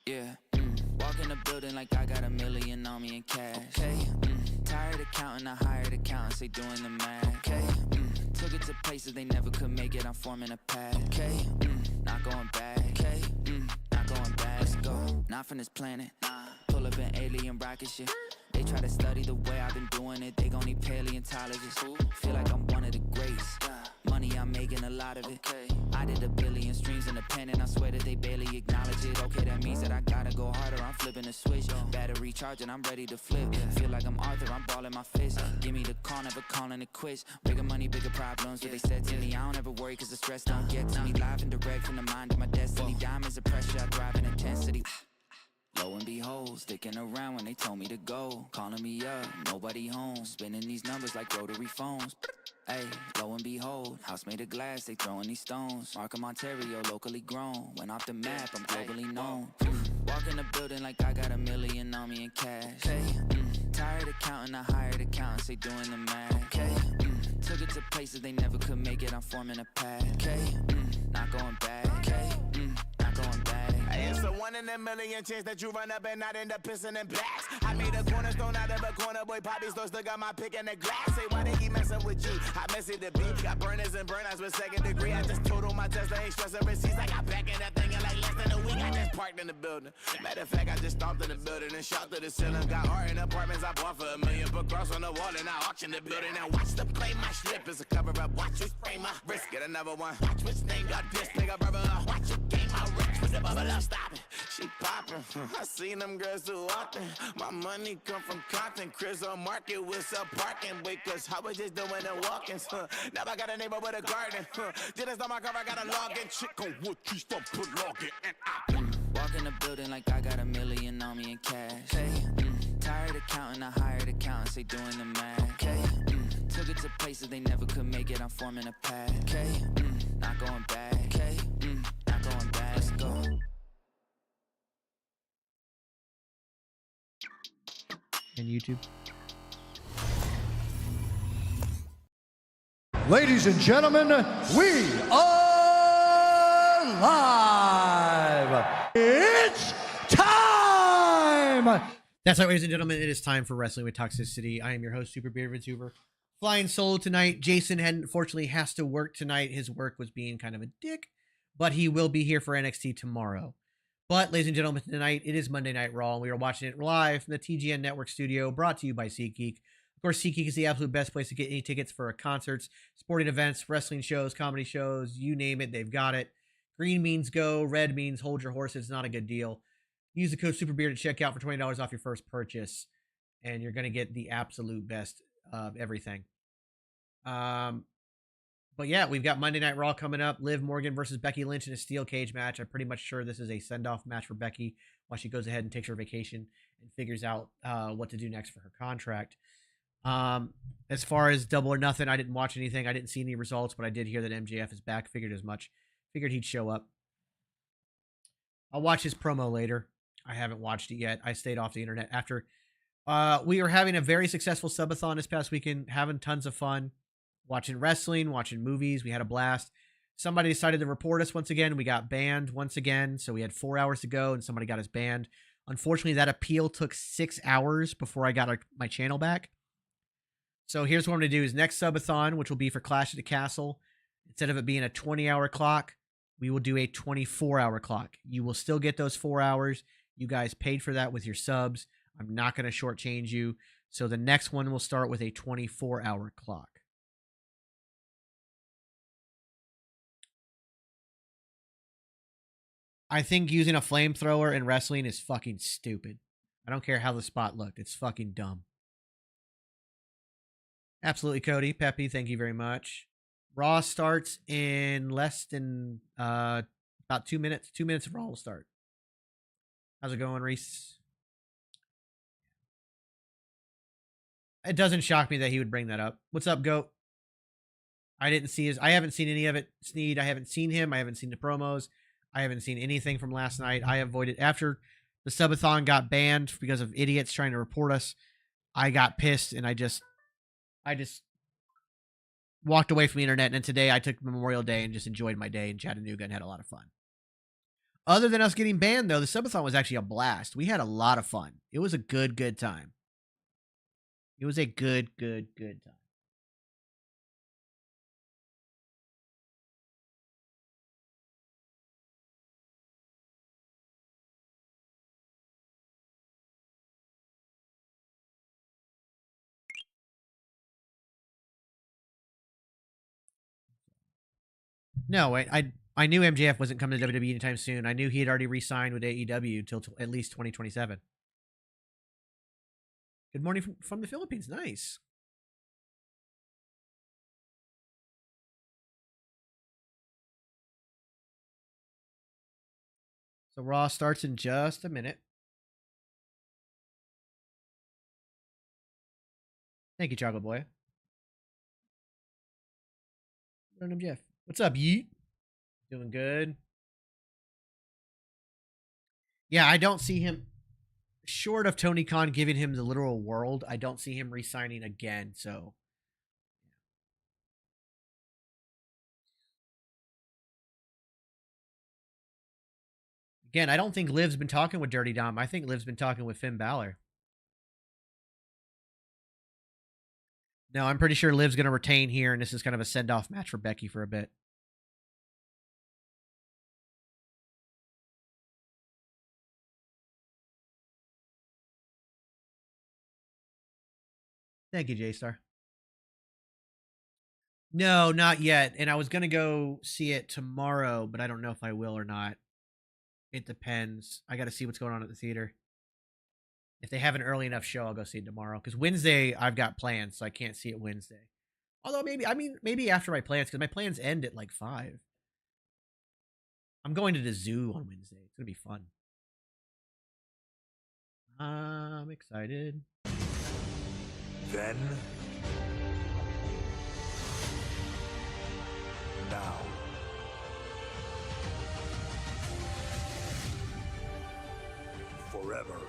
Yeah, walk in the building like I got $1 million on me in cash. Okay, tired of counting, I hired accountants, they doing the math. Okay, took it to places they never could make it, I'm forming a path. Okay, not going back. Okay, not going back. Let's go, not from this planet. Pull up in alien rocket shit. They try to study the way I've been doing it, they gon' need paleontologists. Feel like I'm one of the greats. Money, I'm making a lot of it. I did 1 billion streams in the pen and I swear that they barely acknowledge it. Okay, that means that I gotta go harder, I'm flipping the switch. Battery charging, I'm ready to flip. Feel like I'm Arthur, I'm balling my fist. Give me the call, never calling it quits. Bigger money, bigger problems, what they said to me. I don't ever worry cause the stress don't get to me. Live and direct from the mind of my destiny. Diamonds of pressure, I thrive in intensity. Lo and behold, sticking around when they told me to go. Calling me up, nobody home. Spinning these numbers like rotary phones. Hey, lo and behold, house made of glass, they throwing these stones. Markham, Ontario, locally grown. Went off the map, I'm globally known. Walk in the building like I got $1 million on me in cash. Okay, tired of counting, I hired accountants, they doing the math. Okay, took it to places they never could make it, I'm forming a path. Okay, not going back. Okay, not going back. It's a 1 in a million chance that you run up and not end up pissing in blacks. I made a cornerstone out of a corner, boy. Poppy store still got my pick in the glass. Say, why they keep messing with G? I mess it to B. Got burners and burnouts with 2nd degree. I just totaled my Tesla, ain't stressing receipts. I got back in that thing in like less than a week. I just parked in the building. Matter of fact, I just stomped in the building and shot to the ceiling. Got art in apartments I bought for $1 million. Put cross on the wall and I auction the building. Now watch them play my slip. It's a cover up. Watch you spray my wrist. Get another one. Watch which name got this. Pick up brother. Watch you game my rich. With the bubble up. Stop it. She poppin', I seen them girls too often. My money come from Compton, Chris on Market with some parking. Wait, cause I was just doing the walk-ins. Now I got a neighbor with a garden. Did it on my car, I got a login. Chick on wood, trees, don't put login. And I walk in the building like I got $1 million on me in cash. Okay, tired of counting, I hired accountants, they doing the math. Okay, took it to places they never could make it, I'm forming a path. Okay, not going back. Okay, not going back. Let's go. And YouTube. Ladies and gentlemen, we are live. It's time. That's right, ladies and gentlemen. It is time for Wrestling with Toxicity. I am your host, Super Beard VTuber. Flying solo tonight. Jason unfortunately has to work tonight. His work was being kind of a dick, but he will be here for NXT tomorrow. But, ladies and gentlemen, tonight, it is Monday Night Raw, and we are watching it live from the TGN Network studio, brought to you by SeatGeek. Of course, SeatGeek is the absolute best place to get any tickets for concerts, sporting events, wrestling shows, comedy shows, you name it, they've got it. Green means go, red means hold your horses. It's not a good deal. Use the code SUPERBEARD to check out for $20 off your first purchase, and you're going to get the absolute best of everything. But yeah, we've got Monday Night Raw coming up. Liv Morgan versus Becky Lynch in a steel cage match. I'm pretty much sure this is a send-off match for Becky while she goes ahead and takes her vacation and figures out what to do next for her contract. As far as Double or Nothing, I didn't watch anything. I didn't see any results, but I did hear that MJF is back. Figured as much. Figured he'd show up. I'll watch his promo later. I haven't watched it yet. I stayed off the internet after we were having a very successful subathon this past weekend, having tons of fun. Watching wrestling, watching movies. We had a blast. Somebody decided to report us once again. We got banned once again. So we had 4 hours to go and somebody got us banned. Unfortunately, that appeal took 6 hours before I got my channel back. So here's what I'm going to do is next subathon, which will be for Clash of the Castle, instead of it being a 20-hour clock, we will do a 24-hour clock. You will still get those 4 hours. You guys paid for that with your subs. I'm not going to shortchange you. So the next one will start with a 24-hour clock. I think using a flamethrower in wrestling is fucking stupid. I don't care how the spot looked. It's fucking dumb. Absolutely, Cody. Peppy, thank you very much. Raw starts in less than about 2 minutes. 2 minutes of Raw will start. How's it going, Reese? It doesn't shock me that he would bring that up. What's up, Goat? I haven't seen any of it. Sneed, I haven't seen him. I haven't seen the promos. I haven't seen anything from last night. I avoided after the subathon got banned because of idiots trying to report us. I got pissed and I just walked away from the internet. And today I took Memorial Day and just enjoyed my day in Chattanooga and had a lot of fun. Other than us getting banned, though, the subathon was actually a blast. We had a lot of fun. It was a good time. It was a good time. No, I knew MJF wasn't coming to WWE anytime soon. I knew he had already re-signed with AEW until at least 2027. Good morning from the Philippines. Nice. So Raw starts in just a minute. Thank you, Chocolate Boy. Random Jeff. What's up, Yeet? Doing good. Yeah, I don't see him, short of Tony Khan giving him the literal world, I don't see him re-signing again, so. Again, I don't think Liv's been talking with Dirty Dom. I think Liv's been talking with Finn Balor. No, I'm pretty sure Liv's going to retain here, and this is kind of a send-off match for Becky for a bit. Thank you, J-Star. No, not yet. And I was going to go see it tomorrow, but I don't know if I will or not. It depends. I got to see what's going on at the theater. If they have an early enough show, I'll go see it tomorrow. Because Wednesday, I've got plans, so I can't see it Wednesday. Although maybe after my plans, because my plans end at like 5. I'm going to the zoo on Wednesday. It's going to be fun. I'm excited. Then, now, forever.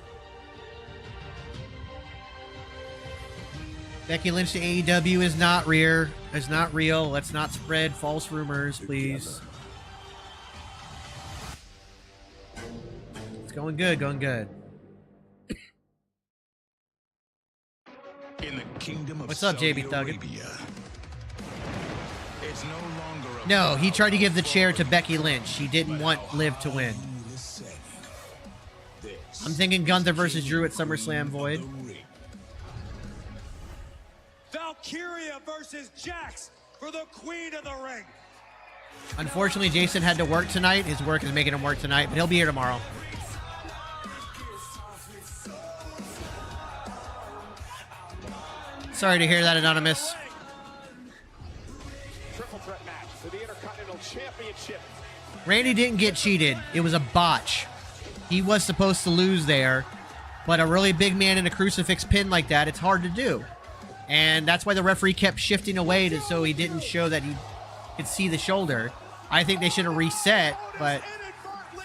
Becky Lynch to AEW is not real. Is not real. Let's not spread false rumors, please. It's going good. Going good. In the kingdom of What's up, Saudi JB Thugget? Arabia, it's no longer No, he tried to give the chair to Becky Lynch. He didn't want Liv to win. I'm thinking Gunther versus Drew at SummerSlam Void. Valkyria versus Jax for the Queen of the Ring. Unfortunately, Jason had to work tonight. His work is making him work tonight, but he'll be here tomorrow. Sorry to hear that, Anonymous. Triple threat match for the Intercontinental Championship. Randy didn't get cheated. It was a botch. He was supposed to lose there, but a really big man in a crucifix pin like that, it's hard to do. And that's why the referee kept shifting away so he didn't show that he could see the shoulder. I think they should have reset, but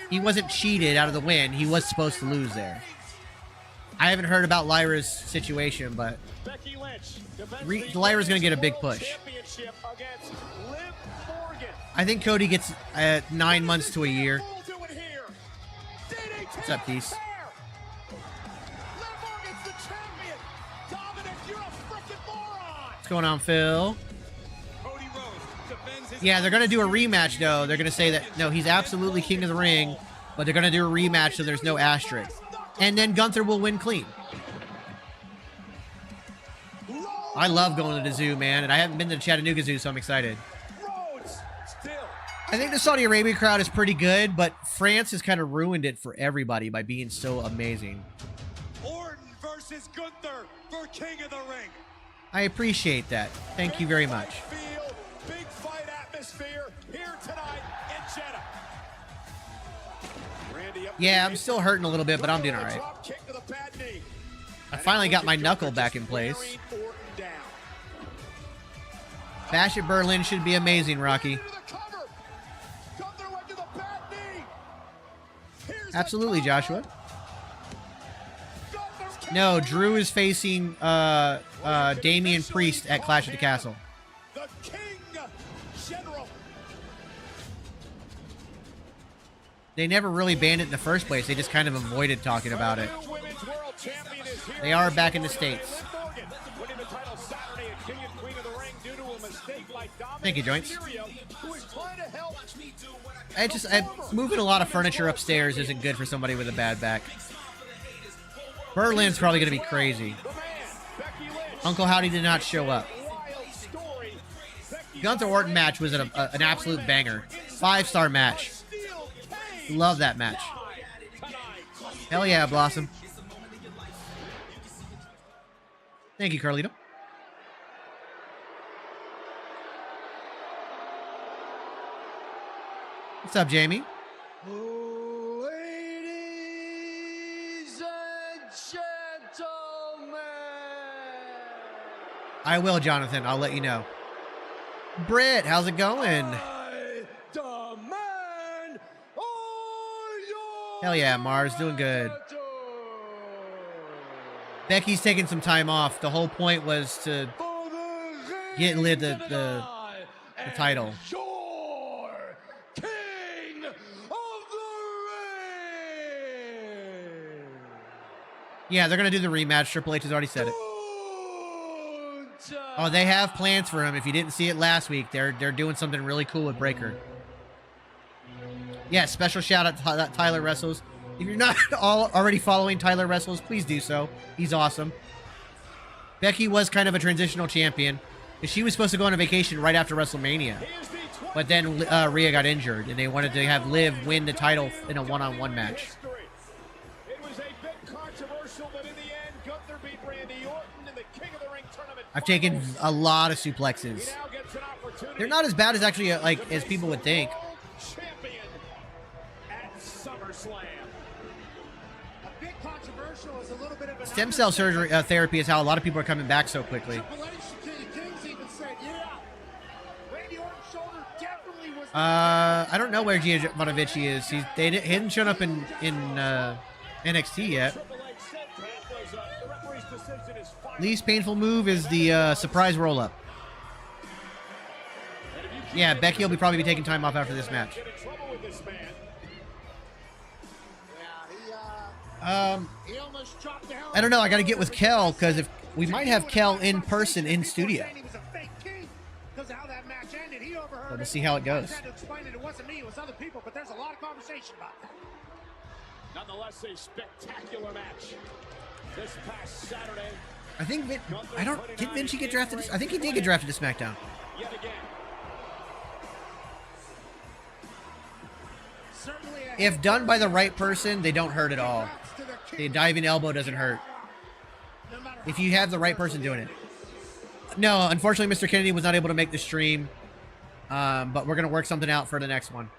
he wasn't cheated out of the win. He was supposed to lose there. I haven't heard about Lyra's situation, but Lyra's going to get a big push. I think Cody gets 9 months to a year. What's up, Peace? What's going on, Phil? Yeah, they're going to do a rematch, though. They're going to say that, no, he's absolutely king of the ring, but they're going to do a rematch so there's no asterisk. And then Gunther will win clean. I love going to the zoo, man, and I haven't been to the Chattanooga Zoo, so I'm excited. I think the Saudi Arabia crowd is pretty good, but France has kind of ruined it for everybody by being so amazing. Orton versus Gunther for King of the Ring. I appreciate that. Thank you very much. Big fight atmosphere here tonight in Jeddah. Yeah, I'm still hurting a little bit, but I'm doing all right. I finally got my knuckle back in place. Bash at Berlin should be amazing, Rocky. Absolutely, Joshua. No, Drew is facing Damian Priest at Clash of the Castle. The King General. They never really banned it in the first place. They just kind of avoided talking about it. They are back in the States. Thank you, Joints. Moving a lot of furniture upstairs isn't good for somebody with a bad back. Berlin's probably going to be crazy. Uncle Howdy did not show up. Gunther Orton match was an absolute banger. 5-star match. Love that match. Hell yeah, Blossom. Thank you, Carlito. What's up, Jamie? Ladies and gentlemen. I will, Jonathan. I'll let you know. Britt, how's it going? I demand all your Hell yeah, Mars, doing good. attention. Becky's taking some time off. The whole point was to For the get reign Liv of the night and title. your king of the ring. Yeah, they're going to do the rematch. Triple H has already said it. Oh, they have plans for him. If you didn't see it last week, they're doing something really cool with Breaker. Yeah, special shout out to Tyler Wrestles. If you're not already following Tyler Wrestles, please do so. He's awesome. Becky was kind of a transitional champion. She was supposed to go on a vacation right after WrestleMania. But then Rhea got injured, and they wanted to have Liv win the title in a one-on-one match. It was a bit controversial, but in the end, Gunther beat Randy Orton in the King of the Ring tournament. I've taken a lot of suplexes. He now gets an opportunity. They're not as bad as actually as people would think. Champion at SummerSlam. A bit controversial is a little bit of an Stem cell surgery therapy is how a lot of people are coming back so quickly. Triple H, Kings even said, yeah. Randy Orton's shoulder definitely was. I don't know where Gia Bonavici is. He hadn't shown up in NXT yet. Triple H said that was the referee's decision is final. Least painful move is the surprise roll-up. Yeah, Becky will probably be taking time off after this match. Get in trouble with this man. He almost dropped the hell. I don't know. I got to get with Kel because if we might have Kel in person in studio. He was a fake king because of how that match ended. He overheard. But we'll see how it goes. I had to explain it. It wasn't me. It was other people. But there's a lot of conversation about that. Nonetheless, a spectacular match this past Saturday. I think did Vinci get drafted? I think he did get drafted to SmackDown. Yet again. Certainly a If done by the right person, they don't hurt at all. congrats to the The king. diving elbow doesn't hurt. No matter If you have the right person doing it. No, unfortunately, Mr. Kennedy was not able to make the stream. But we're going to work something out for the next one.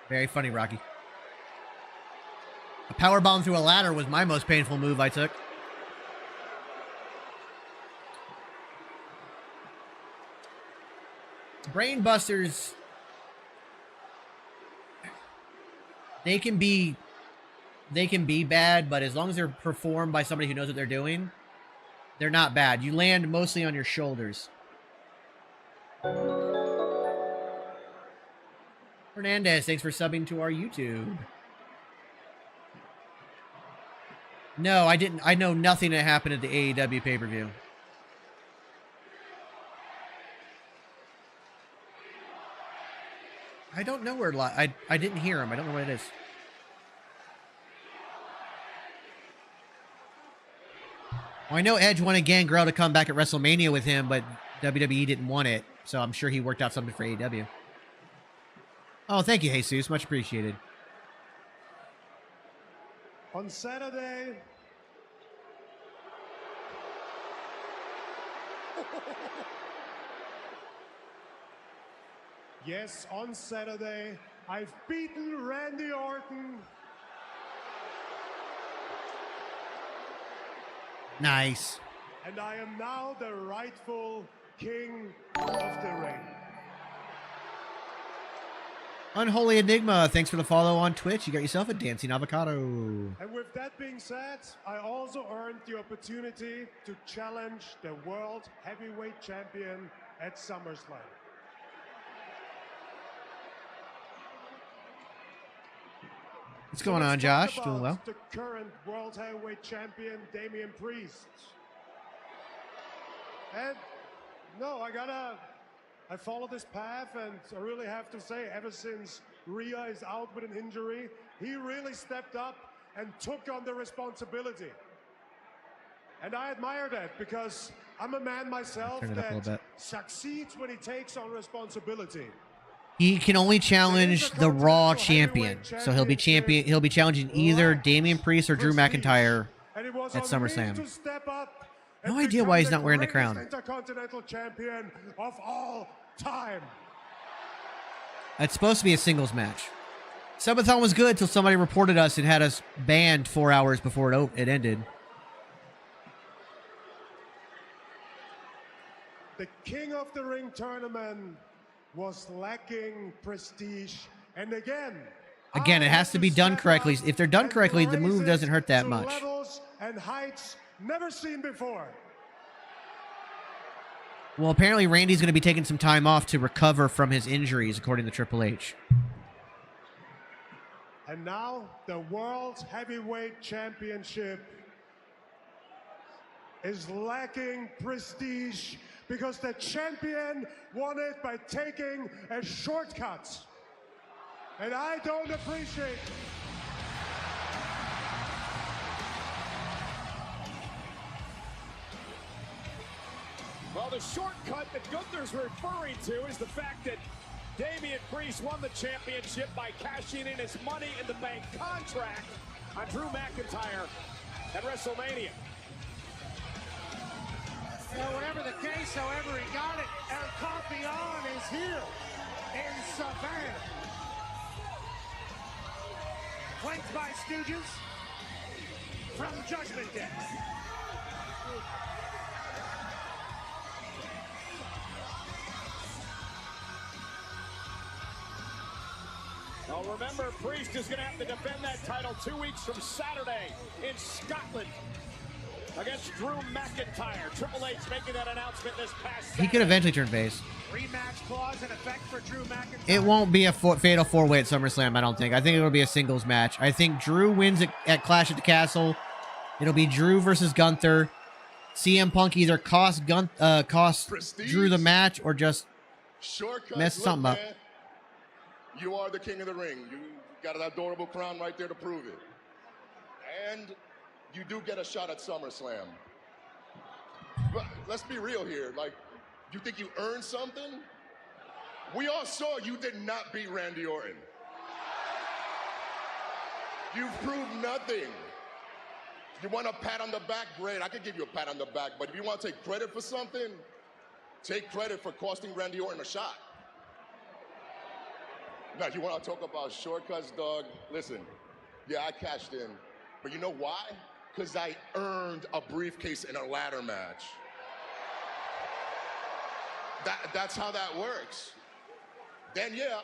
Very funny, Rocky. A powerbomb through a ladder was my most painful move I took. Brain busters, they can be bad, but as long as they're performed by somebody who knows what they're doing, they're not bad. You land mostly on your shoulders. Hernandez, thanks for subbing to our YouTube. No, I didn't. I know nothing that happened at the AEW pay-per-view. I don't know where I didn't hear him. I don't know what it is. Well, I know Edge wanted Gangrel to come back at WrestleMania with him, but WWE didn't want it, so I'm sure he worked out something for AEW. Oh, thank you, Jesus. Much appreciated. On Saturday, yes, on Saturday, I've beaten Randy Orton. Nice. And I am now the rightful king of the ring. Unholy Enigma, thanks for the follow on Twitch. You got yourself a dancing avocado. And with that being said, I also earned the opportunity to challenge the World Heavyweight Champion at SummerSlam. What's going on, Josh? Doing well. The current World Heavyweight Champion, Damian Priest. And no, I follow this path, and I really have to say, ever since Rhea is out with an injury, he really stepped up and took on the responsibility. And I admire that because I'm a man myself that succeeds when he takes on responsibility. He can only challenge the Raw champion, so he'll be challenging either Damian Priest or Drew McIntyre at SummerSlam. No idea why he's not wearing the crown. Intercontinental champion of all time. It's supposed to be a singles match. Subathon was good until somebody reported us and had us banned 4 hours before it ended. The King of the Ring tournament was lacking prestige, and again, it has to be done correctly. If they're done correctly, the move doesn't hurt that much. Levels and heights never seen before. Well, apparently Randy's going to be taking some time off to recover from his injuries, according to Triple H. And now the World Heavyweight Championship is lacking prestige because the champion won it by taking a shortcut. And I don't appreciate. Well, the shortcut that Gunther's referring to is the fact that Damian Priest won the championship by cashing in his Money in the Bank contract on Drew McIntyre at WrestleMania. Well, whatever the case, however he got it, El Campeon is here in Savannah. Flanked by Stooges from Judgment Day. Now remember, Priest is going to have to defend that title 2 weeks from Saturday in Scotland against Drew McIntyre. Triple H making that announcement this past Saturday. He could eventually turn face. Rematch clause in effect for Drew McIntyre. It won't be a fatal four-way at SummerSlam, I don't think. I think it'll be a singles match. I think Drew wins at Clash at the Castle. It'll be Drew versus Gunther. CM Punk either cost Drew the match or just mess something up. Man, you are the King of the Ring. You got an adorable crown right there to prove it. And you do get a shot at SummerSlam. But let's be real here. Like, you think you earned something? We all saw you did not beat Randy Orton. You've proved nothing. You want a pat on the back? Great, I could give you a pat on the back. But if you want to take credit for something, take credit for costing Randy Orton a shot. Now, you want to talk about shortcuts, dog? Listen, yeah, I cashed in. But you know why? Because I earned a briefcase in a ladder match. That's how that works. Then, yeah,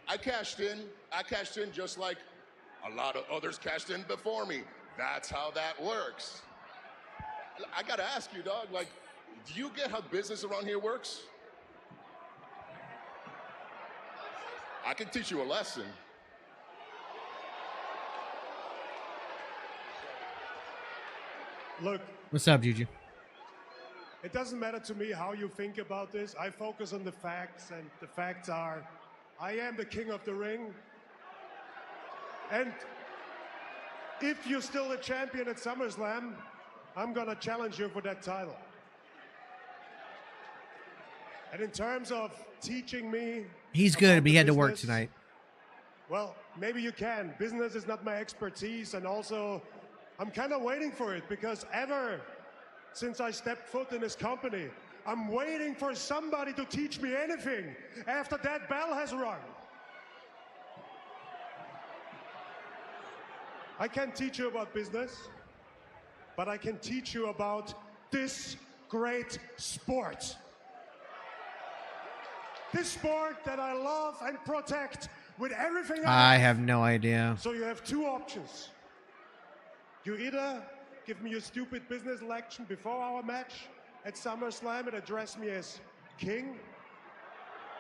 I cashed in. I cashed in just like a lot of others cashed in before me. That's how that works. I got to ask you, dog, like, do you get how business around here works? I can teach you a lesson. Look. What's up, Juju? It doesn't matter to me how you think about this. I focus on the facts, and the facts are, I am the King of the Ring. And if you're still the champion at SummerSlam, I'm gonna challenge you for that title. And in terms of teaching me... He's good, but he had to work tonight. Well, maybe you can. Business is not my expertise, and also I'm kind of waiting for it because ever since I stepped foot in this company, I'm waiting for somebody to teach me anything after that bell has rung. I can't teach you about business, but I can teach you about this great sport. This sport that I love and protect with everything I have no idea. So you have two options. You either give me your stupid business lecture before our match at SummerSlam and address me as king,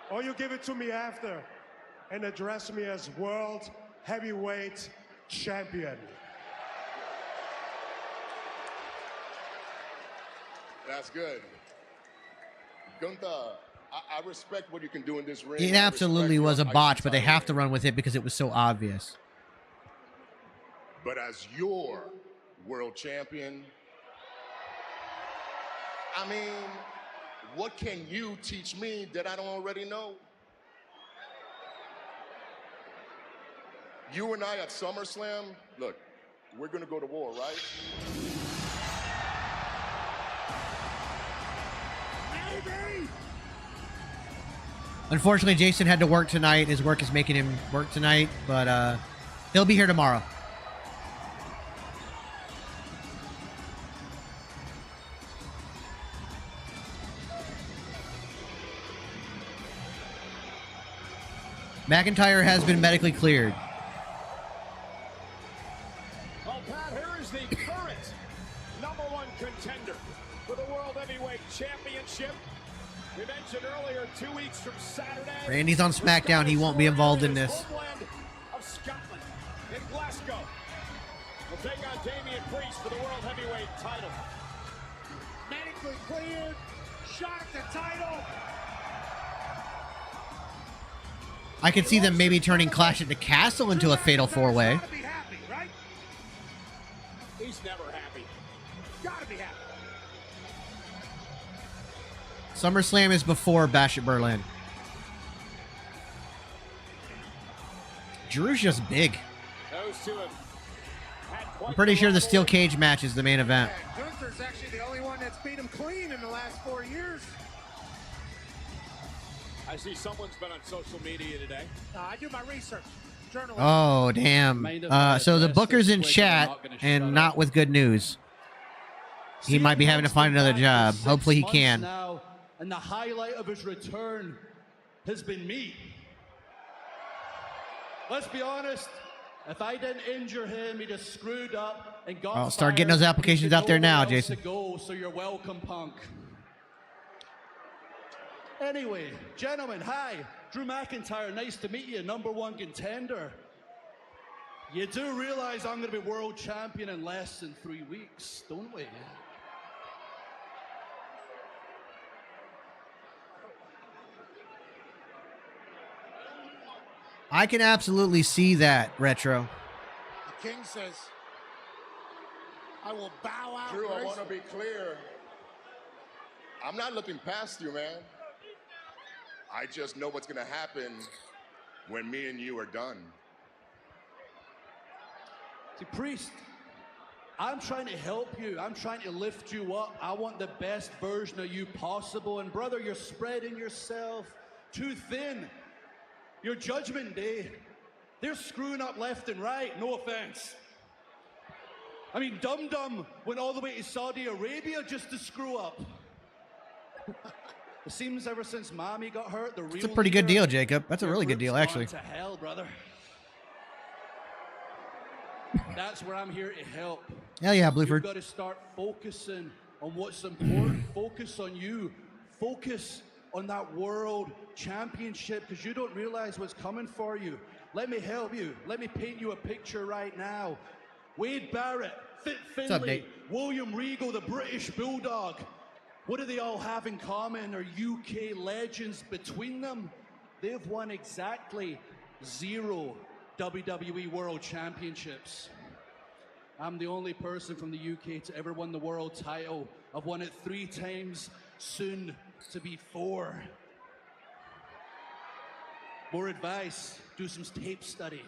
or you give it to me after and address me as World Heavyweight champion. That's good. Gunther, I respect what you can do in this ring. It absolutely was a botch, but they have to run with it because it was so obvious. But as your world champion, I mean, what can you teach me that I don't already know? You and I at SummerSlam, look, we're going to go to war, right? Maybe. Unfortunately, Jason had to work tonight. His work is making him work tonight, but he'll be here tomorrow. McIntyre has been medically cleared. Well, Pat, here is the current #1 contender for the World Heavyweight Championship. We mentioned earlier, 2 weeks from Saturday. Randy's on SmackDown. He won't be involved in this. Homeland of Scotland in Glasgow. Will take on Damian Priest for the World Heavyweight title. Medically cleared. Shot at the title. I could see them maybe turning Clash at the Castle into a fatal four-way. Gotta be happy, right? He's never happy. Gotta be happy. SummerSlam is before Bash at Berlin. Drew's just big. Those two have had quite I'm pretty sure the rivalry. steel cage match is the main event. Gunther's actually the only one that's beat him clean in the last 4 years. I see someone's been on social media today. I do my research. Journalism. Oh, damn. So the Booker's in chat and not with good news. He might be having to find another job. Hopefully he can. Now, and the highlight of his return has been me. Let's be honest. If I didn't injure him, he'd have screwed up and got Well, start getting fired. those applications out there now, Nowhere else Jason. to go, so you're welcome, punk. Anyway, gentlemen, hi. Drew McIntyre, nice to meet you, #1 contender. You do realize I'm going to be world champion in less than 3 weeks, don't we? I can absolutely see that, Retro. The King says, I will bow out. Drew, I gracefully. want to be clear. I'm not looking past you, man. I just know what's going to happen when me and you are done. See, Priest, I'm trying to help you. I'm trying to lift you up. I want the best version of you possible. And brother, you're spreading yourself too thin. Your Judgment Day, they're screwing up left and right. No offense. I mean, Dum Dum went all the way to Saudi Arabia just to screw up. It seems ever since Mommy got hurt, the real That's a pretty good leader, deal, Jacob. That's a really good deal, grip's actually. gone to hell, brother. That's where I'm here to help. Hell yeah, You've Blueford. got to start focusing on what's important. Focus on you. Focus on that world championship, because you don't realize what's coming for you. Let me help you. Let me paint you a picture right now. Wade Barrett, Fit What's up, Finlay, Nate? William Regal, the British Bulldog. What do they all have in common? Are UK legends between them? They've won exactly 0 WWE World Championships. I'm the only person from the UK to ever win the world title. I've won it 3 times, soon to be 4. More advice, do some tape study.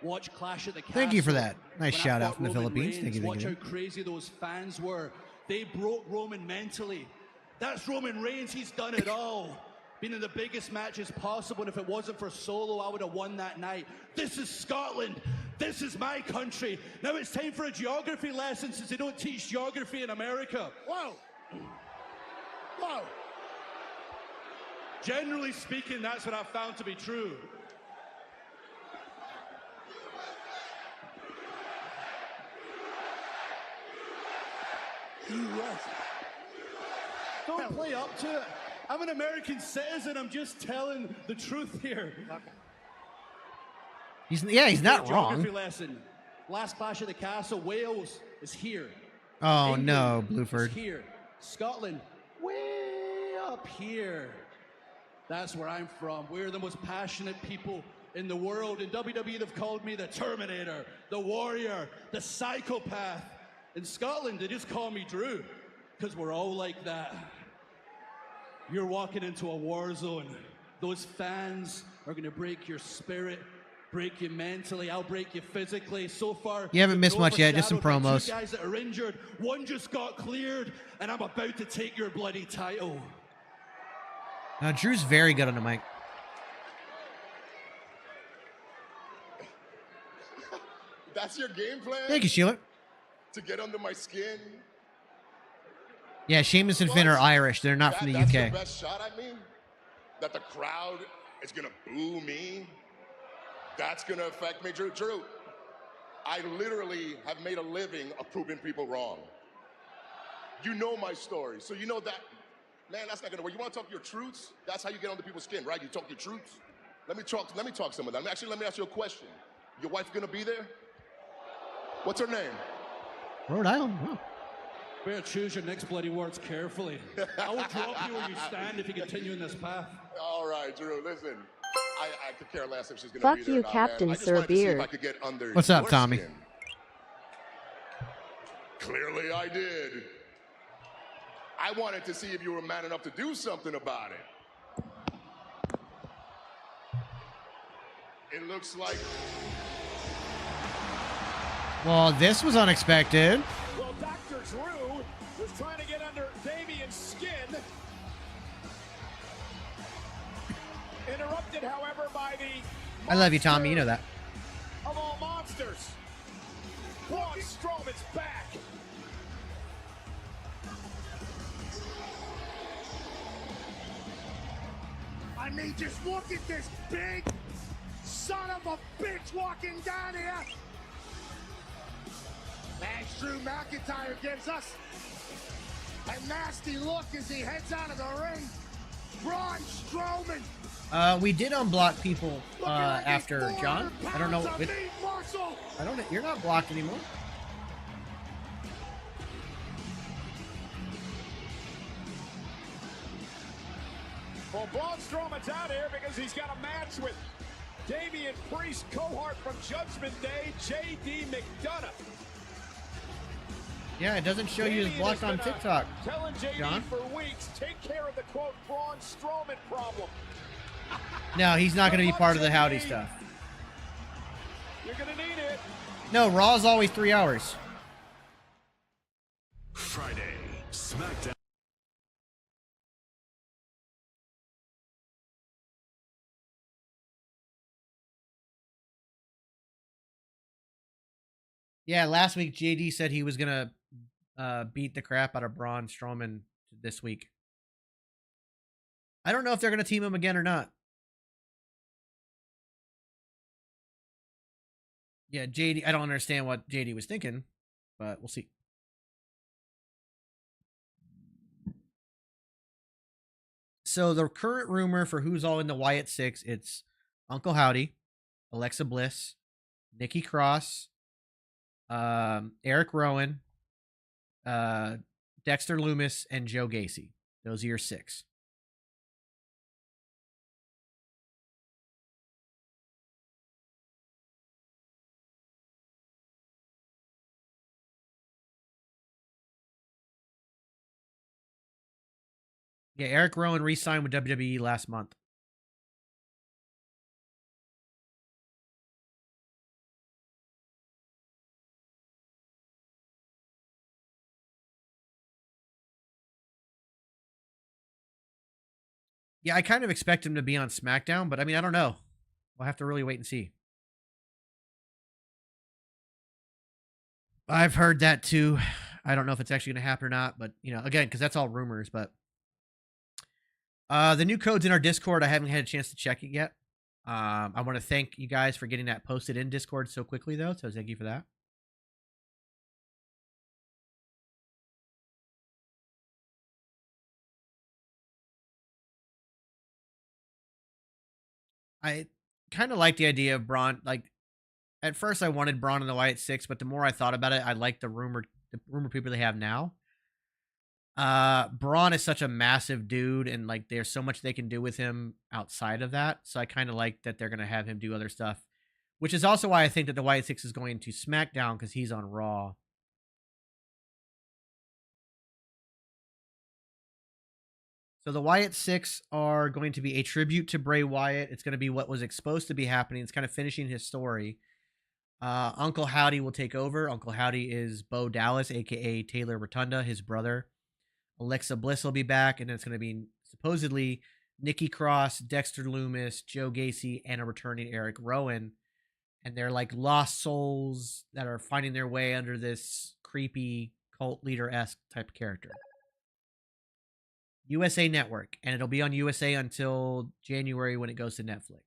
Watch Clash at the Castle. Thank you for that. Nice When I shout out fought from the Roman Philippines. Reigns, Thank you, thank watch you. how crazy those fans were. They broke Roman mentally. That's Roman Reigns. He's done it all. Been in the biggest matches possible, and if it wasn't for Solo, I would have won that night. This is Scotland. This is my country. Now it's time for a geography lesson, since they don't teach geography in America. Whoa. Whoa. Generally speaking, that's what I've found to be true. U.S. Don't play up to it. I'm an American citizen. I'm just telling the truth here. He's not wrong. Geography lesson. Last Clash of the Castle, Wales is here. Oh England no, is Bluford. here. Scotland, way up here. That's where I'm from. We're the most passionate people in the world. In WWE, they've called me the Terminator, the Warrior, the Psychopath. In Scotland, they just call me Drew, because we're all like that. You're walking into a war zone. Those fans are going to break your spirit, break you mentally. I'll break you physically. So far, You haven't missed much yet, just some overshadowed by promos. Two guys that are injured. One just got cleared, and I'm about to take your bloody title. Drew's very good on the mic. That's your game plan? Thank you, Sheila. To get under my skin? Yeah, Sheamus and Finn are Irish. They're not from the That's UK. your best shot at me? That the crowd is going to boo me? That's going to affect me? Drew, I literally have made a living of proving people wrong. You know my story, so you know that. Man, that's not going to work. You want to talk your truths? That's how you get under people's skin, right? You talk your truths? Let me talk some of that. Actually, let me ask you a question. Your wife going to be there? What's her name? Rhode Island. Wow. Better choose your next bloody words carefully. I will drop you where you stand if you continue in this path. All right, Drew, listen. I could care less if she's going to Fuck be there you, or not, Captain man. I just Sir wanted to see if Beard. I could get under What's up, your Tommy? skin. Clearly I did. I wanted to see if you were man enough to do something about it. It looks like... Well, this was unexpected. Well, Dr. Drew was trying to get under Damien's skin. Interrupted, however, by the... I love you, Tommy. You know that. Of all monsters. Braun Strowman's back. I mean, just look at this big son of a bitch walking down here. And Drew McIntyre gives us a nasty look as he heads out of the ring. Braun Strowman. We did unblock people after John. I don't know. You're not blocked anymore. Well, Braun Strowman's out here because he's got a match with Damian Priest, cohort from Judgment Day, J.D. McDonough. Yeah, it doesn't show you as blocked on TikTok. Telling JD John? for weeks, take care of the quote Braun Strowman problem. No, he's not going to be part of the howdy stuff. You're gonna need it. No, Raw's always 3 hours. Friday, SmackDown. Yeah, last week JD said he was going to beat the crap out of Braun Strowman this week. I don't know if they're going to team him again or not. Yeah, JD, I don't understand what JD was thinking, but we'll see. So the current rumor for who's all in the Wyatt Six, it's Uncle Howdy, Alexa Bliss, Nikki Cross, Eric Rowan, Dexter Loomis, and Joe Gacy. Those are your 6. Yeah, Eric Rowan re-signed with WWE last month. Yeah, I kind of expect him to be on SmackDown, but I mean, I don't know. We'll have to really wait and see. I've heard that too. I don't know if it's actually going to happen or not, but you know, again, because that's all rumors. But the new code's in our Discord. I haven't had a chance to check it yet. I want to thank you guys for getting that posted in Discord so quickly, though. So thank you for that. I kind of like the idea of Braun. Like, At first, I wanted Braun in the Wyatt Six, but the more I thought about it, I like the rumor people they have now. Braun is such a massive dude, and like there's so much they can do with him outside of that. So I kind of like that they're gonna have him do other stuff, which is also why I think that the Wyatt Six is going to SmackDown because he's on Raw. So the Wyatt Six are going to be a tribute to Bray Wyatt. It's going to be what was supposed to be happening. It's kind of finishing his story. Uncle Howdy will take over. Uncle Howdy is Bo Dallas, aka Taylor Rotunda, his brother. Alexa Bliss will be back, and then it's going to be supposedly Nikki Cross, Dexter Lumis, Joe Gacy, and a returning Eric Rowan. And they're like lost souls that are finding their way under this creepy cult leader-esque type character. USA Network, and it'll be on USA until January when it goes to Netflix.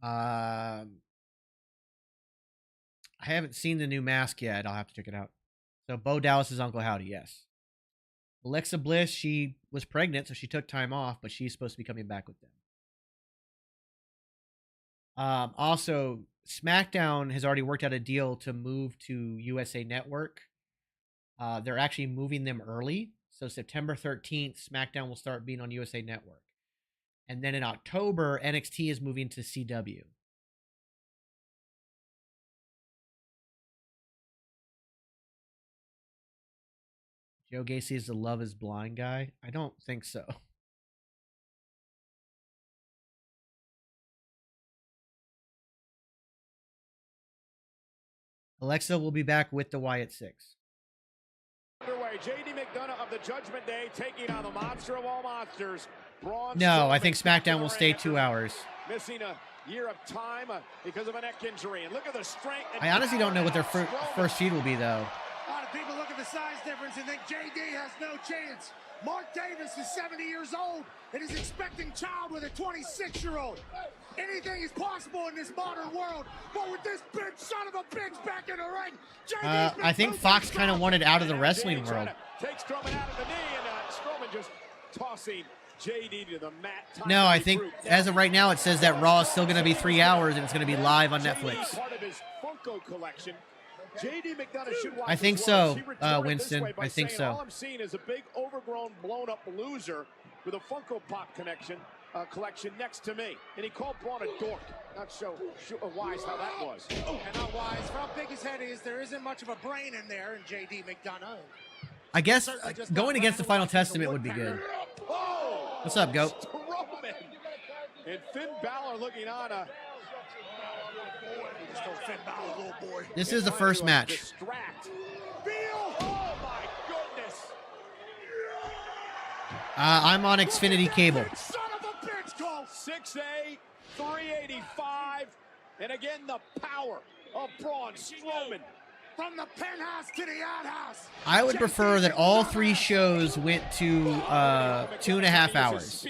I haven't seen the new mask yet. I'll have to check it out. So Bo Dallas is Uncle Howdy, yes. Alexa Bliss, she was pregnant, so she took time off, but she's supposed to be coming back with them. Also, SmackDown has already worked out a deal to move to USA Network. They're actually moving them early. So September 13th, SmackDown will start being on USA Network. And then in October, NXT is moving to CW. Joe Gacy is the Love is Blind guy? I don't think so. Alexa will be back with the Wyatt Six. Underway, JD McDonough of the Judgment Day taking on the monster of all monsters, Braun. No, I think SmackDown will stay 2 hours. Missing a year of time because of a neck injury. And look at the strength. I honestly don't know what their first feud will be, though. A lot of people look at the size difference and think JD has no chance. Mark Davis is 70 years old and is expecting child with a 26-year-old. Anything is possible in this modern world, but with this big son of a bitch back in the ring, I think Fox kind of wanted out of the wrestling world. Takes Strowman out of the knee, and Strowman just tossing JD to the mat. No, I think as of right now, it says that Raw is still going to be 3 hours and it's going to be live on Netflix. Part of his Funko collection. JD McDonough should watch. I think so, Winston. I think so. All I'm seeing is a big, overgrown, blown-up loser with a Funko Pop collection next to me, and he called Braun a dork. Not so wise how that was. And not wise. For how big his head is, there isn't much of a brain in there in JD McDonough. I guess going against the Final Testament would be good. What's up, Goat? Strowman. And Finn Balor looking on a. This is the first match. Oh my goodness. I'm on Xfinity Cable. Son of a bitch, call 6'8", 385, and again the power of Braun Strowman. From the penthouse to the outhouse. I would prefer that all 3 shows went to 2.5 hours.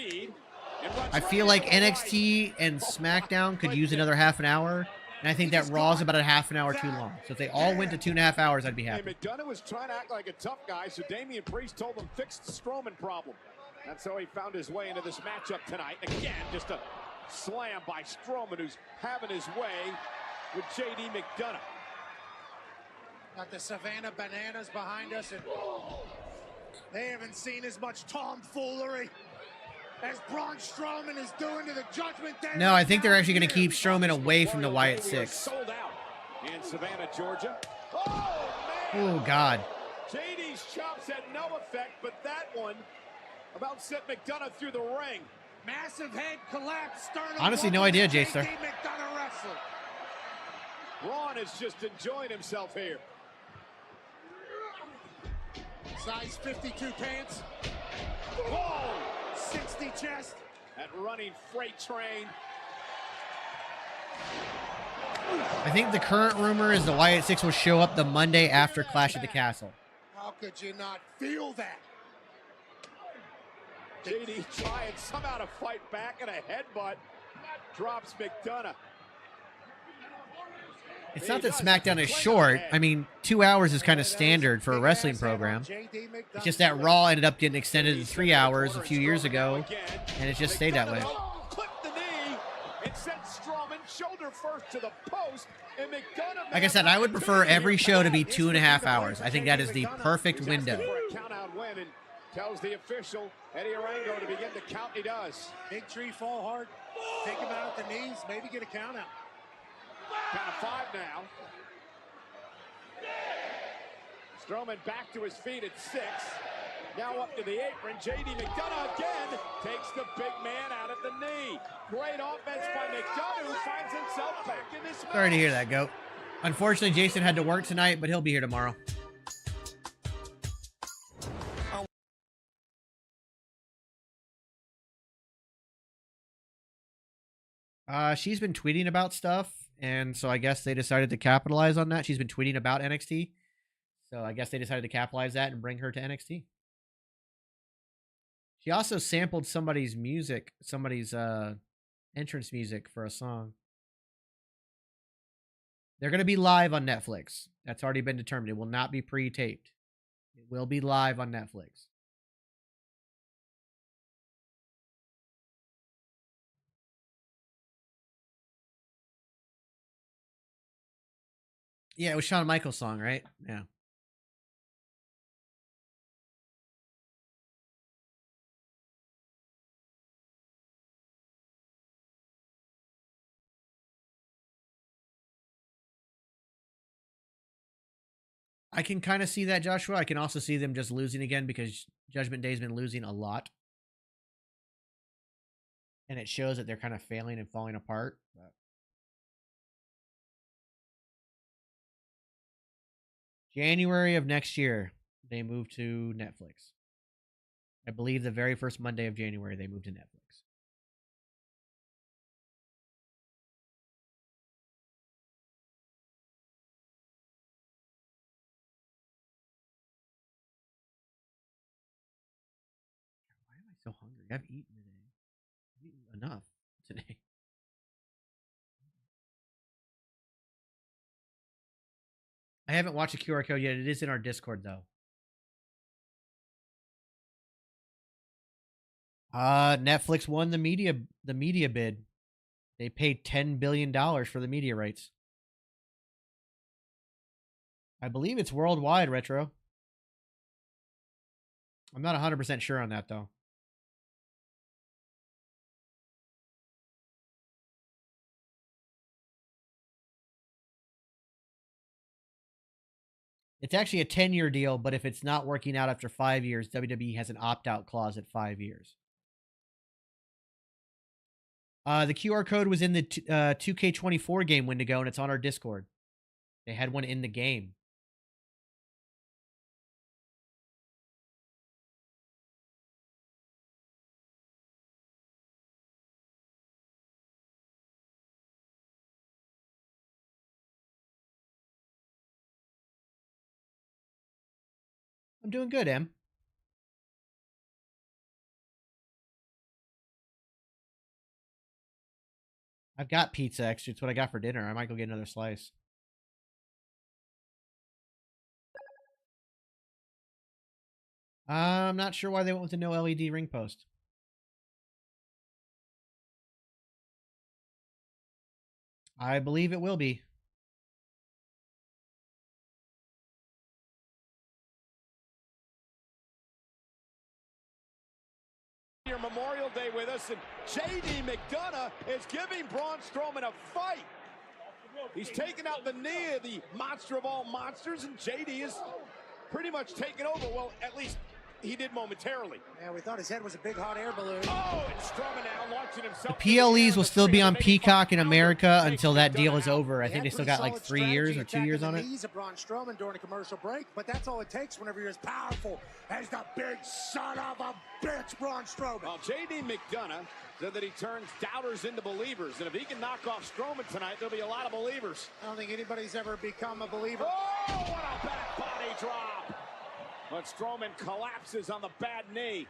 I feel like NXT and SmackDown could use another half an hour. And I think that Raw's about a half an hour too long. So if they all went to 2.5 hours, I'd be happy. Hey, McDonough was trying to act like a tough guy, so Damian Priest told him fix the Strowman problem. That's how he found his way into this matchup tonight. Again, just a slam by Strowman, who's having his way with JD McDonough. Got the Savannah Bananas behind us, and they haven't seen as much tomfoolery as Braun Strowman is doing to the Judgment Day. No, I think they're actually going to keep Strowman away from the Wyatt Six. Sold out in Savannah, Georgia. Oh, man. Oh, God. JD's chops had no effect, but that one about sent McDonough through the ring. Massive head collapse. Sternum. Honestly, no idea, J-Star. McDonough wrestling. Braun is just enjoying himself here. Size 52 pants. Whoa! 60 chest. That running freight train. I think the current rumor is the Wyatt Six will show up the Monday after Clash at the Castle. How could you not feel that? JD trying somehow to fight back, and a headbutt drops McDonough. It's not that SmackDown is short. I mean, 2 hours is kind of standard for a wrestling program. It's just that Raw ended up getting extended to 3 hours a few years ago, and it just stayed that way. Clipped the knee and sent Strowman shoulder first to the post, and McDonough. Like I said, I would prefer every show to be 2.5 hours. I think that is the perfect window. Tells the official Eddie Arango to begin the count. He does. Big tree fall hard. Take him out at the knees. Maybe get a count out. Count of 5 now. Strowman back to his feet at 6. Now up to the apron. JD McDonough again takes the big man out at the knee. Great offense by McDonough, who finds himself back in this match. Sorry to hear that, Goat. Unfortunately, Jason had to work tonight, but he'll be here tomorrow. She's been tweeting about stuff, and so I guess they decided to capitalize on that. She's been tweeting about NXT, so I guess they decided to capitalize that and bring her to NXT. She also sampled somebody's music, somebody's entrance music for a song. They're going to be live on Netflix. That's already been determined. It will not be pre-taped. It will be live on Netflix. Yeah, it was Shawn Michaels' song, right? Yeah. I can kind of see that, Joshua. I can also see them just losing again because Judgment Day's been losing a lot. And it shows that they're kind of failing and falling apart. But January of next year, they move to Netflix. I believe the very first Monday of January, they moved to Netflix. Why am I so hungry? I've eaten today. I've eaten enough today. I haven't watched the QR code yet. It is in our Discord, though. Netflix won the media bid. They paid $10 billion for the media rights. I believe it's worldwide, Retro. I'm not 100% sure on that, though. It's actually a 10-year deal, but if it's not working out after 5 years, WWE has an opt-out clause at 5 years. The QR code was in the 2K24 game Wendigo, and it's on our Discord. They had one in the game. I'm doing good, Em. I've got pizza extra. It's what I got for dinner. I might go get another slice. I'm not sure why they went with the no LED ring post. I believe it will be. Your Memorial Day with us, and JD McDonough is giving Braun Strowman a fight. He's taken out the knee of the monster of all monsters, and JD is pretty much taken over. Well, at least he did momentarily. Yeah, we thought his head was a big hot air balloon. Oh, and Strowman now launching himself. The PLEs will still be on Peacock in America until that deal is over. I think they still got like 3 years or 2 years on it. Knees of Braun Strowman during a commercial break, but that's all it takes whenever you're as powerful as the big son of a bitch, Braun Strowman. Well, JD McDonough said that he turns doubters into believers, and if he can knock off Strowman tonight, there'll be a lot of believers. I don't think anybody's ever become a believer. Oh, what a back body drop! But Strowman collapses on the bad knee.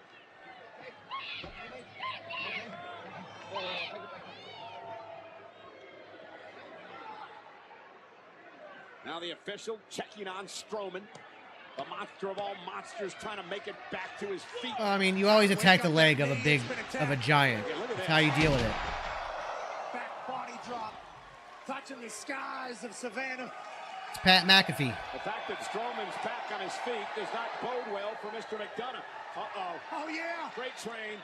Now the official checking on Strowman. The monster of all monsters trying to make it back to his feet. Well, I mean, you always attack the leg of a giant. That's how you deal with it. Back body drop, touching the skies of Savannah. It's Pat McAfee. The fact that Strowman's back on his feet does not bode well for Mr. McDonough. Uh-oh. Oh, yeah. Great train.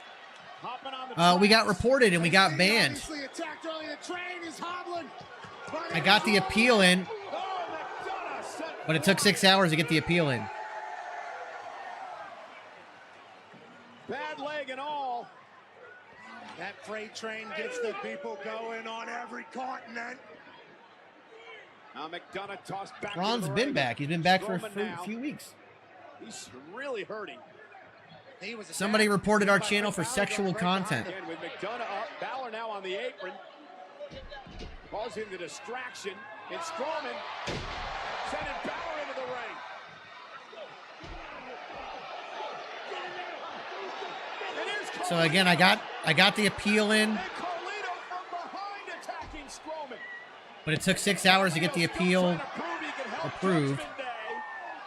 Hopping on the We got reported and we got banned. Obviously attacked early. The train is hobbling. I got the appeal in, but it took 6 hours to get the appeal in. Bad leg and all. That freight train gets the people going on every continent. Now McDonough tossed back. Ron's been back. He's been back for a few weeks. He's really hurting. Somebody reported our channel for sexual content. Again with McDonough up, Balor now on the apron, causing the distraction. And Strowman sending Balor into the ring. So again, I got the appeal in, but it took 6 hours to get the appeal approved.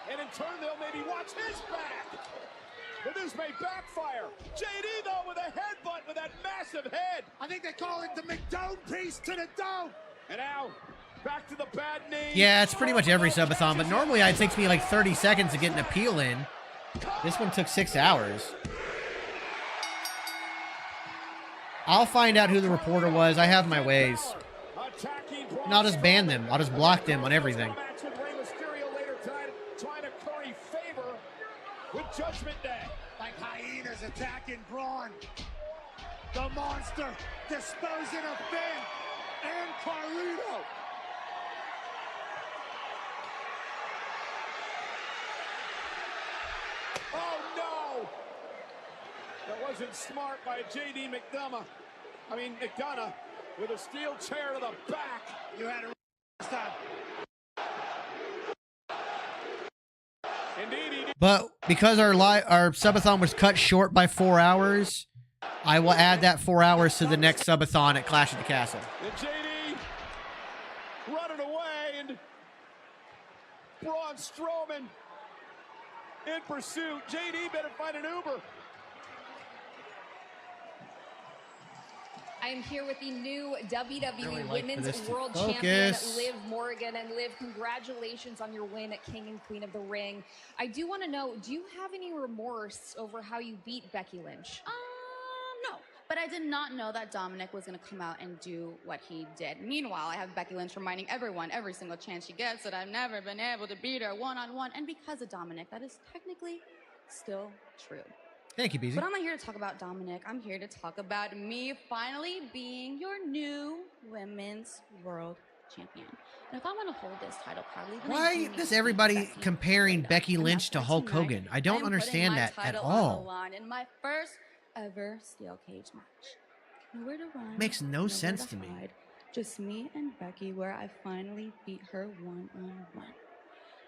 And in turn, they'll maybe watch his back. But this may backfire. JD, though, with a headbutt with that massive head. I think they call it the McDome piece to the dome. And now, back to the bad knee. Yeah, it's pretty much every subathon, but normally it takes me like 30 seconds to get an appeal in. This one took 6 hours. I'll find out who the reporter was. I have my ways. And I'll just ban them. I'll just block them on everything. Trying to curry favor with Judgment Day. Like hyenas attacking Braun. The monster disposing of Finn and Carlito. Oh no! That wasn't smart by JD McDonough. McDonough with a steel chair to the back. You had a time. Indeed, he did. But because our subathon was cut short by 4 hours, I will add that 4 hours to the next subathon at Clash at the Castle. And JD running away, and Braun Strowman in pursuit. JD better find an Uber. I am here with the new WWE Really like Women's this to World focus. Champion, Liv Morgan. And Liv, congratulations on your win at King and Queen of the Ring. I do want to know, do you have any remorse over how you beat Becky Lynch? No, but I did not know that Dominic was going to come out and do what he did. Meanwhile, I have Becky Lynch reminding everyone every single chance she gets that I've never been able to beat her one-on-one. And because of Dominic, that is technically still true. Thank you, BZ. But I'm not here to talk about Dominic. I'm here to talk about me finally being your new Women's World Champion. And if I want to hold this title proudly, then I do Why need is to everybody beat Becky comparing straight up. Becky And Lynch that's to why Hulk tonight, Hogan? I don't I'm understand putting my that at title on all. the line in my first ever steel cage match. Nowhere to run. Makes no nowhere sense to me. hide. Just me and Becky, where I finally beat her one-on-one.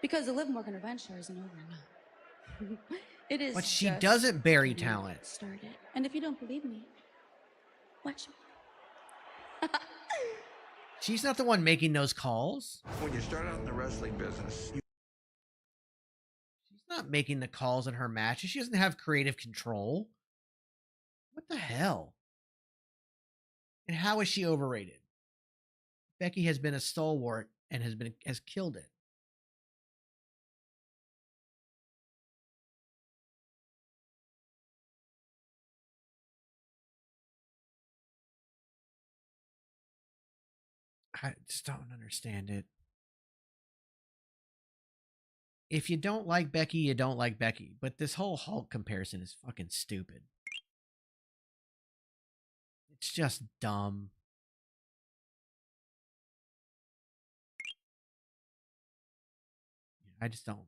Because the Liv Morgan revenge story isn't over now. It is. But she just doesn't bury getting talent. started. And if you don't believe me, watch me. She's not the one making those calls. When you start out in the wrestling business, She's not making the calls in her matches. She doesn't have creative control. What the hell? And how is she overrated? Becky has been a stalwart and has killed it. I just don't understand it. If you don't like Becky, you don't like Becky. But this whole Hulk comparison is fucking stupid. It's just dumb. I just don't.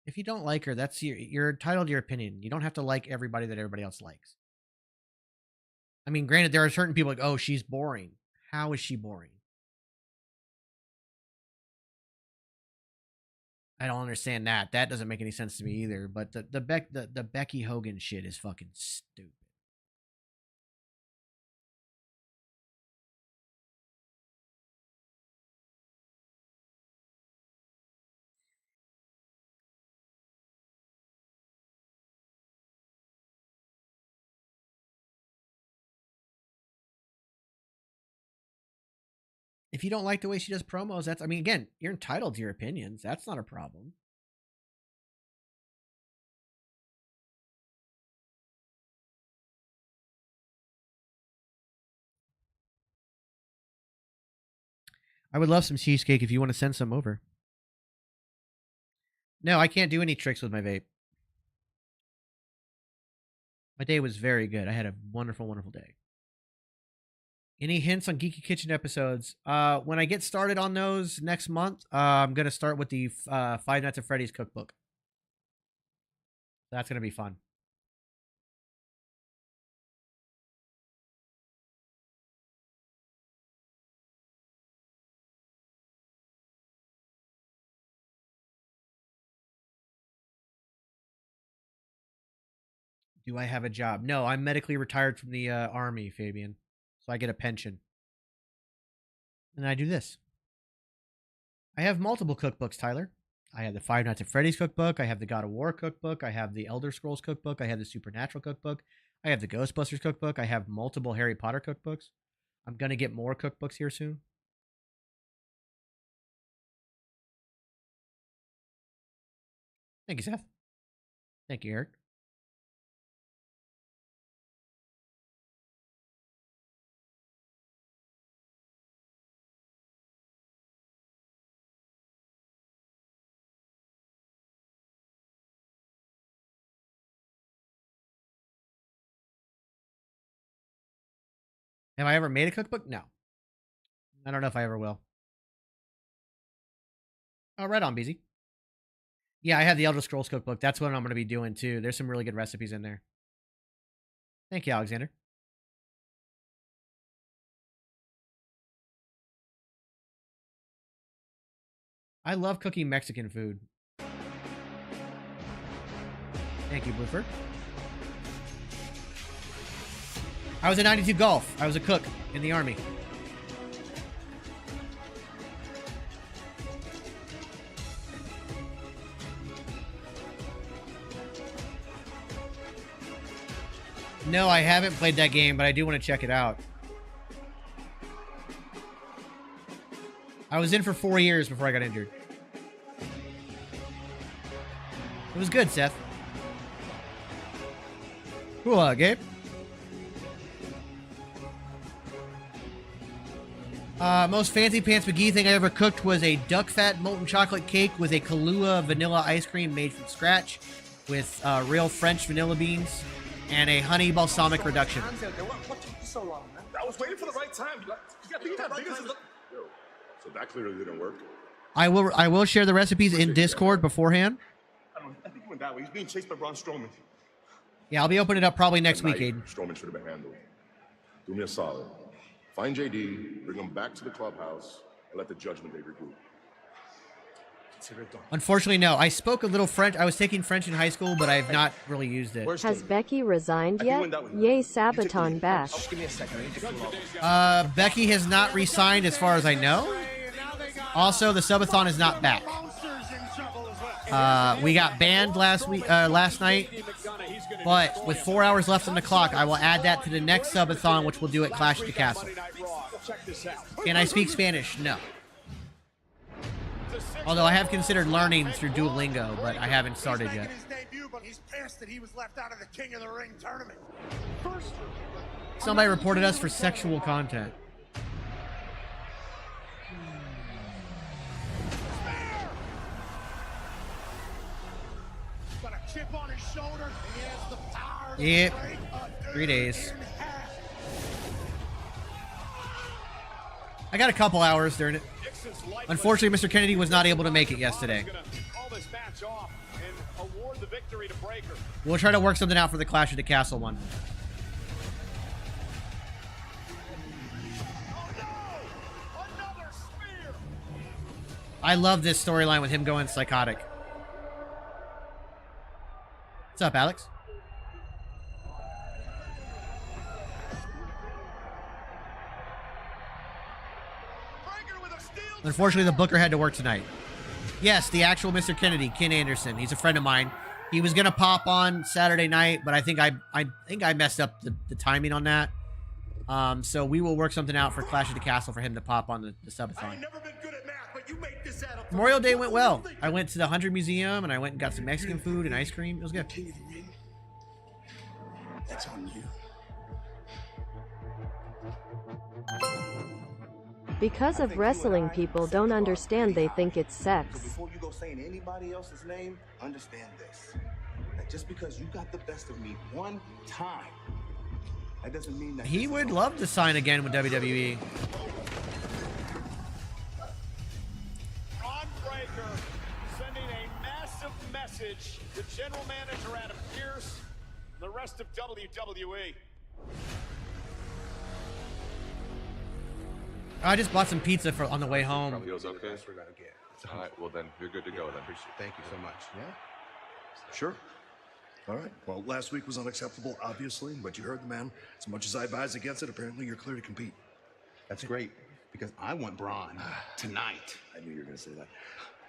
If you don't like her, you're entitled to your opinion. You don't have to like everybody that everybody else likes. I mean, granted, there are certain people like, oh, she's boring. How is she boring? I don't understand that. That doesn't make any sense to me either. But the Becky Hogan shit is fucking stupid. if you don't like the way she does promos, I mean, again, you're entitled to your opinions. That's not a problem. I would love some cheesecake if you want to send some over. No, I can't do any tricks with my vape. My day was very good. I had a wonderful, wonderful day. Any hints on Geeky Kitchen episodes? When I get started on those next month, I'm going to start with the Five Nights at Freddy's cookbook. That's going to be fun. Do I have a job? No, I'm medically retired from the Army, Fabian. So I get a pension. And I do this. I have multiple cookbooks, Tyler. I have the Five Nights at Freddy's cookbook. I have the God of War cookbook. I have the Elder Scrolls cookbook. I have the Supernatural cookbook. I have the Ghostbusters cookbook. I have multiple Harry Potter cookbooks. I'm going to get more cookbooks here soon. Thank you, Seth. Thank you, Eric. Have I ever made a cookbook? No. I don't know if I ever will. Oh, right on, BZ. Yeah, I have the Elder Scrolls cookbook. That's what I'm going to be doing, too. There's some really good recipes in there. Thank you, Alexander. I love cooking Mexican food. Thank you, Bloofer. I was in 92 Golf. I was a cook in the Army. No, I haven't played that game, but I do want to check it out. I was in for 4 years before I got injured. It was good, Seth. Cool, Gabe. Most fancy pants McGee thing I ever cooked was a duck fat molten chocolate cake with a Kahlua vanilla ice cream made from scratch with real French vanilla beans and a honey balsamic reduction. What took you so long, man? I was waiting for the right time. You got big time. So that clearly didn't work. I will share the recipes in Discord beforehand. I think he went that way. He's being chased by Braun Strowman. Yeah, I'll be opening it up probably next week, Tonight, Aiden. Strowman should have been handled. Do me a solid. Find JD, bring him back to the clubhouse, and let the judgment day regroup. Unfortunately, no. I spoke a little French. I was taking French in high school, but I've not really used it. Has Becky resigned yet? Yay, Sabaton bash. Give me a second. Becky has not re-signed as far as I know. Also, the subathon is not back. We got banned last night, but with 4 hours left on the clock, I will add that to the next subathon, which we'll do at Clash at the Castle. Can I speak Spanish? No. Although I have considered learning through Duolingo, but I haven't started yet. He's pissed that he was left out of the King of the Ring tournament. Somebody reported us for sexual content. Got a chip on his shoulder, and he has the power. Yep. 3 days. I got a couple hours during it. Unfortunately, Mr. Kennedy was not able to make it yesterday. We'll try to work something out for the Clash of the Castle one. I love this storyline with him going psychotic. What's up, Alex? Unfortunately, the booker had to work tonight. Yes, the actual Mr. Kennedy, Ken Anderson. He's a friend of mine. He was gonna pop on Saturday night, but I think I messed up the timing on that. So we will work something out for Clash of the Castle for him to pop on the I subathon. ain't never been good at math, but you make this add up. Memorial Day went well. I went to the 100 Museum and I went and got some Mexican food and ice cream. It was good. King of the Ring. That's on you. Because of wrestling, people don't understand. They think it's So sex. before you go saying anybody else's name, understand this. That just because you got the best of me one time, that doesn't mean that He would love to sign again with WWE. Ron Breaker sending a massive message to General Manager Adam Pearce and the rest of WWE. I just bought some pizza for on the way home. Feels okay? All right, well then, you're good to go then. Thank you so much. Yeah? Sure. All right. Well, last week was unacceptable, obviously, but you heard the man. As much as I advise against it, apparently you're clear to compete. That's great, because I want Braun tonight. I knew you were going to say that.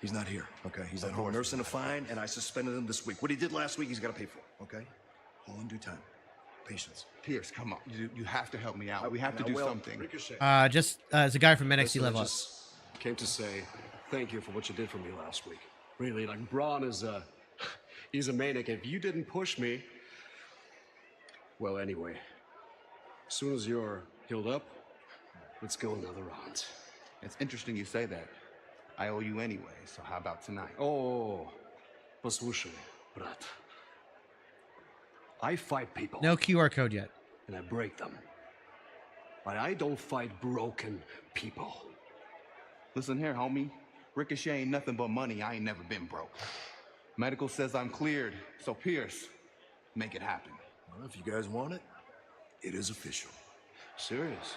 He's not here, okay? He's at home nursing a fine, and I suspended him this week. What he did last week, he's got to pay for, okay? All in due time. Patience. Pierce, come on. You have to help me out. We have to do something. Just as a guy from NXT Listen, I Level Up. just came to say thank you for what you did for me last week. Really, like Braun is he's a maniac. If you didn't push me, well, anyway, as soon as you're healed up, let's go another round. It's interesting you say that. I owe you anyway, so how about tonight? Oh, послушай, брат. I fight people. No QR code yet. And I break them. But I don't fight broken people. Listen here, homie. Ricochet ain't nothing but money. I ain't never been broke. Medical says I'm cleared, so Pierce, make it happen. Well, if you guys want it, it is official. Serious?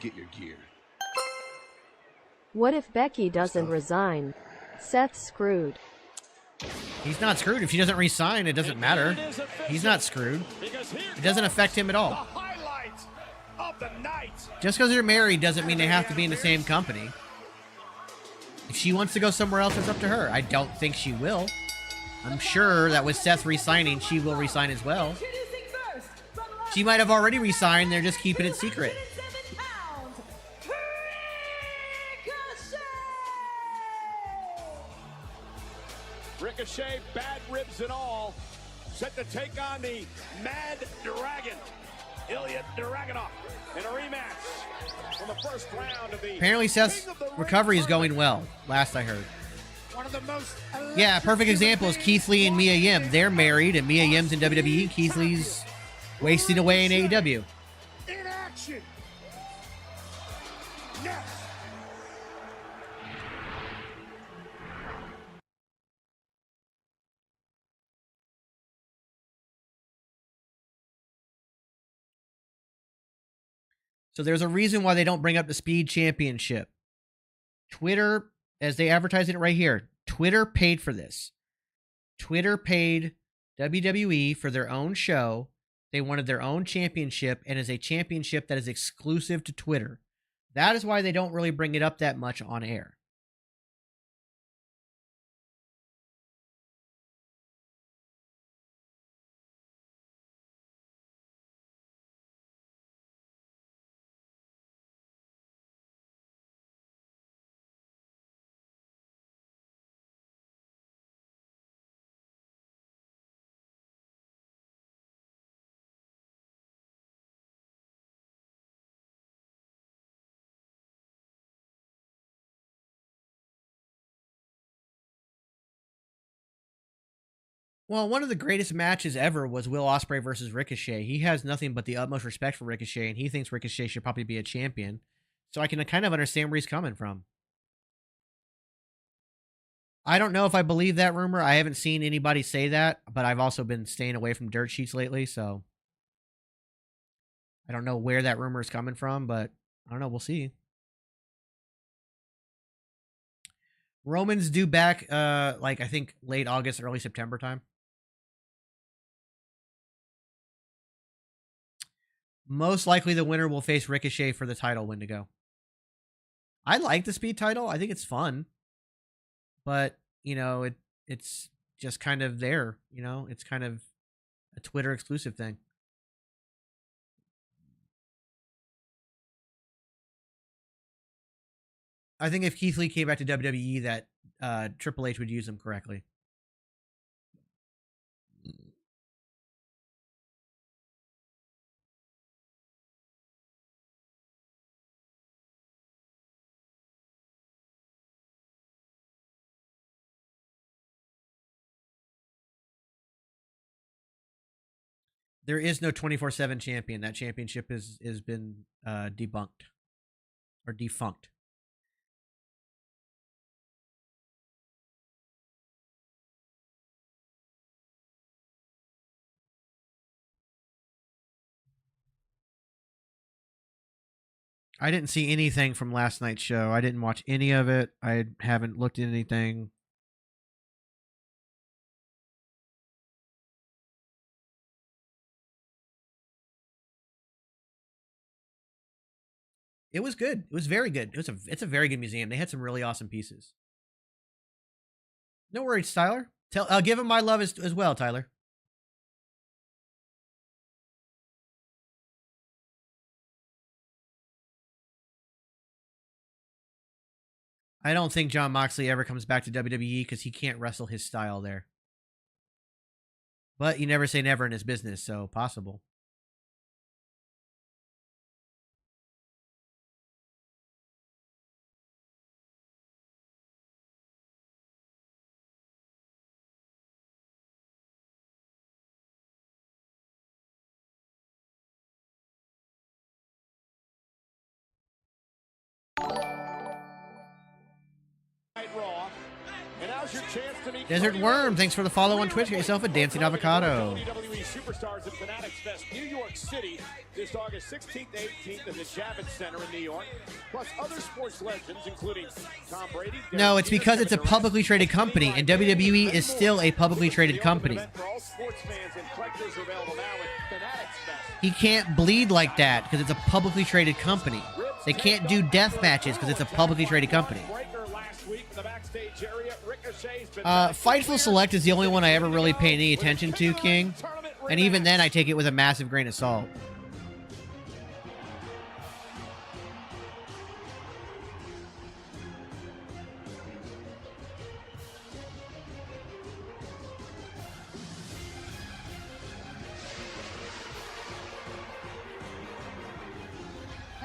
Get your gear. What if Becky doesn't resign? Seth's screwed. He's not screwed. If he doesn't resign, it doesn't matter. He's not screwed. It doesn't affect him at all. Highlight of the night. Just because they're married doesn't mean they have to be in the same company. If she wants to go somewhere else, it's up to her. I don't think she will. I'm sure that with Seth resigning, she will resign as well. She might have already resigned. They're just keeping it secret. Ricochet, bad ribs and all, set to take on the Mad Dragon, Ilya Dragunov, in a rematch from the first round of the. Apparently, Seth's recovery is going well. Last I heard. One of the most. Yeah, perfect example is Keith Lee and Mia Yim. They're married, and Mia Yim's in WWE. Keith Lee's wasting away in AEW. In action. Next. So there's a reason why they don't bring up the Speed Championship. Twitter, as they advertise it right here, Twitter paid for this. Twitter paid WWE for their own show. They wanted their own championship, and is a championship that is exclusive to Twitter. That is why they don't really bring it up that much on air. Well, one of the greatest matches ever was Will Ospreay versus Ricochet. He has nothing but the utmost respect for Ricochet, and he thinks Ricochet should probably be a champion. So I can kind of understand where he's coming from. I don't know if I believe that rumor. I haven't seen anybody say that, but I've also been staying away from dirt sheets lately, so I don't know where that rumor is coming from, but I don't know. We'll see. Roman's due back, like I think late August, early September time. Most likely the winner will face Ricochet for the title win to go. I like the Speed title. I think it's fun. But, you know, it's just kind of there, you know? It's kind of a Twitter exclusive thing. I think if Keith Lee came back to WWE, that Triple H would use him correctly. There is no 24/7 champion. That championship has been debunked or defunct. I didn't see anything from last night's show. I didn't watch any of it. I haven't looked at anything. It was good. It was very good. It's a very good museum. They had some really awesome pieces. No worries, Tyler. Give him my love as well, Tyler. I don't think Jon Moxley ever comes back to WWE because he can't wrestle his style there. But you never say never in his business, so possible. Raw. And now's your chance to meet Desert Worm, thanks for the follow on Twitch. Get yourself a dancing avocado. WWE Superstars at Fanatics Fest, New York City, this August 16th to 18th in the Javits Center in New York. Plus other sports legends, including Tom Brady. No, it's because it's a publicly traded company, and WWE is still a publicly traded company. He can't bleed like that because it's a publicly traded company. They can't do death matches because it's a publicly traded company. Fightful Select is the only one I ever really pay any attention to, King. And even then, I take it with a massive grain of salt.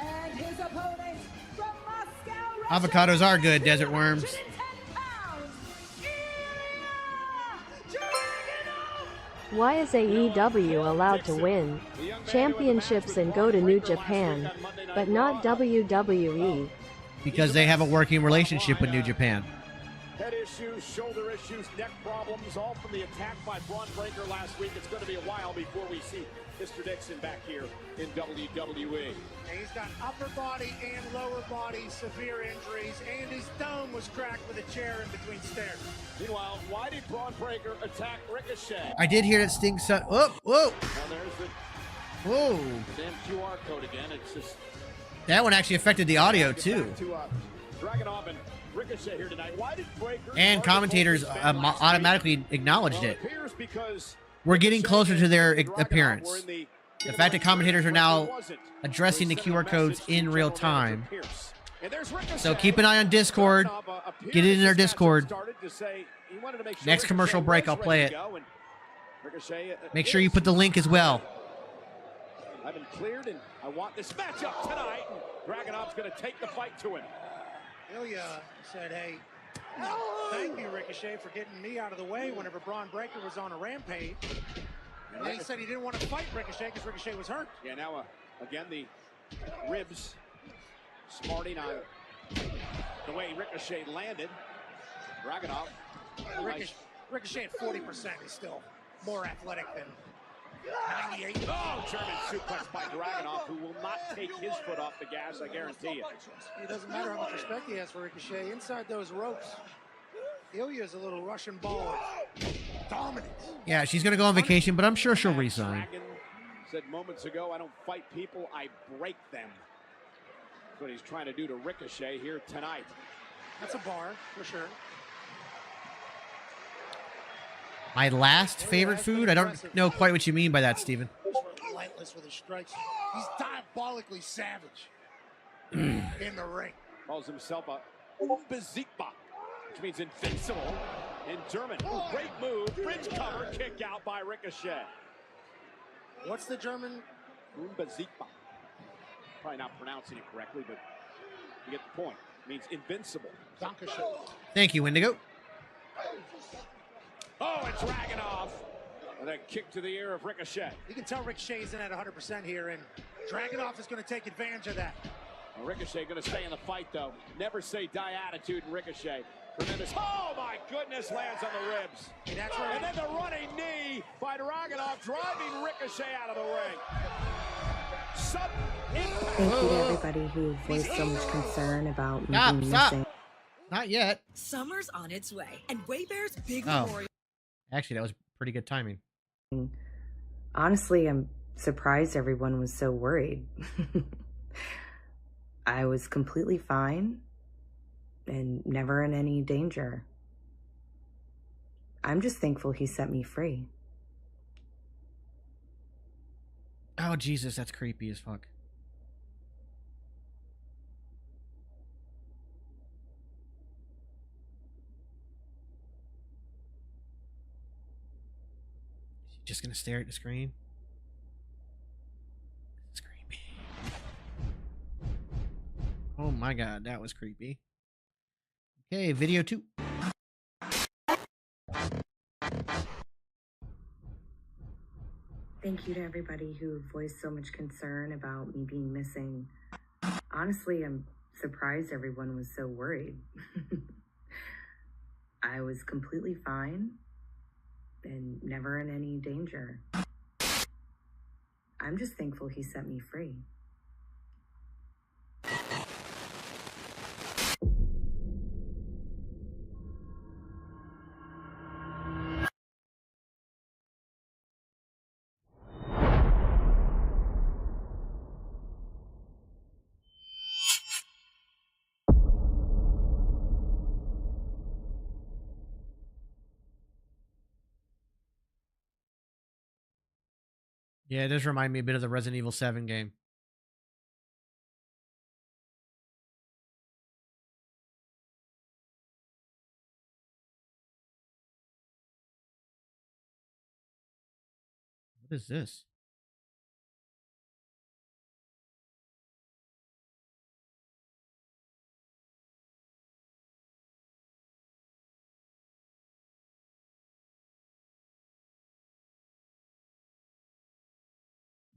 And his opponent from Moscow, Avocados are good, Desert Worms. Why is AEW allowed to win championships and go to New Japan, but not WWE? Because they have a working relationship with New Japan. Head issues, shoulder issues, neck problems, all from the attack by Braun Breaker last week. It's going to be a while before we see Mr. Dixon back here in WWE. And he's got upper body and lower body severe injuries, and his dome was cracked with a chair in between stairs. Meanwhile, why did Braun Breaker attack Ricochet? I did hear that Sting. Whoa, whoa. Now there's the whoa. damn QR code again. It's just that one actually affected the audio too. Dragunov and Ricochet here tonight. Why did Breaker and commentators automatically acknowledged it. We're getting closer to their appearance. The fact that commentators are now addressing the QR codes in real time. So keep an eye on Discord. Get it in our Discord. Next commercial break, I'll play it. Make sure you put the link as well. I've been cleared, and I want this matchup tonight. Dragunov's going to take the fight to him. Ilya said, hey, thank you, Ricochet, for getting me out of the way whenever Braun Breaker was on a rampage. And then he said he didn't want to fight Ricochet because Ricochet was hurt. Yeah, now, again, the ribs smarting on the way Ricochet landed. Dragunov. Ricochet at 40% is still more athletic than 98. Oh, German suplex by Dragunov, who will not take his foot off the gas, I guarantee you. It doesn't matter how much respect he has for Ricochet. Inside those ropes, Ilya is a little Russian ball of dominance. Yeah, she's going to go on vacation, but I'm sure she'll resign. Said moments ago, I don't fight people, I break them. That's what he's trying to do to Ricochet here tonight. That's a bar, for sure. My last favorite food? I don't know quite what you mean by that, Steven. Relentless with his strikes. He's diabolically savage in the ring. Calls himself a Umbazikba, which means invincible in German. Ooh, great move, bridge cover, kick out by Ricochet. What's the German? Umbazikba. Probably not pronouncing it correctly, but you get the point. It means invincible. Dankeschön. Thank you, Wendigo. Oh, and Dragunov. And a kick to the ear of Ricochet. You can tell Ricochet isn't at 100% here, and Dragunov is going to take advantage of that. Well, Ricochet going to stay in the fight, though. Never say die attitude in Ricochet. Tremendous. Oh, my goodness, lands on the ribs. And then the running knee by Dragunov, driving Ricochet out of the ring. Sudden impact. Thank you to everybody who voiced so much concern about me being missing. Not yet. Summer's on its way, and Waybear's big Oh. memorial. Actually, that was pretty good timing. Honestly, I'm surprised everyone was so worried. I was completely fine and never in any danger. I'm just thankful he set me free. Oh, Jesus, that's creepy as fuck. Is he just gonna stare at the screen? It's creepy. Oh my god, that was creepy. Okay, video 2. Thank you to everybody who voiced so much concern about me being missing. Honestly, I'm surprised everyone was so worried. I was completely fine and never in any danger. I'm just thankful he set me free. Yeah, it does remind me a bit of the Resident Evil 7 game. What is this?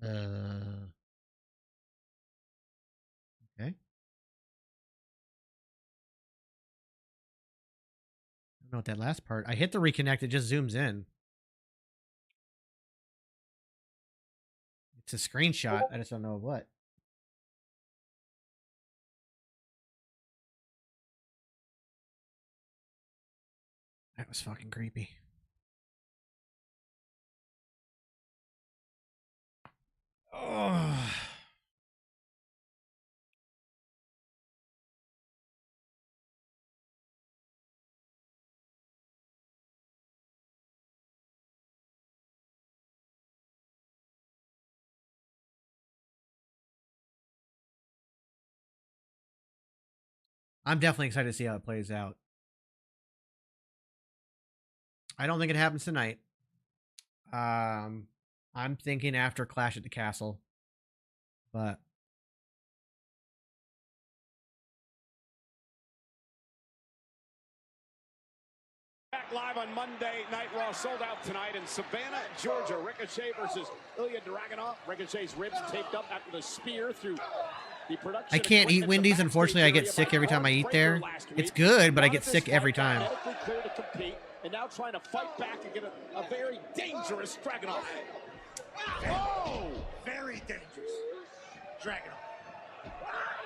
Okay. I don't know what that last part. I hit the reconnect, it just zooms in. It's a screenshot. I just don't know what. That was fucking creepy. Oh. I'm definitely excited to see how it plays out. I don't think it happens tonight. I'm thinking after Clash at the Castle. But Back live on Monday Night Raw, sold out tonight in Savannah, Georgia. Ricochet versus Ilya Dragunov. Ricochet's ribs taped up after the spear through the production. I can't eat Wendy's. Unfortunately, I get sick every time I eat there. It's good, but I get sick every time. Clear to compete, and now trying to fight back and get a very dangerous Dragunov. Oh, very dangerous. Dragunov.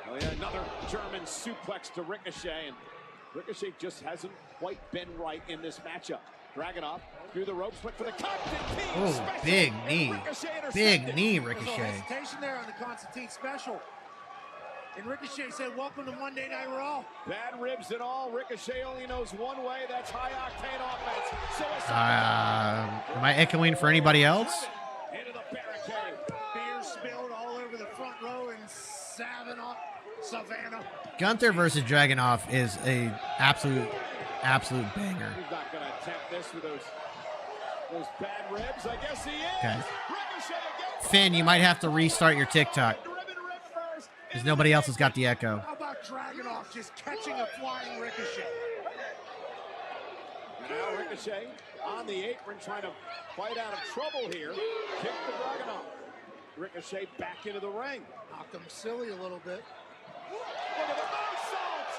Oh, yeah, another German suplex to Ricochet, and Ricochet just hasn't quite been right in this matchup. Dragunov through the ropes, went for the Constantine oh, big knee. Big knee, Ricochet. There's no hesitation there on the Constantine special. And Ricochet said, welcome to Monday Night Raw. Bad ribs and all. Ricochet only knows one way. That's high-octane offense. Am I echoing for anybody else? Into the barricade. Beer spilled all over the front row, and Savannah. Gunther versus Dragunov is a absolute banger. He's not going to attempt this with those bad ribs. I guess he is. Okay. Finn, you might have to restart your TikTok because nobody else has got the echo. How about Dragunov just catching a flying Ricochet? And now Ricochet on the apron trying to fight out of trouble here. Kick to Dragunov. Ricochet back into the ring. Knocked him silly a little bit. Look at the moonsault!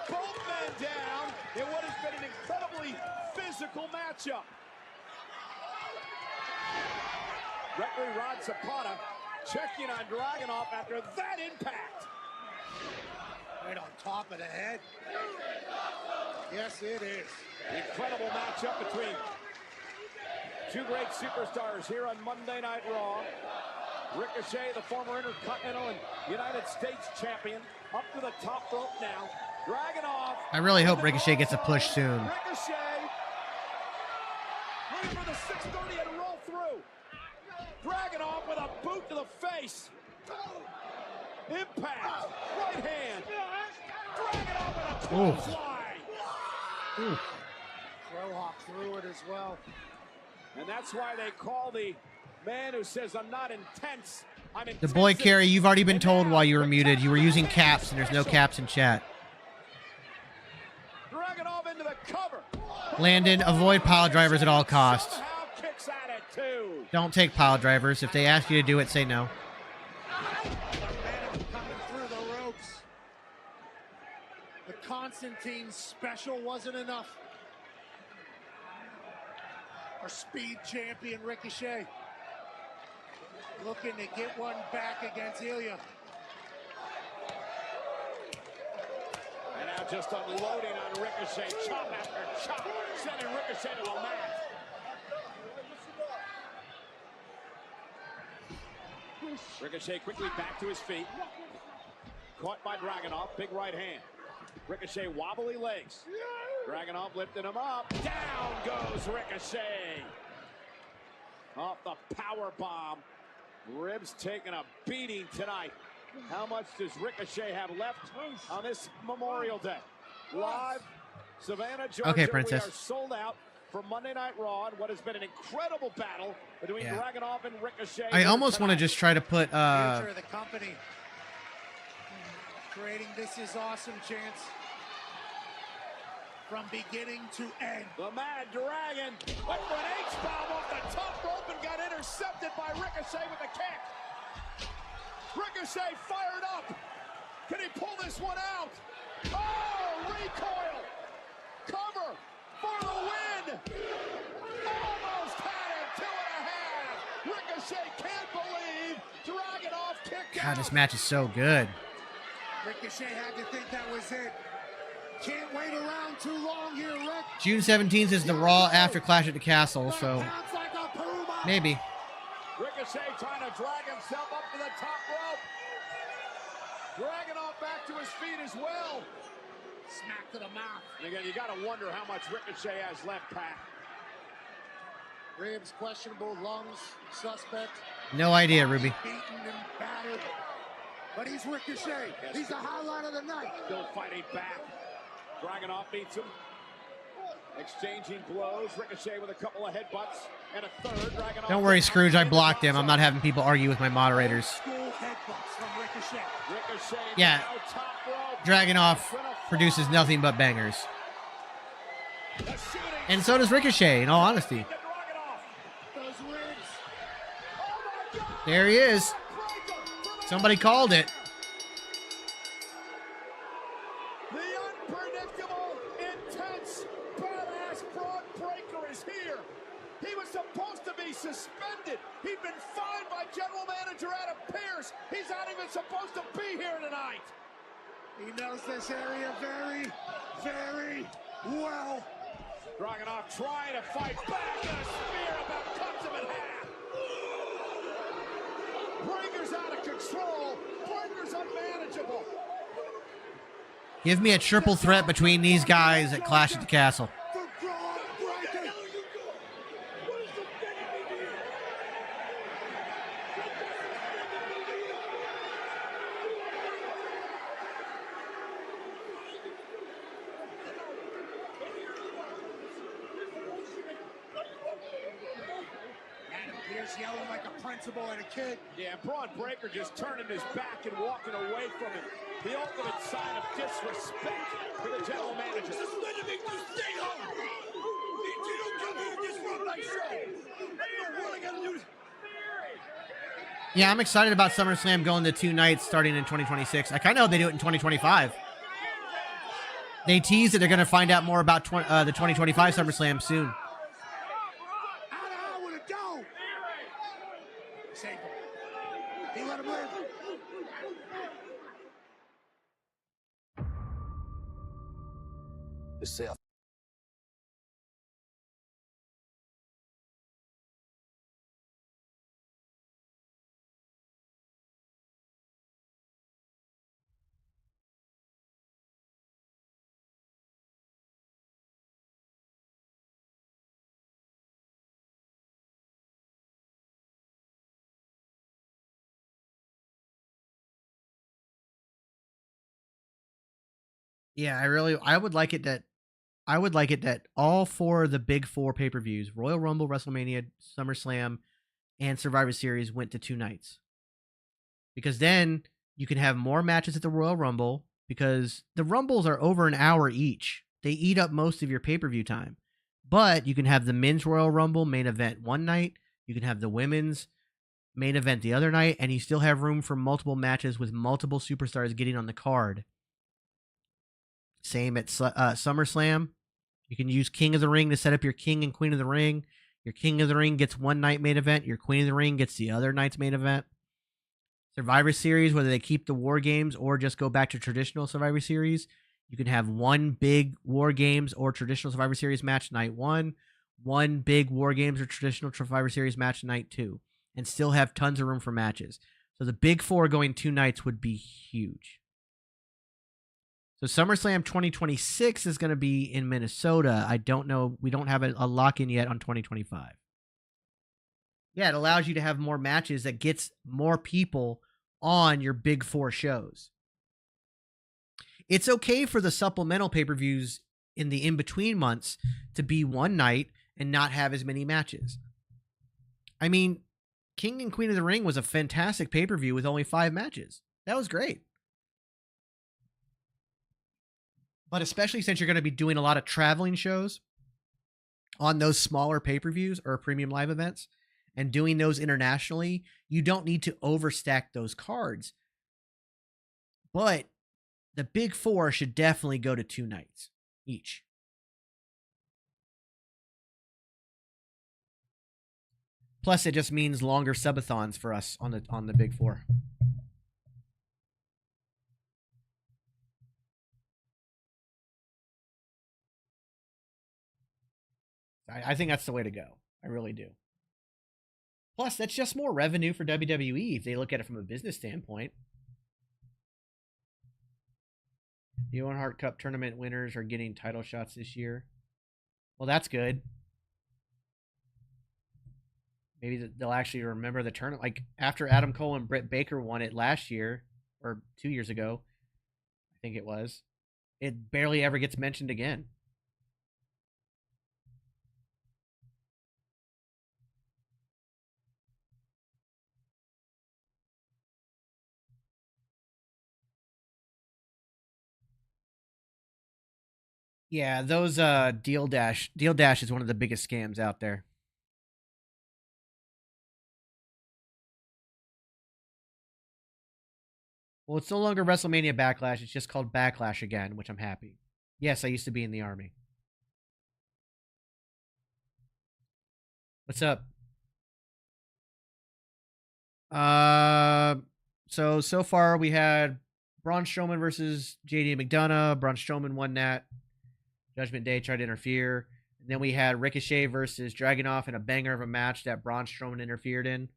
Both men down in what has been an incredibly physical matchup. Referee Rod Zapata checking on Dragunov after that impact. Right on top of the head. Yes, it is. Incredible matchup between two great superstars here on Monday Night Raw. Ricochet, the former Intercontinental and United States champion, up to the top rope now. Dragunov. I really hope Ricochet gets a push soon. Ricochet looking for the 630 and roll through. Dragunov with a boot to the face. Impact. Right hand. Dragunov with a clothesline. Crowhawk threw it as well. And that's why they call the man who says, I'm not intense. I'm intense. The boy Carey, you've already been told while you were muted. You were using caps, and there's no caps in chat. Dragunov into the cover. Landon, avoid pile drivers at all costs. Somehow kicks at it too. Don't take pile drivers. If they ask you to do it, say no. Coming through the ropes. The Constantine special wasn't enough. Our speed champion Ricochet looking to get one back against Ilya. And now just unloading on Ricochet, chop after chop, sending Ricochet to the mat. Ricochet quickly back to his feet. Caught by Dragunov, big right hand. Ricochet wobbly legs. Dragunov lifting him up. Down goes Ricochet. Off the power bomb. Ribs taking a beating tonight. How much does Ricochet have left on this Memorial Day? Live, Savannah, Georgia. Okay, Princess. We are sold out for Monday Night Raw and what has been an incredible battle between Dragunov and Ricochet. I almost want to just try to put Future of the company creating This Is Awesome chants from beginning to end. The Mad Dragon went for an H-bomb off the top rope and got intercepted by Ricochet with a kick. Ricochet fired up. Can he pull this one out? Oh, recoil. Cover for the win. Almost had it, 2.5. Ricochet can't believe Dragunov kicked God, out. this match is so good. Ricochet had to think that was it. Can't wait around too long here, Rick. June 17th is the Raw after Clash at the Castle, so Like a puma. maybe. Ricochet trying to drag himself up to the top rope. Dragunov back to his feet as well. Smack to the mouth. And again, you got to wonder how much Ricochet has left, Pat. Ribs questionable, lungs suspect. No idea, Ruby. Beaten and battered. But he's Ricochet. He's the highlight of the night. Still fighting back. Dragunov beats him. Exchanging blows. Ricochet with a couple of headbutts and a third. Dragunov. Don't worry, Scrooge. I blocked him. I'm not having people argue with my moderators. School headbutts from Ricochet. Ricochet Yeah. now top rope. Dragunov produces nothing but bangers. And so does Ricochet, in all honesty. Those ribs. There he is. Somebody called it. The unpredictable, intense, badass Broad Breaker is here. He was supposed to be suspended. He'd been fined by General Manager Adam Pearce. He's not even supposed to be here tonight. He knows this area very, very well. Dragunov trying to fight back, and a spear about cuts him in half. Breaker's out of control. Breaker's unmanageable. Give me a triple threat between these guys at Clash at the Castle. just yelling like a principal and a kid. Yeah, Braun Breaker just turning his back and walking away from him. The ultimate sign of disrespect for the general manager. This is when you make you stay home. You don't come here and disrupt my show. What I gotta do. Yeah, I'm excited about SummerSlam going to 2 nights starting in 2026. I kind of hope they do it in 2025. They tease that they're going to find out more about the 2025 SummerSlam soon. I want to go. Save him. He let him live. The South. Yeah, I would like it that all 4 of the big 4 pay-per-views, Royal Rumble, WrestleMania, SummerSlam, and Survivor Series went to 2 nights. Because then you can have more matches at the Royal Rumble, because the Rumbles are over an hour each. They eat up most of your pay-per-view time. But you can have the men's Royal Rumble main event one night, you can have the women's main event the other night, and you still have room for multiple matches with multiple superstars getting on the card. Same at SummerSlam. You can use King of the Ring to set up your King and Queen of the Ring. Your King of the Ring gets one night main event. Your Queen of the Ring gets the other night's main event. Survivor Series, whether they keep the War Games or just go back to traditional Survivor Series, you can have one big War Games or traditional Survivor Series match night 1, one big War Games or traditional Survivor Series match night 2, and still have tons of room for matches. So the big 4 going 2 nights would be huge. So SummerSlam 2026 is going to be in Minnesota. I don't know. We don't have a lock-in yet on 2025. Yeah, it allows you to have more matches that gets more people on your big 4 shows. It's okay for the supplemental pay-per-views in the in-between months to be one night and not have as many matches. I mean, King and Queen of the Ring was a fantastic pay-per-view with only 5 matches. That was great. But especially since you're going to be doing a lot of traveling shows on those smaller pay-per-views or premium live events and doing those internationally, you don't need to overstack those cards. But the big 4 should definitely go to 2 nights each. Plus, it just means longer subathons for us on the big 4. I think that's the way to go. I really do. Plus, that's just more revenue for WWE if they look at it from a business standpoint. The Owen Hart Cup tournament winners are getting title shots this year. Well, that's good. Maybe they'll actually remember the tournament. Like, after Adam Cole and Britt Baker won it last year, or 2 years ago, I think it was, it barely ever gets mentioned again. Yeah, those Deal Dash is one of the biggest scams out there. Well, it's no longer WrestleMania Backlash. It's just called Backlash again, which I'm happy. Yes, I used to be in the Army. What's up? So far we had Braun Strowman versus JD McDonough. Braun Strowman won that. Judgment Day tried to interfere. And then we had Ricochet versus Dragunov in a banger of a match that Braun Strowman interfered in.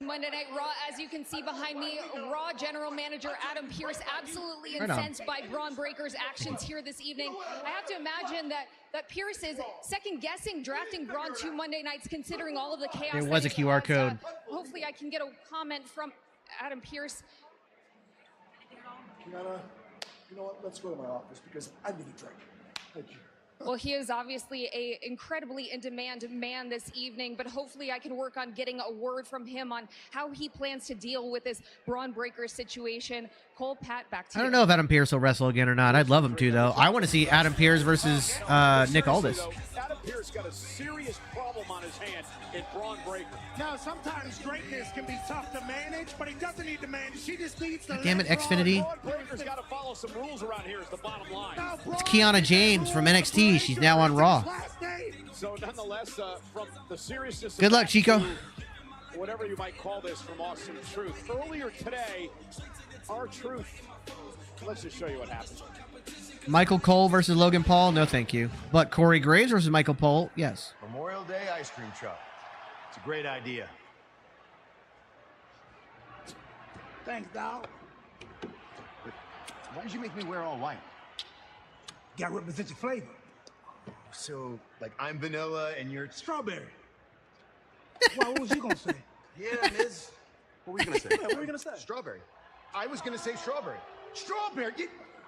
Monday Night Raw, as you can see behind me, Raw General Manager Adam Pearce absolutely incensed by Braun Breaker's actions here this evening. I have to imagine that Pearce is second-guessing drafting Braun to Monday nights, considering all of the chaos. There was a QR code. Hopefully I can get a comment from Adam Pearce. Kiana, you know what? Let's go to my office because I need a drink. Thank you. Well, he is obviously a incredibly in-demand man this evening, but hopefully I can work on getting a word from him on how he plans to deal with this Braun Breaker situation. Cole, Pat, back to you. I don't know if Adam Pearce will wrestle again or not. I'd love him to, though. I want to see Adam Pearce versus Nick Aldis. Adam Pearce got a serious problem on his hand in Braun Breaker. Now, sometimes greatness can be tough to manage, but he doesn't need to manage. She just needs to. Damn it, Xfinity. Braun Breaker's got to follow some rules around here is the bottom line. It's Kiana James from NXT. She's now on Raw. So nonetheless, from the seriousness. Good luck, Chico. Whatever you might call this from Austin Truth. Earlier today, our Truth. Let's just show you what happened. Michael Cole versus Logan Paul? No, thank you. But Corey Graves versus Michael Cole? Yes. Memorial Day ice cream truck. It's a great idea. Thanks, dog. Why did you make me wear all white? Got to represent your flavor. So, like, I'm vanilla and you're... Strawberry. Well, what was you going to say? Yeah, Miz. What were you going to say? What were you going to say? Strawberry. I was going to say strawberry. Strawberry?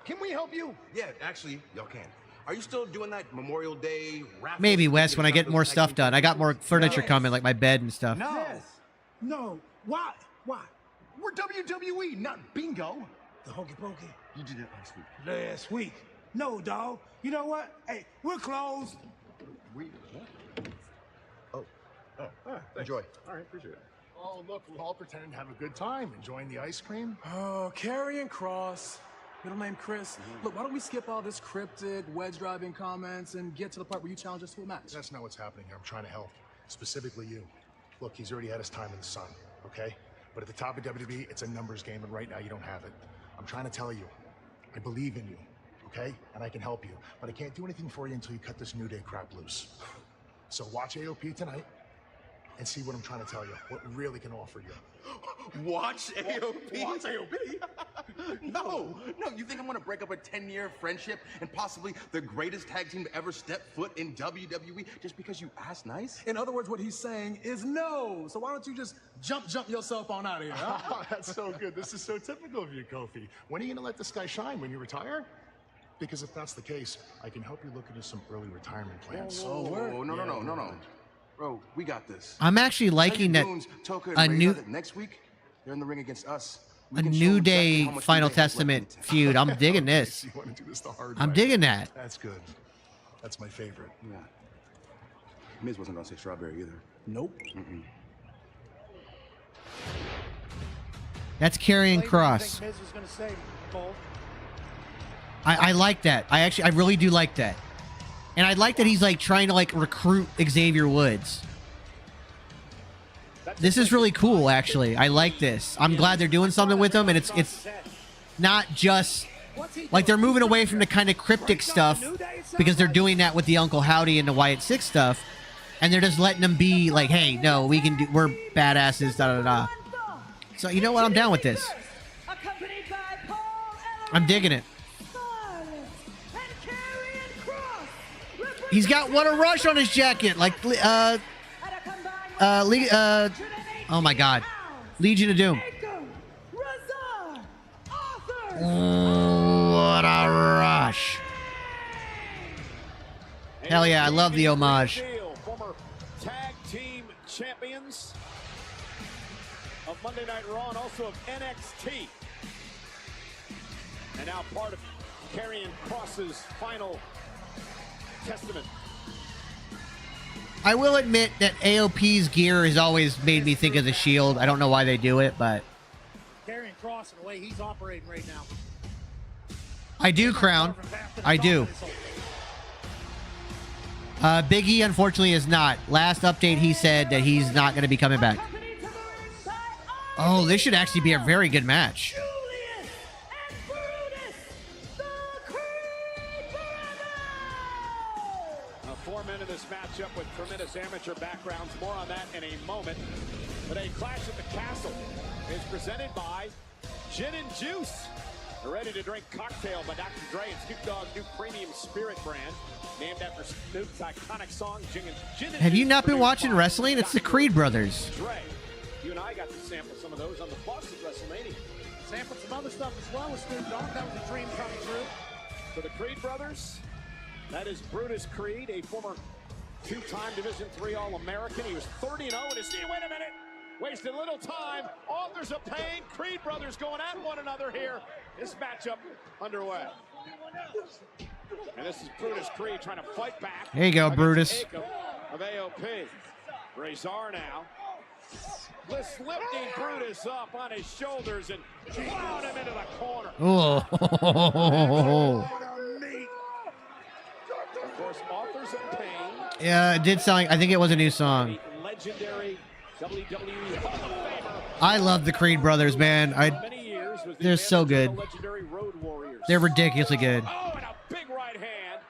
Can we help you? Yeah, actually, y'all can. Are you still doing that Memorial Day raffle? Maybe, Wes, when I get more stuff done. I got more furniture coming, like my bed and stuff. No. Yes. No. Why? Why? We're WWE, not bingo. The hokey pokey. You did it last week. Last week. No, dog. You know what? Hey, we're closed. What? Oh, enjoy. All right, appreciate it. Oh, look, we're all pretending to have a good time, enjoying the ice cream. Oh, Karrion Kross. Middle name Chris. Look, why don't we skip all this cryptic, wedge-driving comments and get to the part where you challenge us to a match? That's not what's happening here. I'm trying to help. Specifically you. Look, he's already had his time in the sun, okay? But at the top of WWE, it's a numbers game, and right now you don't have it. I'm trying to tell you, I believe in you, okay? And I can help you. But I can't do anything for you until you cut this New Day crap loose. So watch AOP tonight and see what I'm trying to tell you, what we really can offer you. Watch AOP? Watch AOP? No, you think I'm gonna break up a 10-year friendship and possibly the greatest tag team to ever step foot in WWE just because you asked nice? In other words, what he's saying is no. So why don't you just jump yourself on out of here, huh? Oh, that's so good. This is so typical of you, Kofi. When are you gonna let this guy shine? When you retire? Because if that's the case, I can help you look into some early retirement plans. No. Bro, we got this. I'm actually liking that a next week they're in the ring against us. A New Day Final Testament feud. I'm digging this. You want to do this the hard I'm way. digging that. That's good. That's my favorite. Yeah. Miz wasn't gonna say strawberry either. Nope. That's Karrion Kross. Miz was going to say, Cole. I like that. I really do like that. And I like that he's like trying to like recruit Xavier Woods. This is really cool, actually. I like this. I'm glad they're doing something with him, and it's not just like they're moving away from the kind of cryptic stuff because they're doing that with the Uncle Howdy and the Wyatt Six stuff, and they're just letting them be like, hey, no, we're badasses, da da da. So you know what? I'm down with this. I'm digging it. He's got What a Rush on his jacket, like oh my God, Legion of Doom. What a rush! Hell yeah, I love the homage. Former tag team champions of Monday Night Raw and also of NXT, and now part of Karrion Kross's final testament. I will admit that AOP's gear has always made me think of the Shield. I don't know why they do it, but Karrion Kross and the way he's operating right now. I do, Crown. I do. Big E, unfortunately, is not. Last update, he said that he's not going to be coming back. Oh, this should actually be a very good match. Four men in this matchup with tremendous amateur backgrounds. More on that in a moment. But a Clash at the Castle is presented by Gin and Juice, a ready-to-drink cocktail by Dr. Dre and Snoop Dogg's new premium spirit brand, named after Snoop's iconic song, Gin and Have you not been watching wrestling? It's the Creed brothers. Dre. You and I got to sample some of those on the Boston WrestleMania. Sampled some other stuff as well with Snoop Dogg. That was a dream come true. For the Creed brothers, That is Brutus Creed, a former two-time Division III All-American. He was 30-0 in his... Wait a minute! Wasted little time. Authors of Pain, Creed brothers going at one another here. This matchup underway. And this is Brutus Creed trying to fight back. There you go, Brutus. Of AOP. Razor now. Lifting Brutus up on his shoulders and plowed him into the corner. Oh. Of course, Authors of Pain. Yeah, it did sound like, I think it was a new song. Legendary WWE Hall of Famer. I love the Creed brothers, man. They're so good. They're ridiculously good. Oh, and a big right hand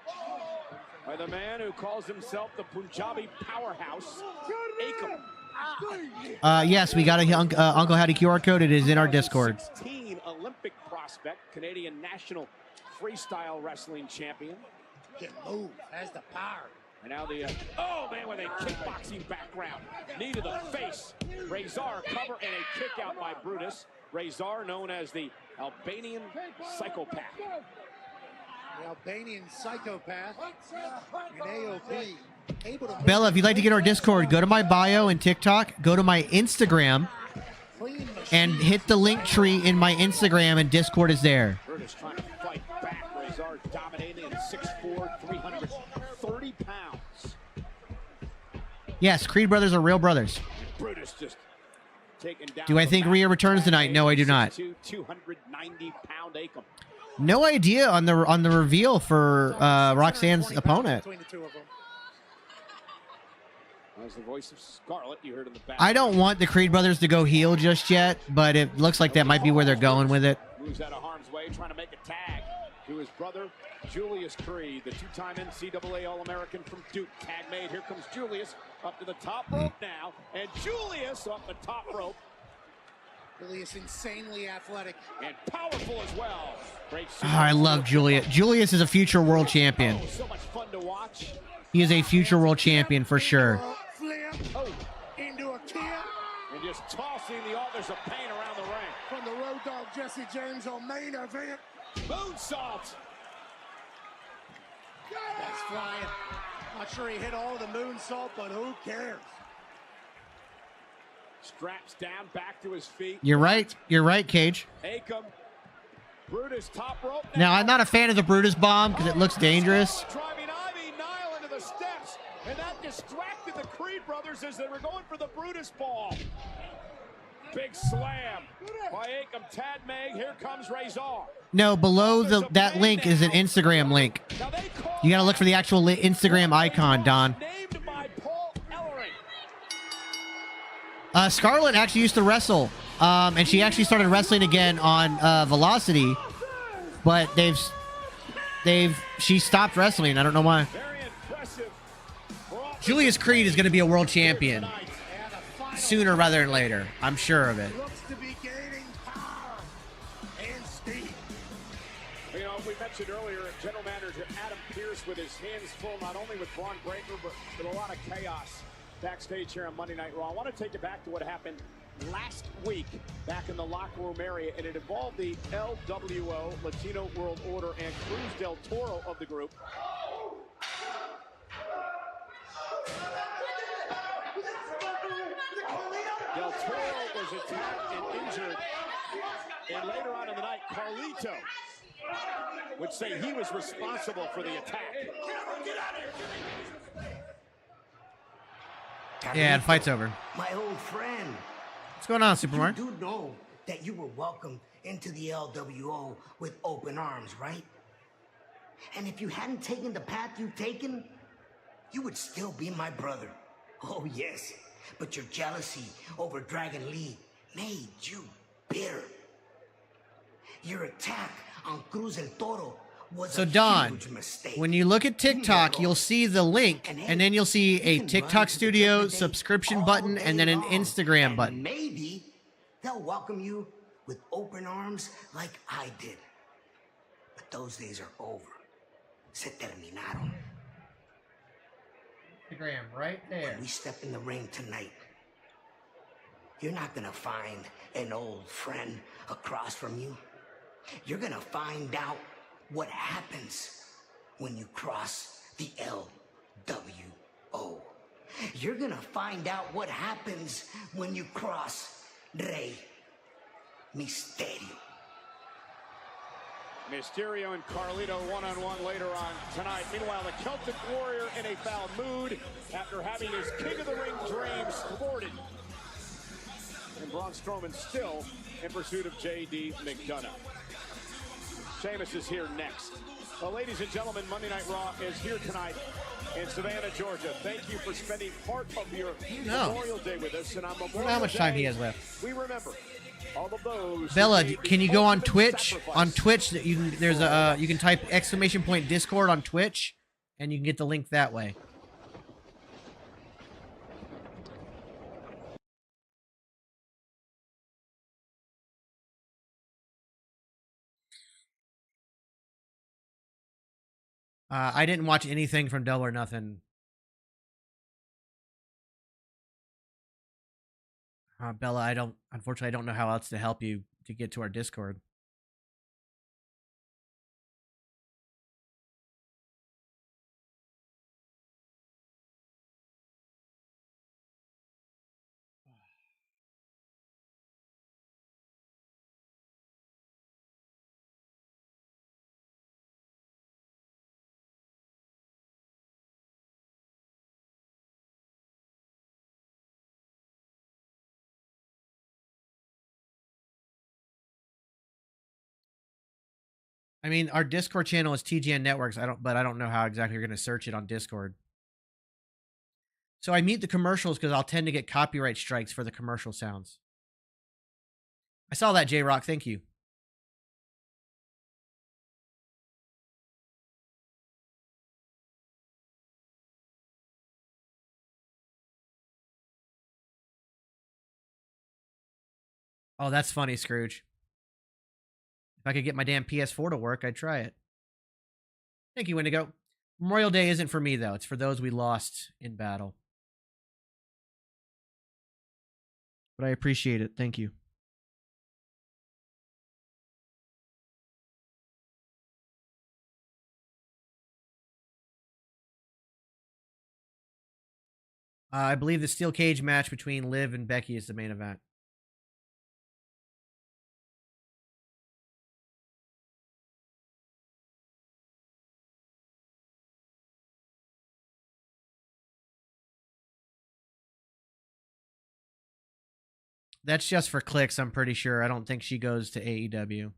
by the man who calls himself the Punjabi powerhouse, Akam. Yes, we got a Uncle Howdy QR code. It is in our Discord. 16 Olympic prospect, Canadian national freestyle wrestling champion. Can move, has the power. And now the, oh man, with a kickboxing background. Knee to the face. Razor cover and a kick out by Brutus. Razor known as the Albanian psychopath. The Albanian psychopath in AOP. Bella, if you'd like to get our Discord, go to my bio and TikTok, go to my Instagram, and hit the link tree in my Instagram, and Discord is there. Brutus trying to fight back. Razor dominating at 6'4", 330 pounds. Yes, Creed brothers are real brothers. Brutus just taken down. Do I think Rhea returns tonight? No, I do not. 290-pound Akam. No idea on the reveal for Roxanne's opponent. As the voice of Scarlett, you heard in the back. I don't want the Creed brothers to go heel just yet, but it looks like that might be where they're going with it. Moves out of harm's way, trying to make a tag to his brother, Julius Creed, the two-time NCAA All-American from Duke. Tag made. Here comes Julius up to the top rope now, and Julius off the top rope. Julius insanely athletic and powerful as well. Great. Oh, I love Julius. Julius is a future world champion. Oh, so much fun to watch. He is a future world champion for sure. Oh, into a kick. And just tossing the Authors of Pain around the ring. From the Road Dogg Jesse James on main event. Moonsault. That's flying. Not sure he hit all of the moonsault, but who cares? Straps down, back to his feet. You're right. You're right, Cage. Akam. Brutus top rope. Now, I'm not a fan of the Brutus bomb because it looks dangerous. Driving Ivy Nile into the steps, and that distracted the Creed brothers as they were going for the Brutus ball. Big slam by Akam. Tad Meg. Here comes Razor. No, below that link is an Instagram link. You got to look for the actual Instagram icon, Don. Named by Paul Ellering. Scarlett actually used to wrestle, and she actually started wrestling again on Velocity, but she stopped wrestling. I don't know why. Julius Creed is going to be a world champion sooner rather than later. I'm sure of it. Looks to be gaining power and speed. You know, we mentioned earlier, General Manager Adam Pearce with his hands full, not only with Braun Breaker, but with a lot of chaos backstage here on Monday Night Raw. I want to take you back to what happened last week back in the locker room area, and it involved the LWO, Latino World Order, and Cruz del Toro of the group. Del Toro was attacked and injured, and later on in the night, Carlito would say he was responsible for the attack. Yeah, and fight's over. My old friend. What's going on, Supermark? You do know that you were welcomed into the LWO with open arms, right? And if you hadn't taken the path you've taken, you would still be my brother. Oh, yes. But your jealousy over Dragon Lee made you bitter. Your attack on Cruz del Toro was So a Don, huge mistake. when you look at TikTok, you'll see the link, and then you'll see a TikTok Studio subscription button, and then an Instagram button. Maybe they'll welcome you with open arms like I did. But those days are over. Se terminaron. Instagram right there. When we step in the ring tonight, you're not gonna find an old friend across from you. You're gonna find out what happens when you cross the LWO. You're gonna find out what happens when you cross Rey Mysterio. Mysterio and Carlito one-on-one later on tonight. Meanwhile, the Celtic Warrior in a foul mood after having his King of the Ring dreams thwarted. And Braun Strowman still in pursuit of J.D. McDonough. Sheamus is here next. Well, ladies and gentlemen, Monday Night Raw is here tonight in Savannah, Georgia. Thank you for spending part of your Memorial Day with us. And on Memorial I don't know how much time Day, he has left. we remember all of those. Bella, can you go on Twitch? On Twitch, you can type !! Discord on Twitch, and you can get the link that way. I didn't watch anything from Double or Nothing. Bella, unfortunately, I don't know how else to help you to get to our Discord. I mean, our Discord channel is TGN Networks. I don't know how exactly you're going to search it on Discord. So I mute the commercials because I'll tend to get copyright strikes for the commercial sounds. I saw that, J-Rock. Thank you. Oh, that's funny, Scrooge. If I could get my damn PS4 to work, I'd try it. Thank you, Wendigo. Memorial Day isn't for me, though. It's for those we lost in battle. But I appreciate it. Thank you. I believe the steel cage match between Liv and Becky is the main event. That's just for clicks, I'm pretty sure. I don't think she goes to AEW.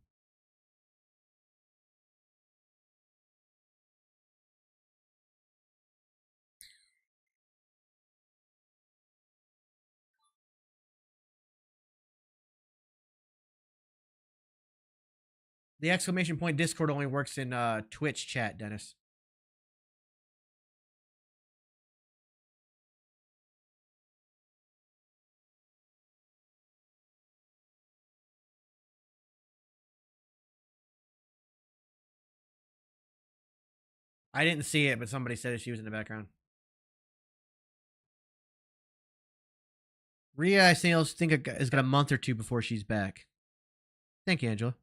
The ! Discord only works in Twitch chat, Dennis. I didn't see it, but somebody said she was in the background. Rhea, I think has got a month or two before she's back. Thank you, Angela.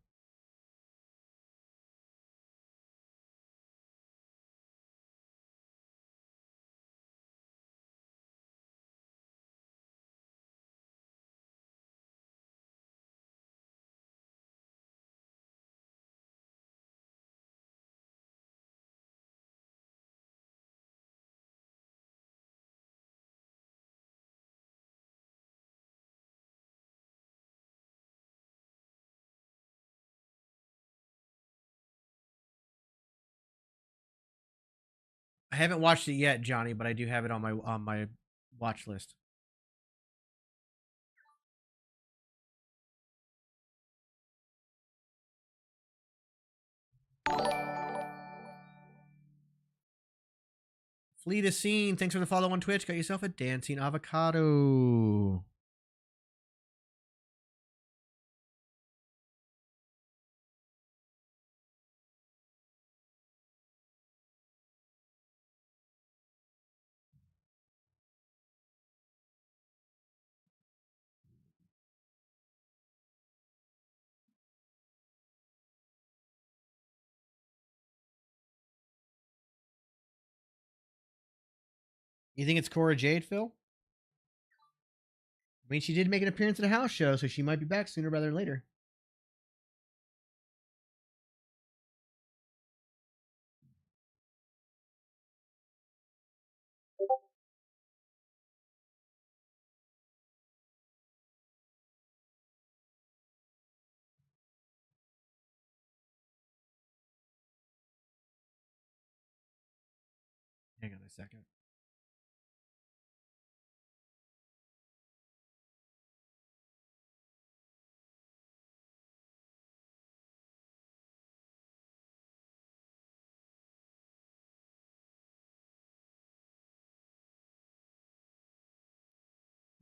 I haven't watched it yet, Johnny, but I do have it on my watch list. Fleet is seen. Thanks for the follow on Twitch. Got yourself a dancing avocado. You think it's Cora Jade, Phil? I mean, she did make an appearance at a house show, so she might be back sooner rather than later. Hang on a second.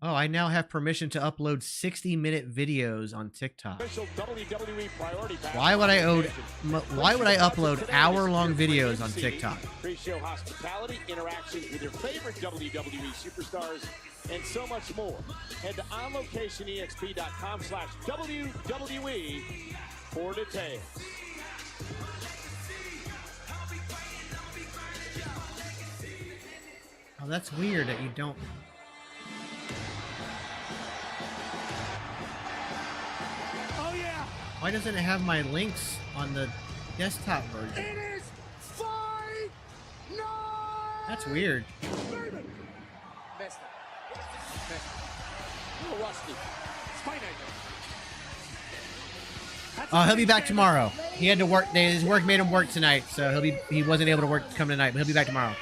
Oh, I now have permission to upload 60-minute videos on TikTok. Why would I upload hour-long videos on TikTok? Pre-show hospitality, interactions with your favorite WWE superstars, and so much more. Head to onlocationexp.com/WWE for details. Oh, that's weird that you don't. Oh yeah. Why doesn't it have my links on the desktop version? It is fight night. That's weird. Missed it. Missed it. A little rusty. It's fight night. Oh, he'll be back tomorrow. He had to work. His work made him work tonight, so he wasn't able to come tonight, but he'll be back tomorrow.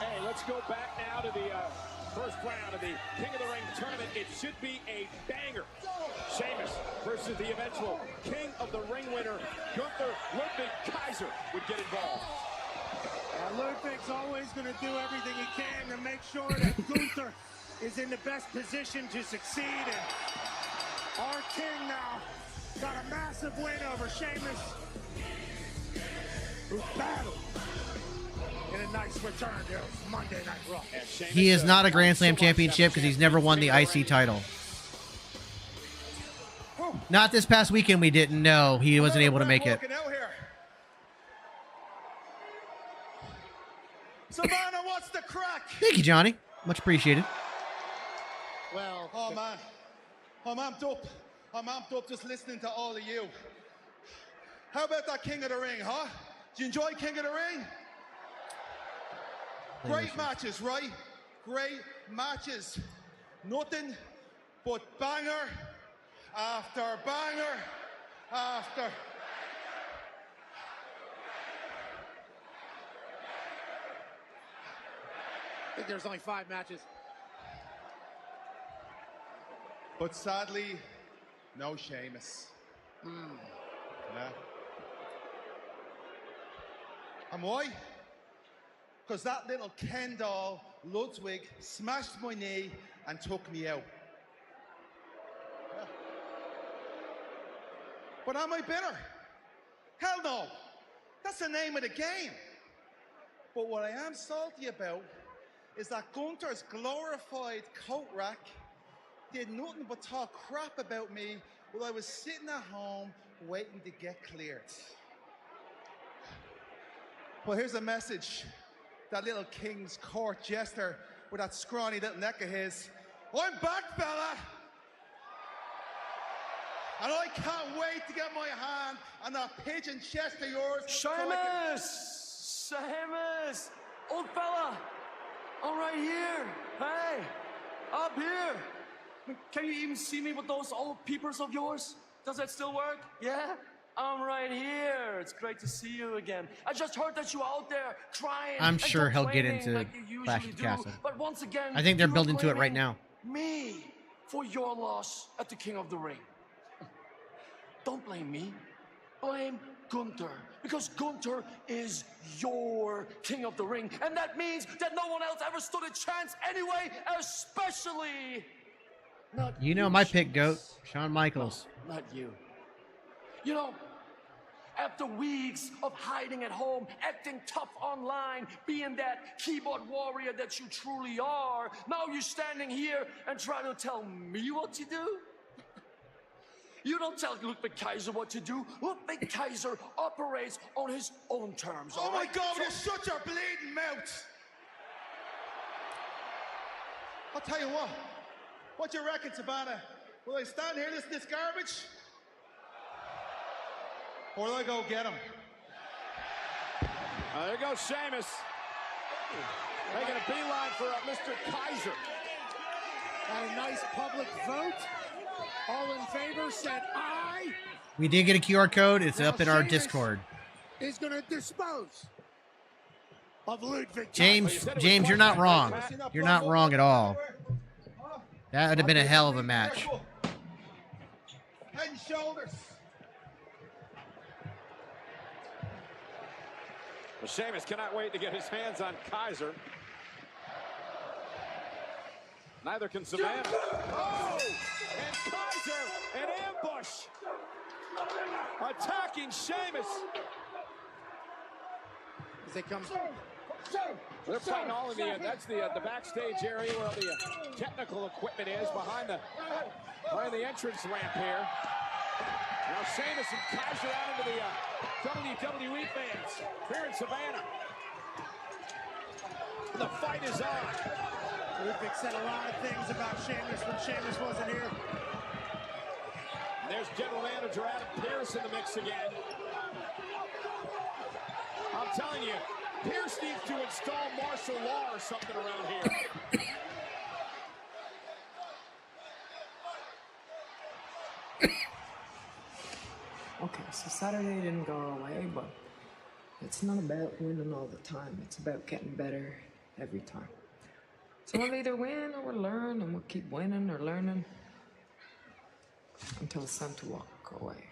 Hey, let's go back now to the first round of the King of the Ring tournament. It should be a banger. Sheamus versus the eventual King of the Ring winner, Gunther Ludwig Kaiser, would get involved. Ludwig's always going to do everything he can to make sure that Gunther is in the best position to succeed. And our King now got a massive win over Sheamus, who battled in a nice return to Monday Night Raw. He is not a Grand Slam championship because he's never won the IC title. Not this past weekend. We didn't know he wasn't able to make it. Savannah, what's the crack? Thank you, Johnny. Much appreciated. Well, oh man, I'm amped up. I'm amped up just listening to all of you. How about that King of the Ring, huh? Do you enjoy King of the Ring? Great matches, right? Great matches. Nothing but banger after banger after. I think there's only 5 matches. But sadly, no Sheamus. Yeah. And why? Because that little Ken doll, Ludwig, smashed my knee and took me out. Yeah. But am I bitter? Hell no. That's the name of the game. But what I am salty about is that Gunther's glorified coat rack did nothing but talk crap about me while I was sitting at home waiting to get cleared. Well, here's a message. That little King's Court jester with that scrawny little neck of his. I'm back, fella! And I can't wait to get my hand on that pigeon chest of yours. Sheamus! Sheamus! Old fella! I'm right here! Hey! Up here! Can you even see me with those old peepers of yours? Does that still work? Yeah? I'm right here. It's great to see you again. I just heard that you out there crying. I'm sure he'll get into like Clash of the Castle. But once again, I think they're building to it right now. Me for your loss at the King of the Ring. Don't blame me. Blame Gunther. Because Gunther is your King of the Ring. And that means that no one else ever stood a chance anyway, especially not you know my pick, GOAT, Shawn Michaels. No, not you. You know, after weeks of hiding at home, acting tough online, being that keyboard warrior that you truly are, now you're standing here and trying to tell me what to do? You don't tell Ludwig Kaiser what to do. Ludwig Kaiser operates on his own terms. Oh all my right? God, So- you shut your bleeding mouth! I'll tell you what do you reckon, Savannah? Will I stand here listening to this garbage? Or will I go get him? There goes Sheamus. Making a beeline for Mr. Kaiser. Got a nice public vote. All in favor said aye. We did get a QR code. It's Now up in our Sheamus Discord. is going to dispose of Ludwig. James, you're not wrong. You're not wrong at all. That would have been a hell of a match. Head and shoulders. Well, Sheamus cannot wait to get his hands on Kaiser. Neither can Savannah. Oh! And Kaiser, an ambush. Attacking Sheamus. As they come. They're fighting all in the that's the backstage area where the technical equipment is behind the entrance ramp here. Now Sheamus and Kaiser out into the WWE fans here in Savannah. The fight is on. Ludwig said a lot of things about Sheamus when Sheamus wasn't here. And there's General Manager Adam Pearce in the mix again. I'm telling you, Pearce needs to install martial law or something around here. Okay, so Saturday didn't go our way, but it's not about winning all the time. It's about getting better every time. So we'll either win or we'll learn, and we'll keep winning or learning until it's time to walk away.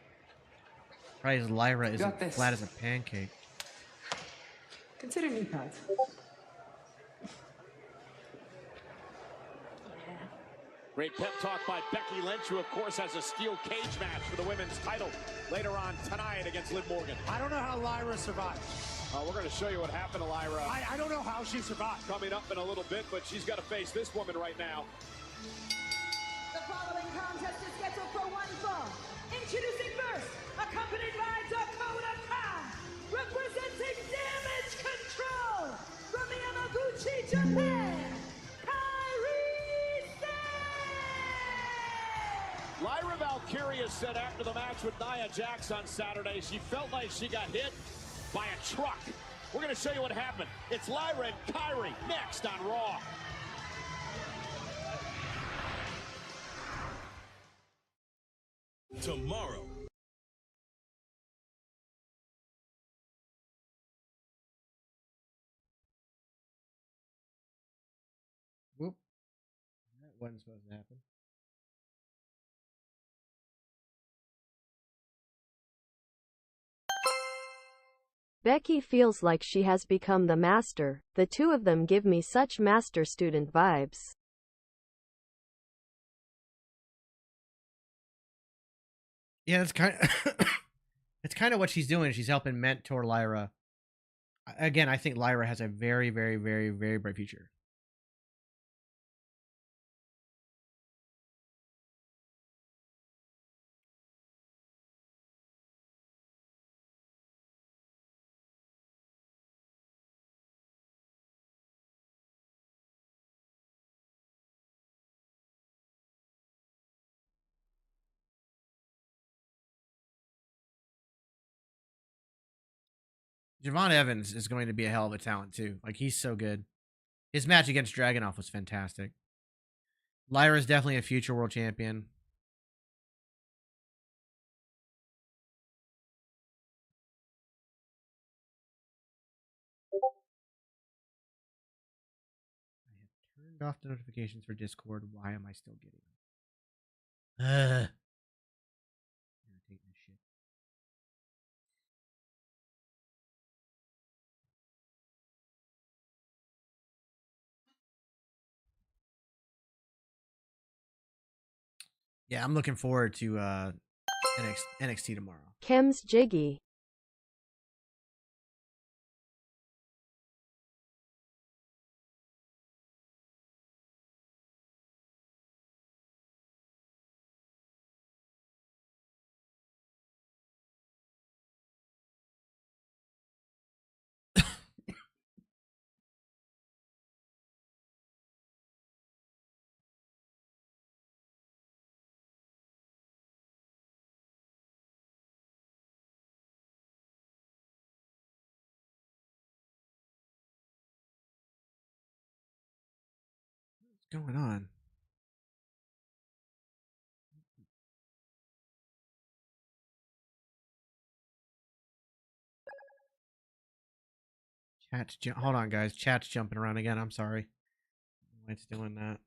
Probably Lyra isn't Got this. flat as a pancake. Consider knee pads. Great pep talk by Becky Lynch, who of course has a steel cage match for the women's title later on tonight against Liv Morgan. I don't know how Lyra survived. We're going to show you what happened to Lyra. I don't know how she survived. Coming up in a little bit, but she's got to face this woman right now. The following contest is scheduled for one fall. Introducing first, accompanied by Dakota Kai, representing Damage Control from Yamaguchi, Japan, Kairi Sane! Lyra Valkyria said after the match with Nia Jax on Saturday, she felt like she got hit by a truck. We're going to show you what happened. It's Lyra and Kairi next on Raw. Tomorrow. Whoop. That wasn't supposed to happen. Becky feels like she has become the master. The two of them give me such master-student vibes. Yeah, that's kind of it's kind of what she's doing. She's helping mentor Lyra. Again, I think Lyra has a very, very, very, very bright future. Javon Evans is going to be a hell of a talent too. Like, he's so good. His match against Dragunov was fantastic. Lyra is definitely a future world champion. I have turned off the notifications for Discord. Why am I still getting them? Irritating as shit. Yeah, I'm looking forward to NXT tomorrow. Kim's Jiggy. going on? Hold on, guys. Chat's jumping around again. I'm sorry. Why it's doing that?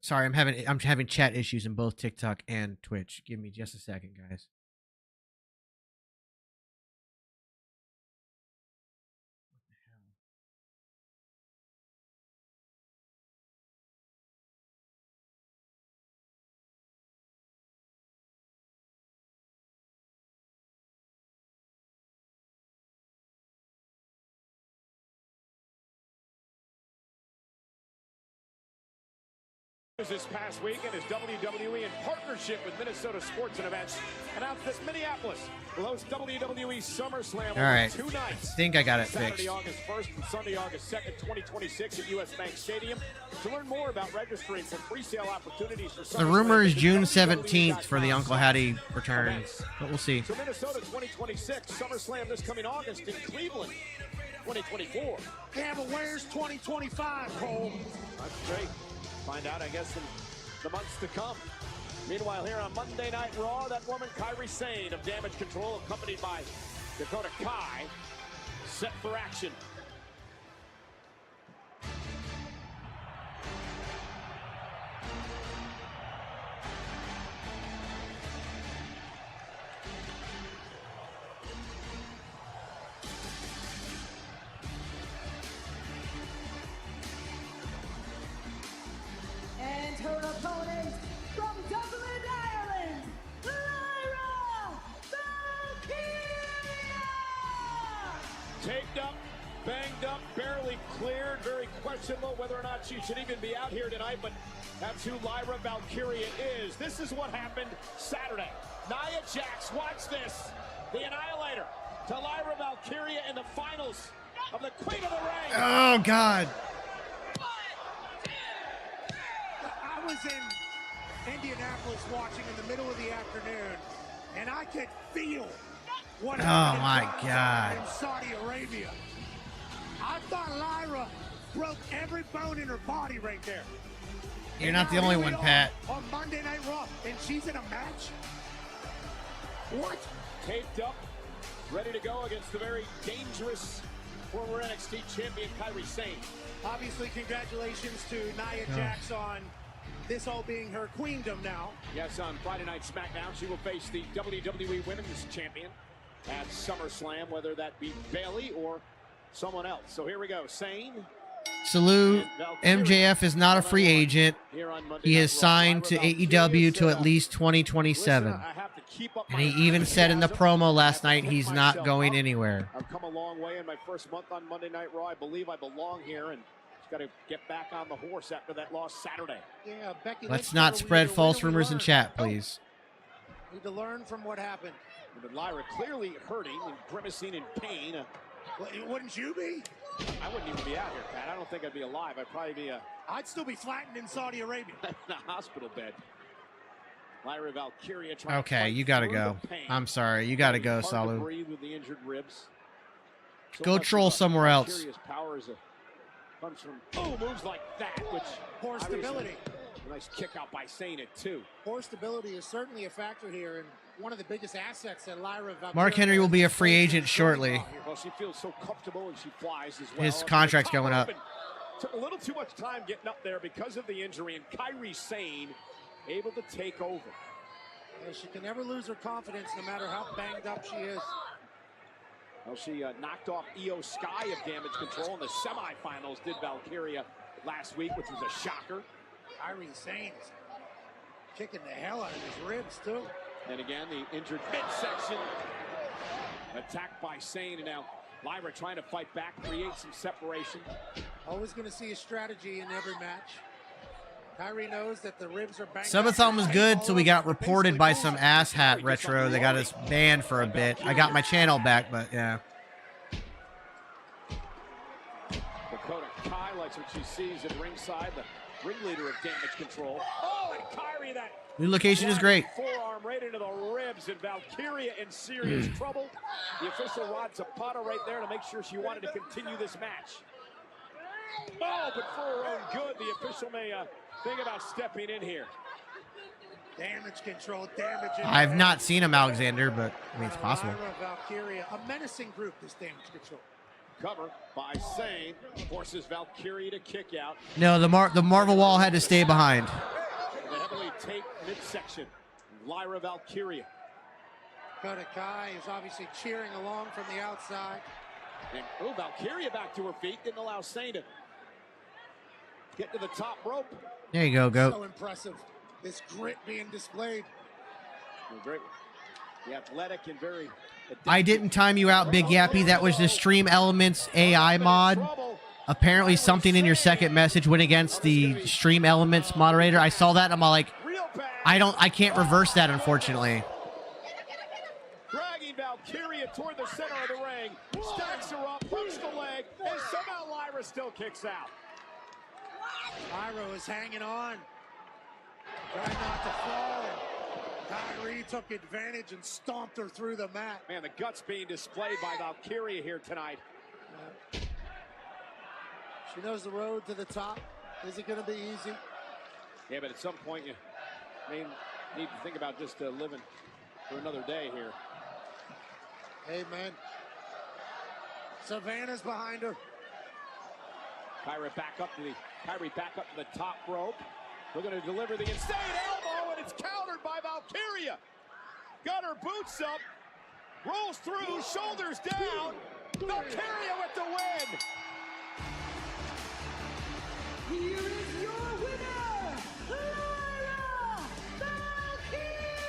Sorry, I'm having chat issues in both TikTok and Twitch. Give me just a second, guys. This past weekend as WWE in partnership with Minnesota Sports and Events announced that Minneapolis will host WWE SummerSlam over 2 nights. I think I got it Saturday, fixed. August 1st and Sunday, August 2nd, 2026 at US Bank Stadium. To learn more about registering for pre-sale opportunities for The rumor is June 17th for the Uncle Hattie return, but we'll see. So Minnesota 2026, SummerSlam this coming August in Cleveland 2024. Yeah, but where's 2025, Cole? That's great. Find out, I guess, in the months to come. Meanwhile, here on Monday Night Raw, that woman, Kairi Sane of Damage Control, accompanied by Dakota Kai, set for action. And her opponent from Dublin, Ireland, Lyra Valkyria! Taped up, banged up, barely cleared. Very questionable whether or not she should even be out here tonight, but that's who Lyra Valkyria is. This is what happened Saturday. Nia Jax, watch this. The Annihilator to Lyra Valkyria in the finals of the Queen of the Ring. Oh, God. I was in Indianapolis watching in the middle of the afternoon, and I could feel what happened my God. in Saudi Arabia. I thought Lyra broke every bone in her body right there. You're not the only one, Pat. On Monday Night Raw, and she's in a match? What? Taped up, ready to go against the very dangerous former NXT champion Kairi Sane. Obviously, congratulations to Nia Jax on this all being her queendom now. Yes, on Friday Night SmackDown, she will face the WWE Women's Champion at SummerSlam, whether that be Bayley or someone else. So here we go. Sane. Salute. MJF is not a free agent. He is signed to AEW to at least 2027. And he even said in the promo last night he's not going anywhere. I've come a long way in my first month on Monday Night Raw. I believe I belong here, and just got to get back on the horse after that loss Saturday. Yeah, Becky Let's not spread false rumors in chat, please. Need to learn from what happened. But Lyra clearly hurting and grimacing in pain. Well, wouldn't you be? I wouldn't even be out here, Pat. I don't think I'd be alive. I'd probably be I'd still be flattened in Saudi Arabia. in a hospital bed. Lyra Valkyria trying Okay, you gotta go. I'm sorry, you gotta go, Salu. Salu. Breathe with the injured ribs. Go troll somewhere else. Valkyria's power comes from moves like that, which poor stability. A nice kick out by Sane at 2. Poor stability is certainly a factor here, and one of the biggest assets that Lyra Valkyria. Mark Henry will be a free agent shortly. Well, she feels so comfortable and she flies as well. His contract's going up. Took a little too much time getting up there because of the injury, and Kairi Sane able to take over. Yeah, she can never lose her confidence, no matter how banged up she is. Well, she knocked off Io Sky of Damage Control in the semifinals, did Valkyria last week, which was a shocker. Kairi Sane is kicking the hell out of his ribs, too. And again, the injured midsection. Attacked by Sane, and now Lyra trying to fight back, create some separation. Always going to see a strategy in every match. Kairi knows that the ribs are banged. Subathon was good, so we got reported by some asshat retro. They got us banned for a bit. I got my channel back, but yeah. Dakota Kai likes what she sees at ringside, the ringleader of Damage Control. Oh, and Kairi, that New location is great. forearm right into the ribs, and Valkyria in serious trouble. The official Rod Zapata right there to make sure she wanted to continue this match. Oh, but for her own good, the official may think about stepping in here. Damage Control, damage. I've not seen him, Alexander, but I mean, it's possible. Valkyria, a menacing group, this Damage Control. Cover by Sane, forces Valkyria to kick out. No, the Marvel Wall had to stay behind. The heavily taped midsection, Lyra Valkyria. Dakota Kai is obviously cheering along from the outside. And oh, Valkyria back to her feet, didn't allow Sane to get to the top rope. There you go, Goat. So impressive. This grit being displayed. Great. The athletic and very... I didn't time you out, Big Yappy. That was the Stream Elements AI mod. Apparently something in your second message went against the Stream Elements moderator. I saw that, and I'm like, I can't reverse that, unfortunately. Dragging Valkyria toward the center of the ring. Stacks her up, hooks the leg, and somehow Lyra still kicks out. Lyra is hanging on. Trying not to fall. Kairi took advantage and stomped her through the mat. Man, the guts being displayed by Valkyria here tonight. She knows the road to the top. Is it going to be easy? Yeah, but at some point you may need to think about just living for another day here. Amen. Savannah's behind her. Kairi back up to the top rope. We're going to deliver the insane elbow, and it's countered by Valkyria. Got her boots up, rolls through, shoulders down. Valkyria with the win. Here is your winner, Lyra Valkyria!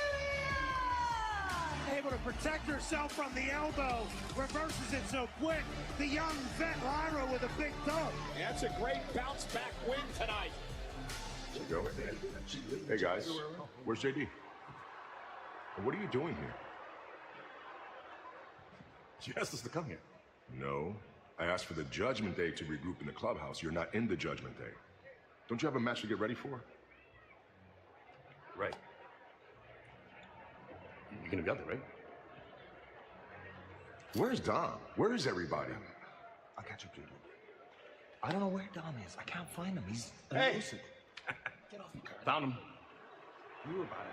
Able to protect herself from the elbow. Reverses it so quick. The young vet Lyra with a big dub. Yeah, that's a great bounce back win tonight. Hey guys, where's JD? What are you doing here? You asked us to come here. No, I asked for the Judgment Day to regroup in the clubhouse. You're not in the Judgment Day. Don't you have a match to get ready for? Right. You're gonna be out there, right? Where's Dom? Where is everybody? I'll catch up to you. I don't know where Dom is. I can't find him. He's elusive. Get off your car. Found him. You were about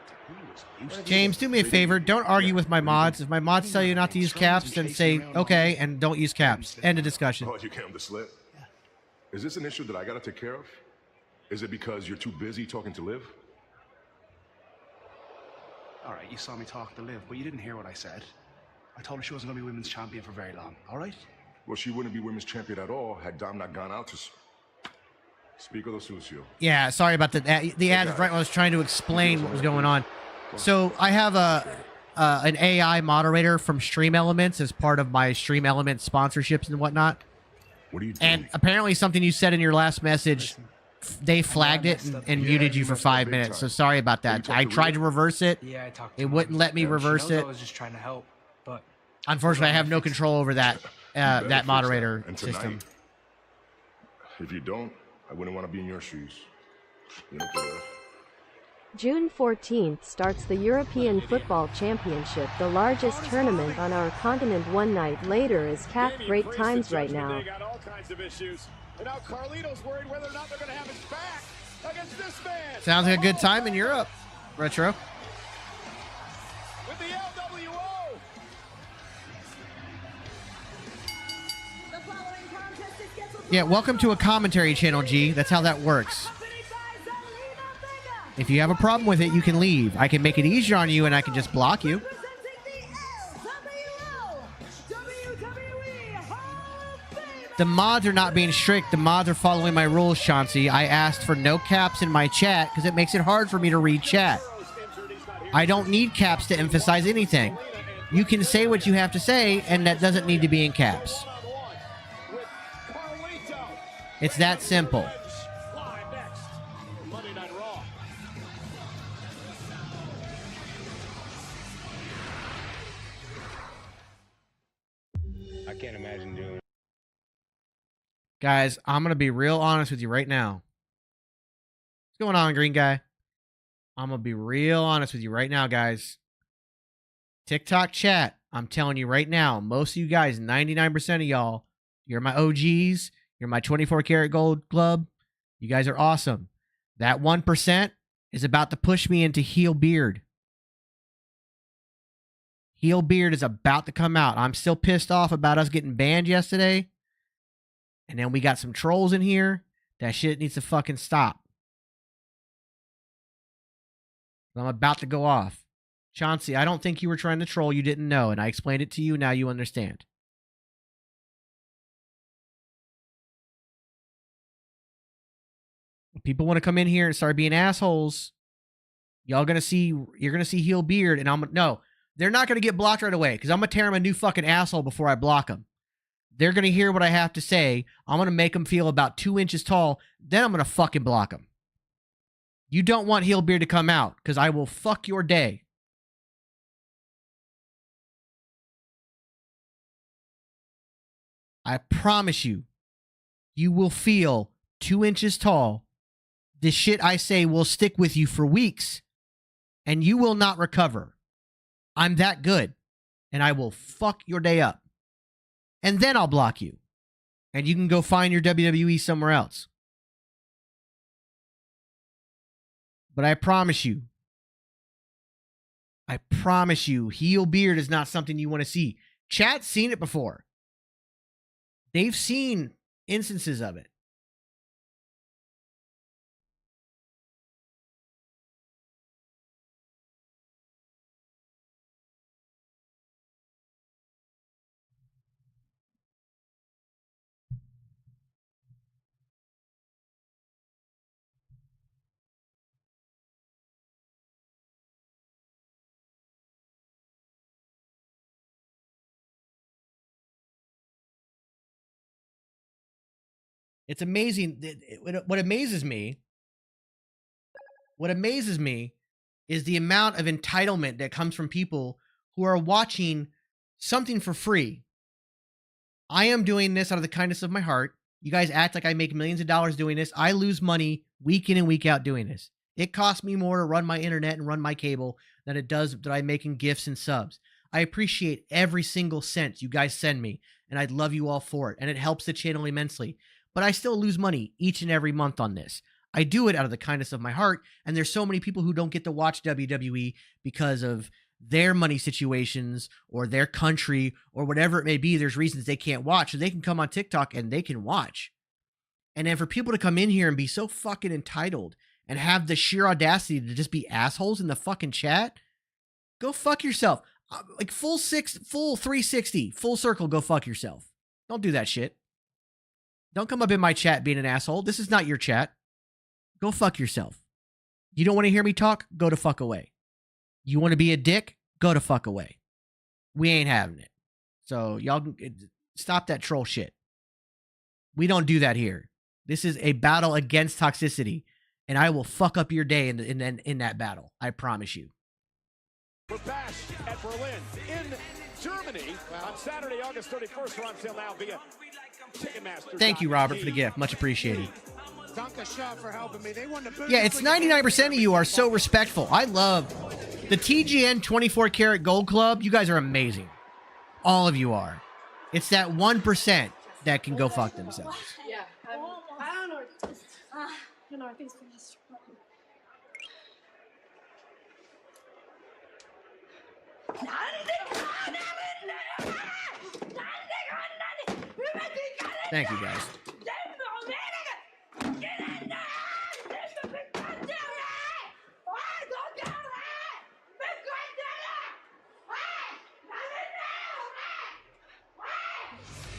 to. James, do me a favor. Don't argue with my mods. If my mods tell you not to use caps, then say, okay, and don't use caps. End of discussion. Oh, you came to slip? Yeah. Is this an issue that I gotta take care of? Is it because you're too busy talking to Liv? All right, you saw me talk to Liv, but you didn't hear what I said. I told her she wasn't going to be women's champion for very long, all right? Well, she wouldn't be women's champion at all had Dom not gone out to speak of the sucio. Yeah, sorry about the ad right when I was trying to explain what was going on. So I have an AI moderator from Stream Elements as part of my Stream Elements sponsorships and whatnot. What are you doing? And apparently something you said in your last message, they flagged it and muted you for 5 minutes. So sorry about that. I tried to reverse it. Yeah, I talked to It wouldn't let me reverse it. I was just trying to help, but Unfortunately, I have no control over that that moderator system. If you don't, I wouldn't want to be in your shoes. You know, June 14th starts the European Football Championship, the largest tournament on our continent. One night later is CAF. Great times right now. They got all kinds of issues. And now Carlito's worried whether or not they're going to have his back against this man. Sounds like a good time in Europe, Retro. With the LWO. The following contest is scheduled Yeah, welcome to a commentary channel, G. That's how that works. If you have a problem with it, you can leave. I can make it easier on you, and I can just block you. The mods are not being strict. The mods are following my rules, Chauncey. I asked for no caps in my chat because it makes it hard for me to read chat. I don't need caps to emphasize anything. You can say what you have to say, and that doesn't need to be in caps. It's that simple. I can't imagine doing it. Guys, I'm going to be real honest with you right now. What's going on, green guy? I'm going to be real honest with you right now, guys. TikTok chat, I'm telling you right now, most of you guys, 99% of y'all, you're my OGs. You're my 24 karat gold club. You guys are awesome. That 1% is about to push me into heel beard. Heel beard is about to come out. I'm still pissed off about us getting banned yesterday. And then we got some trolls in here. That shit needs to fucking stop. I'm about to go off. Chauncey, I don't think you were trying to troll. You didn't know. And I explained it to you. Now you understand. People want to come in here and start being assholes. You're going to see heel beard. And no, they're not going to get blocked right away because I'm going to tear him a new fucking asshole before I block him. They're going to hear what I have to say. I'm going to make them feel about 2 inches tall. Then I'm going to fucking block them. You don't want heel beard to come out because I will fuck your day. I promise you, you will feel 2 inches tall. The shit I say will stick with you for weeks and you will not recover. I'm that good and I will fuck your day up. And then I'll block you. And you can go find your WWE somewhere else. But I promise you, heel beard is not something you want to see. Chat's seen it before. They've seen instances of it. It's amazing. What amazes me is the amount of entitlement that comes from people who are watching something for free. I am doing this out of the kindness of my heart. You guys act like I make millions of dollars doing this. I lose money week in and week out doing this. It costs me more to run my internet and run my cable than it does that I make in gifts and subs. I appreciate every single cent you guys send me, and I'd love you all for it, and it helps the channel immensely. But I still lose money each and every month on this. I do it out of the kindness of my heart, and there's so many people who don't get to watch WWE because of their money situations or their country or whatever it may be. There's reasons they can't watch, so they can come on TikTok and they can watch. And then for people to come in here and be so fucking entitled and have the sheer audacity to just be assholes in the fucking chat, go fuck yourself. Like full 360, full circle, go fuck yourself. Don't do that shit. Don't come up in my chat being an asshole. This is not your chat. Go fuck yourself. You don't want to hear me talk? Go to fuck away. You want to be a dick? Go to fuck away. We ain't having it. So y'all stop that troll shit. We don't do that here. This is a battle against toxicity, and I will fuck up your day in that battle. I promise you. For Bash at Berlin in Germany on Saturday, August 31st. We're on sale now via Ticketmaster. Thank you, Robert, for the gift. Much appreciated. For helping me. They won the Yeah, it's 99% of you are so respectful. I love the TGN 24 karat gold club. You guys are amazing. All of you are. It's that 1% that can go fuck themselves. Yeah. I don't know. You know, I think it's Thank you, guys.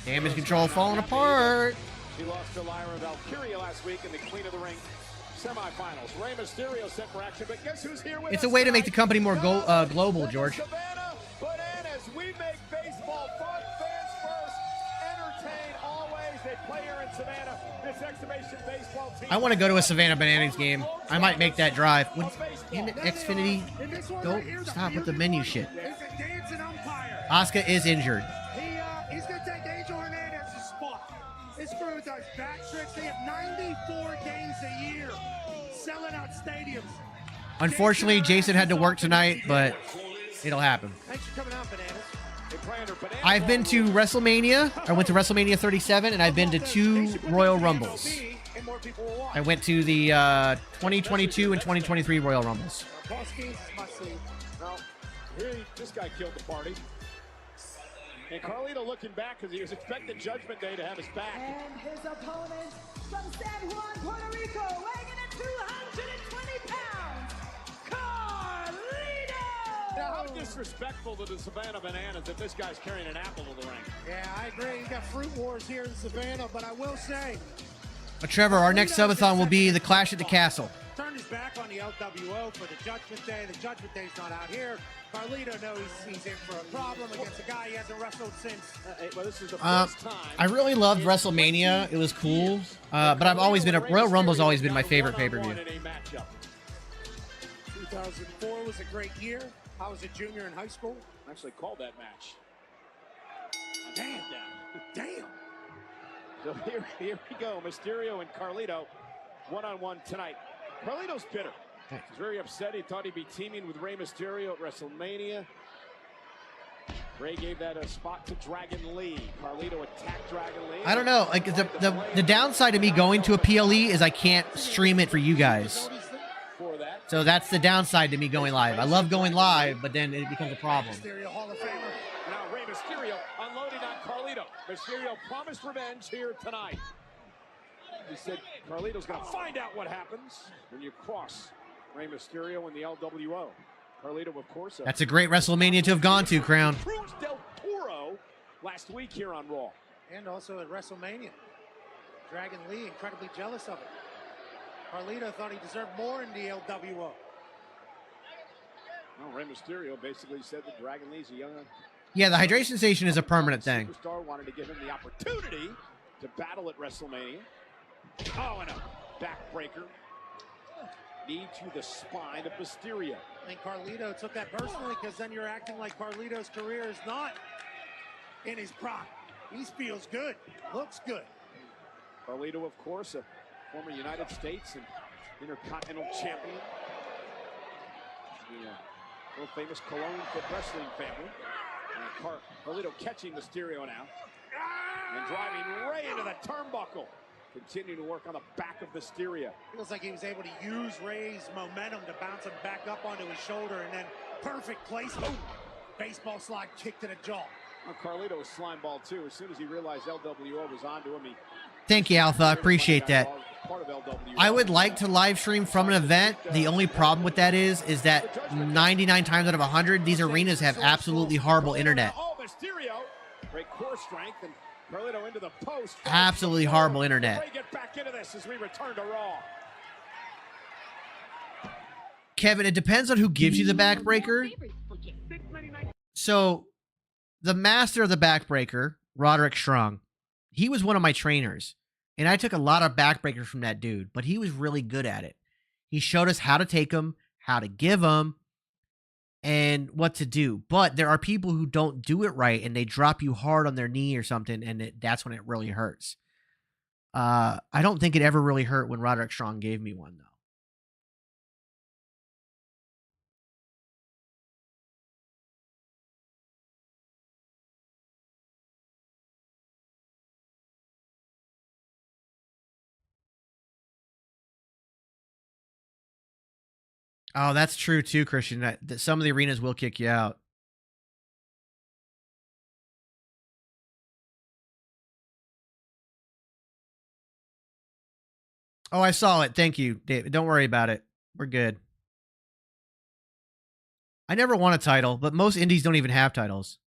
Damage control falling apart. She lost to Lyra Valkyria last week in the Queen of the Ring semifinals. Rey Mysterio set for action, but guess who's here with It's us a way to make the tonight? company more global, George. Savannah Bananas. We make baseball fun. Fans first. Entertain always. They play here in Savannah. This exhibition baseball team. I want to go to a Savannah Bananas game. I might make that drive. Damn it, Xfinity. Don't stop with the menu shit. Asuka is injured. He's going to take Angel Hernandez's spot. This crew does back tricks. They have 94 games a year, selling out stadiums. Unfortunately, Jason had to work tonight, but it'll happen. Thanks for coming out, Bananas. I've been to WrestleMania. I went to WrestleMania 37, and I've been to 2 Royal Rumbles. I went to the 2022 and 2023 Royal Rumbles. Well, here this guy killed the party. And Carlito looking back because he was expecting Judgment Day to have his back. And his opponent from San Juan, Puerto Rico, weighing in at 220 pounds, Carlito! Now, how disrespectful to the Savannah Bananas that this guy's carrying an apple to the ring. Yeah, I agree. You got fruit wars here in Savannah, but I will say, But Trevor, our next subathon will be the Clash at the Castle. turned his back on the LWO for the Judgment Day. The Judgment Day's not out here. Carlito knows he's in for a problem against a guy he hasn't wrestled since. Well, this is the first time. I really loved WrestleMania. It was cool. But I've always been Royal Rumble's always been my favorite pay-per-view. 2004 was a great year. I was a junior in high school. Actually called that match. Damn. Damn. So here we go. Mysterio and Carlito one-on-one tonight. Carlito's bitter. He's very upset. He thought he'd be teaming with Rey Mysterio at WrestleMania. Rey gave that a spot to Dragon Lee. Carlito attacked Dragon Lee. I don't know. Like the downside of me going to a PLE is I can't stream it for you guys. So that's the downside to me going live. I love going live, but then it becomes a problem. Now Rey Mysterio unloading on Carlito. Mysterio promised revenge here tonight. He said Carlito's going to find out what happens when you cross Rey Mysterio and the LWO. Carlito, of course. That's a great WrestleMania to have gone to, Crown. Cruz del Toro last week here on Raw. And also at WrestleMania. Dragon Lee incredibly jealous of it. Carlito thought he deserved more in the LWO. Well, Rey Mysterio basically said that Dragon Lee's a young. Yeah, the hydration station is a permanent thing. Superstar wanted to give him the opportunity to battle at WrestleMania. Oh, and a backbreaker. Knee to the spine of Mysterio. And Carlito took that personally because then you're acting like Carlito's career is not in his prime. He feels good, looks good. Carlito, of course, a former United States and Intercontinental Champion. The world famous Cologne Foot Wrestling family. Carlito catching Mysterio now. And driving Rey into the turnbuckle. Continuing to work on the back of Mysterio. Feels like he was able to use Rey's momentum to bounce him back up onto his shoulder, and then perfect placement. Baseball slide kick to the jaw. Well, Carlito was slime ball too. As soon as he realized LWO was onto him, he Thank you, Alpha. I appreciate that. part of LWO. I would like to live stream from an event. The only problem with that is that 99 times out of 100, these arenas have absolutely horrible internet. Oh, Mysterio, great core strength, and Carlito into the post. Absolutely horrible internet. Ray get back into this as we return to Raw. Kevin, it depends on who gives you the backbreaker. So, the master of the backbreaker, Roderick Strong, he was one of my trainers. And I took a lot of backbreakers from that dude, but he was really good at it. He showed us how to take them, how to give them, and what to do. But there are people who don't do it right, and they drop you hard on their knee or something, and that's when it really hurts. I don't think it ever really hurt when Roderick Strong gave me one, though. Oh, that's true too, Christian. That some of the arenas will kick you out. Oh, I saw it. Thank you, David. Don't worry about it. We're good. I never won a title, but most indies don't even have titles.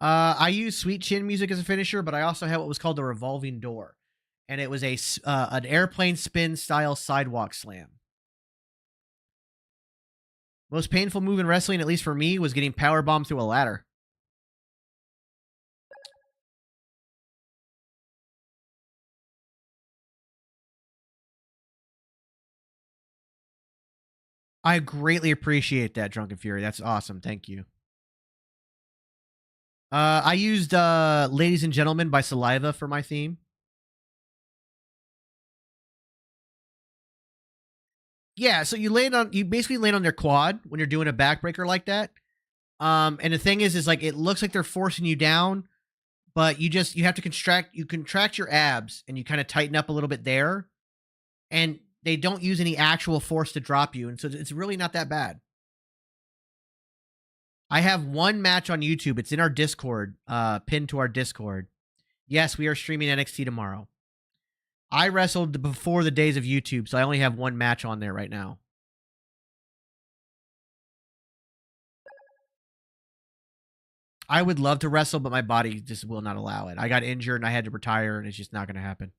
I use Sweet Chin music as a finisher, but I also had what was called the revolving door, and it was an airplane spin style sidewalk slam. Most painful move in wrestling, at least for me, was getting powerbombed through a ladder. I greatly appreciate that, Drunken Fury. That's awesome. Thank you. I used Ladies and Gentlemen by Saliva for my theme. Yeah, so you basically land on their quad when you're doing a backbreaker like that. And the thing is like it looks like they're forcing you down, but you have to contract your abs and you kind of tighten up a little bit there. And they don't use any actual force to drop you, and so it's really not that bad. I have one match on YouTube. It's in our Discord, pinned to our Discord. Yes, we are streaming NXT tomorrow. I wrestled before the days of YouTube, so I only have one match on there right now. I would love to wrestle, but my body just will not allow it. I got injured and I had to retire, and it's just not going to happen.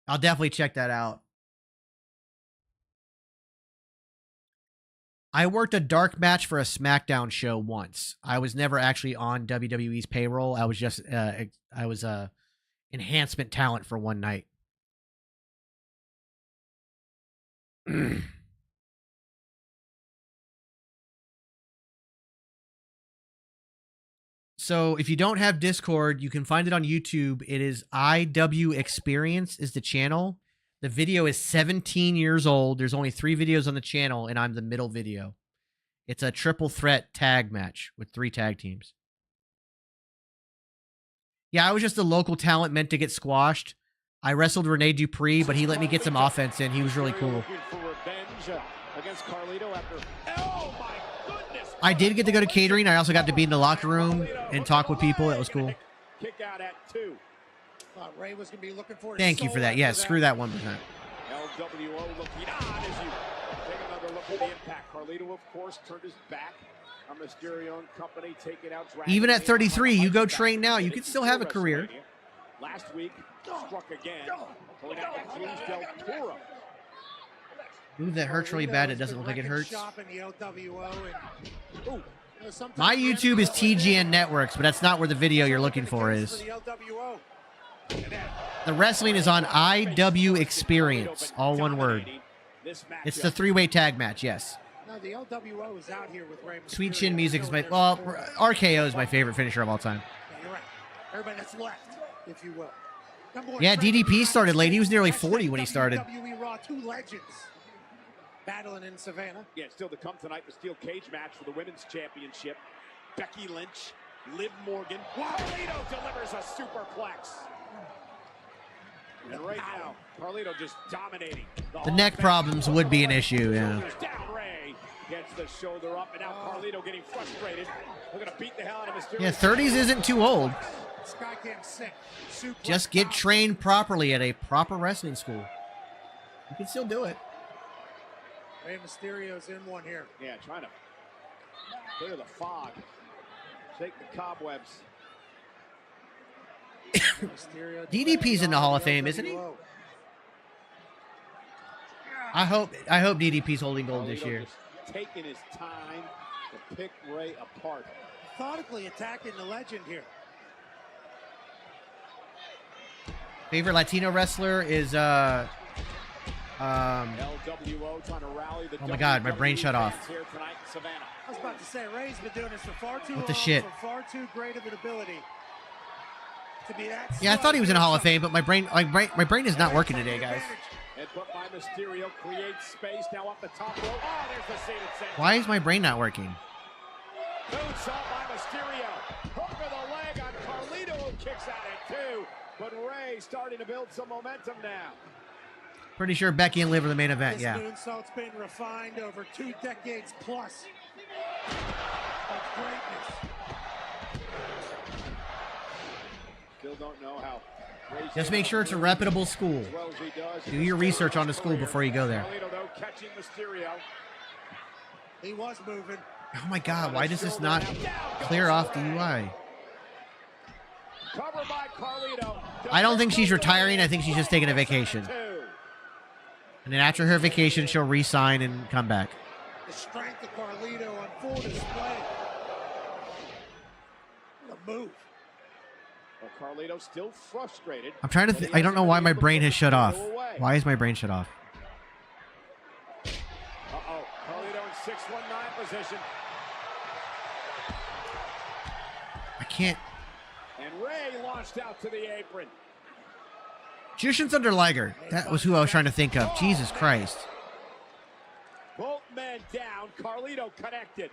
I'll definitely check that out. I worked a dark match for a SmackDown show once. I was never actually on WWE's payroll. I was just I was a enhancement talent for one night. So if you don't have Discord, you can find it on YouTube. It is IW Experience is the channel. The video is 17 years old. There's only 3 videos on the channel, and I'm the middle video. It's a triple threat tag match with 3 tag teams. Yeah, I was just a local talent meant to get squashed. I wrestled Rene Dupree, but he let me get some offense in. He was really cool. I did get to go to catering. I also got to be in the locker room and talk with people. That was cool. Kick out at 2. Ray was going to be looking for. Thank you for that. Yeah, screw that 1%. LWO looking on as you take another look at the impact. Carlito, of course, turned his back on Mysterio and company, taking out. Even at 33, you go train now. You could still have a career. Last week, struck again, pulling out the Cruz del Toro. Move that hurts really bad. It doesn't look like it hurts. My YouTube is TGN Networks, but that's not where the video you're looking for is. The wrestling is on IW Experience, all one word. It's the 3-way tag match, yes. No, the LWO is out here with Rey Mysterio. Sweet Chin music is my, well, RKO is my favorite finisher of all time. Yeah, you're right. Everybody that's left, if you will. Yeah, DDP started late. He was nearly 40 when he started. WWE Raw, 2 legends battling in Savannah. Yeah, still to come tonight, the steel cage match for the women's championship. Becky Lynch, Liv Morgan. Carlito delivers a superplex. And right now, Carlito just dominating. The neck problems would be an issue, yeah. Down, Ray gets the shoulder up, and now Carlito getting frustrated. We're going to beat the hell out of Mysterio. Yeah, 30s isn't too old. Just get trained properly at a proper wrestling school. You can still do it. Rey Mysterio's in one here. Yeah, trying to clear the fog. Shake the cobwebs. DDP's in the Hall of Fame, isn't he? I hope DDP's holding gold this year. Taking his time to pick Ray apart. Methodically attacking the legend here. Favorite Latino wrestler is LWO trying to rally the oh my god, my brain shut off. Here tonight in Savannah. I was about to say, Ray's been doing this for far too long. What the shit? For far too great of an ability to be that. Yeah, I thought he was in a Hall of Fame, but my brain is not working today, guys. Headbutt by Mysterio creates space now up the top rope. Oh, there's the seated set. Why is my brain not working? Moonsault by Mysterio. Hook of the leg on Carlito, who kicks out at 2. But Ray starting to build some momentum now. Pretty sure Becky and Liv are the main event, This yeah. moonsault's been refined over 2 decades plus of greatness. Still don't know how. Just make sure it's a reputable school. Do your research on the school before you go there. Carlito, though, catching Mysterio. He was moving. Oh my God, why does this not clear off DUI? Cover by Carlito. I don't think she's retiring. I think she's just taking a vacation. And then after her vacation, she'll re-sign and come back. The strength of Carlito on full display. What a move. Well, Carlito still frustrated. I'm trying to I don't know why my brain has shut off. Why is my brain shut off? Uh-oh. Carlito in 619 position. I can't. And Ray launched out to the apron. Jushin's under Liger. That was who I was trying to think of. Jesus Christ. Both men down. Carlito connected.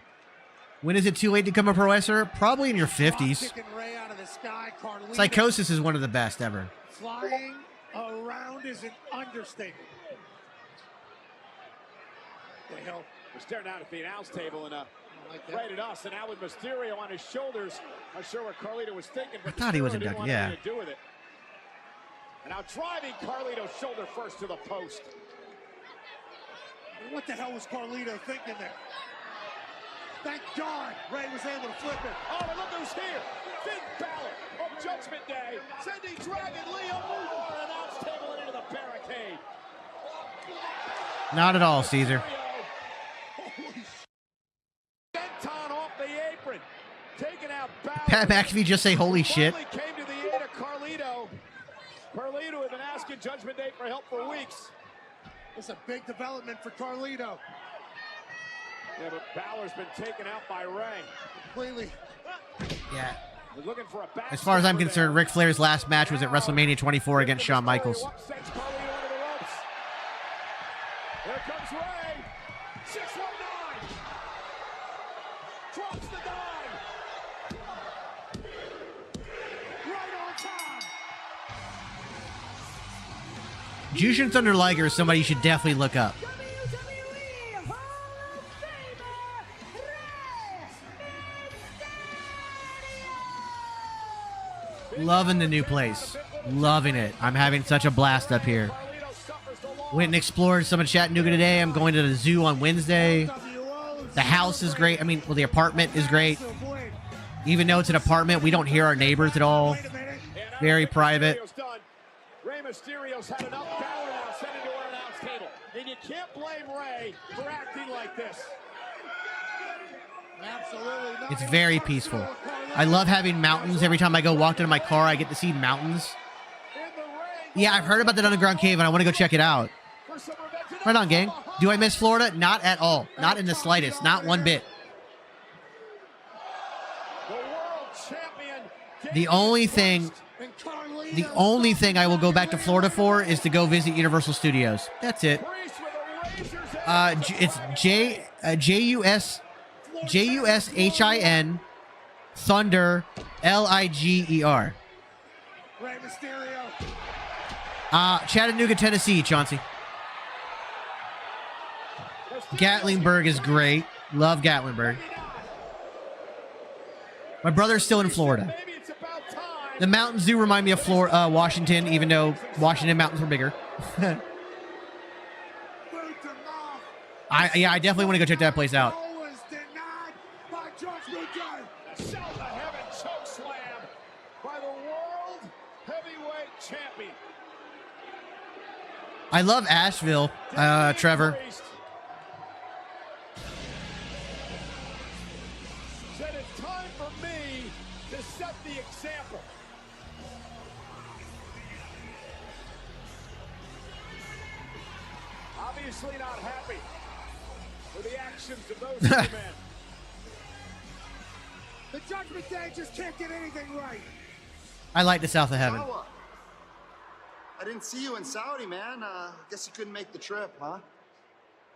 When is it too late to become a pro wrestler? Probably in your 50s. Ray out of the sky. Carlito Psychosis is one of the best ever. flying around is an understatement. The hell? We're staring down at the announce table and right at us, and now with Mysterio on his shoulders. I'm sure what Carlito was thinking, but I thought he was didn't inducted, want yeah. anything to do with it. And now driving Carlito's shoulder first to the post. What the hell was Carlito thinking there? Thank God Ray was able to flip it. Oh, and look who's here. Finn Balor of Judgment Day, sending Dragon Lee over an announce table and into the barricade. Not at all, Caesar. Senton off the apron, taking out Balor. Pat McAfee just say holy shit. Came to the aid of Carlito. Carlito had been asking Judgment Day for help for weeks. It's a big development for Carlito. Yeah, but Balor's been taken out by Ray. Completely. Yeah. They're looking for a back. As far as I'm concerned, Ric Flair's last match was at WrestleMania 24 against Shawn Michaels. Sends Carlito into the ropes. Here comes Ray. 619. Drops the dime. Right on time. Jushin Thunder Liger is somebody you should definitely look up. Loving the new place. Loving it. I'm having such a blast up here. Went and explored some of Chattanooga today. I'm going to the zoo on Wednesday. The house is great. I mean, well, the apartment is great. Even though it's an apartment, we don't hear our neighbors at all. Very private. Rey Mysterio's had enough power now sent into our announce table. And you can't blame Ray for acting like this. Absolutely not. It's very peaceful. I love having mountains. Every time I go walk into my car, I get to see mountains. Yeah, I've heard about that underground cave, and I want to go check it out. Right on, gang. Do I miss Florida? Not at all. Not in the slightest. Not one bit. The only thing I will go back to Florida for is to go visit Universal Studios. That's it. It's Jushin Thunder Liger. Rey Mysterio. Chattanooga, Tennessee, Chauncey. Gatlinburg is great. Love Gatlinburg. My brother's still in Florida. The mountains do remind me of Washington, even though Washington mountains were bigger. I definitely want to go check that place out. I love Asheville, Trevor. Said it's time for me to set the example. Obviously not happy with the actions of those two men. The Judgment Day just can't get anything right. I like the South of Heaven. I didn't see you in Saudi, man. Guess you couldn't make the trip, huh?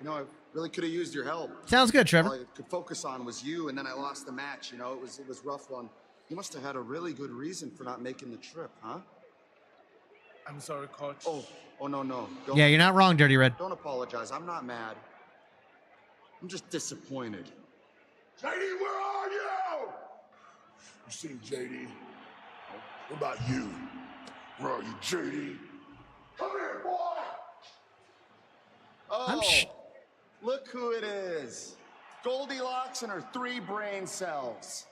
You know, I really could have used your help. Sounds good, Trevor. All I could focus on was you, and then I lost the match. You know, it was a rough one. You must have had a really good reason for not making the trip, huh? I'm sorry, Coach. Oh, no. Yeah, you're not wrong, Dirty Red. Don't apologize. I'm not mad. I'm just disappointed. JD, where are you? You seen JD? What about you? Where are you, JD? Come here, boy! Oh, look who it is. Goldilocks and her 3 brain cells.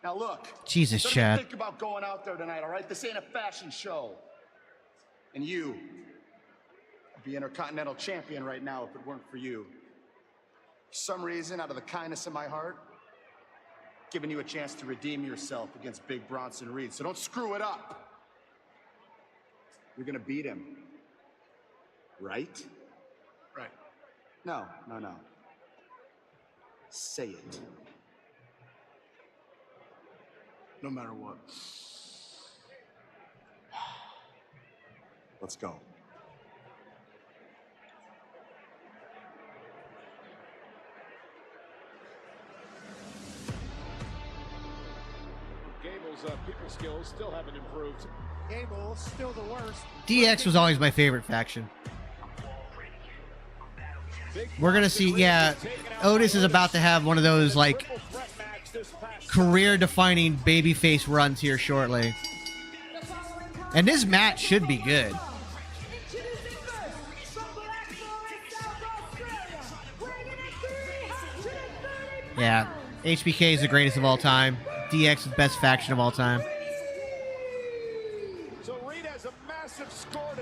Now look. Jesus, don't Chad. think about going out there tonight, all right? This ain't a fashion show. And you would be Intercontinental Champion right now if it weren't for you. For some reason, out of the kindness of my heart, giving you a chance to redeem yourself against Big Bronson Reed. So don't screw it up. You're gonna beat him. Right? Right. No. Say it. No matter what. Let's go. Gable's people skills still haven't improved. Gable, still the worst. DX was always my favorite faction. We're going to see, yeah, Otis is about to have one of those, like, career-defining babyface runs here shortly. And this match should be good. Yeah, HBK is the greatest of all time. DX is the best faction of all time.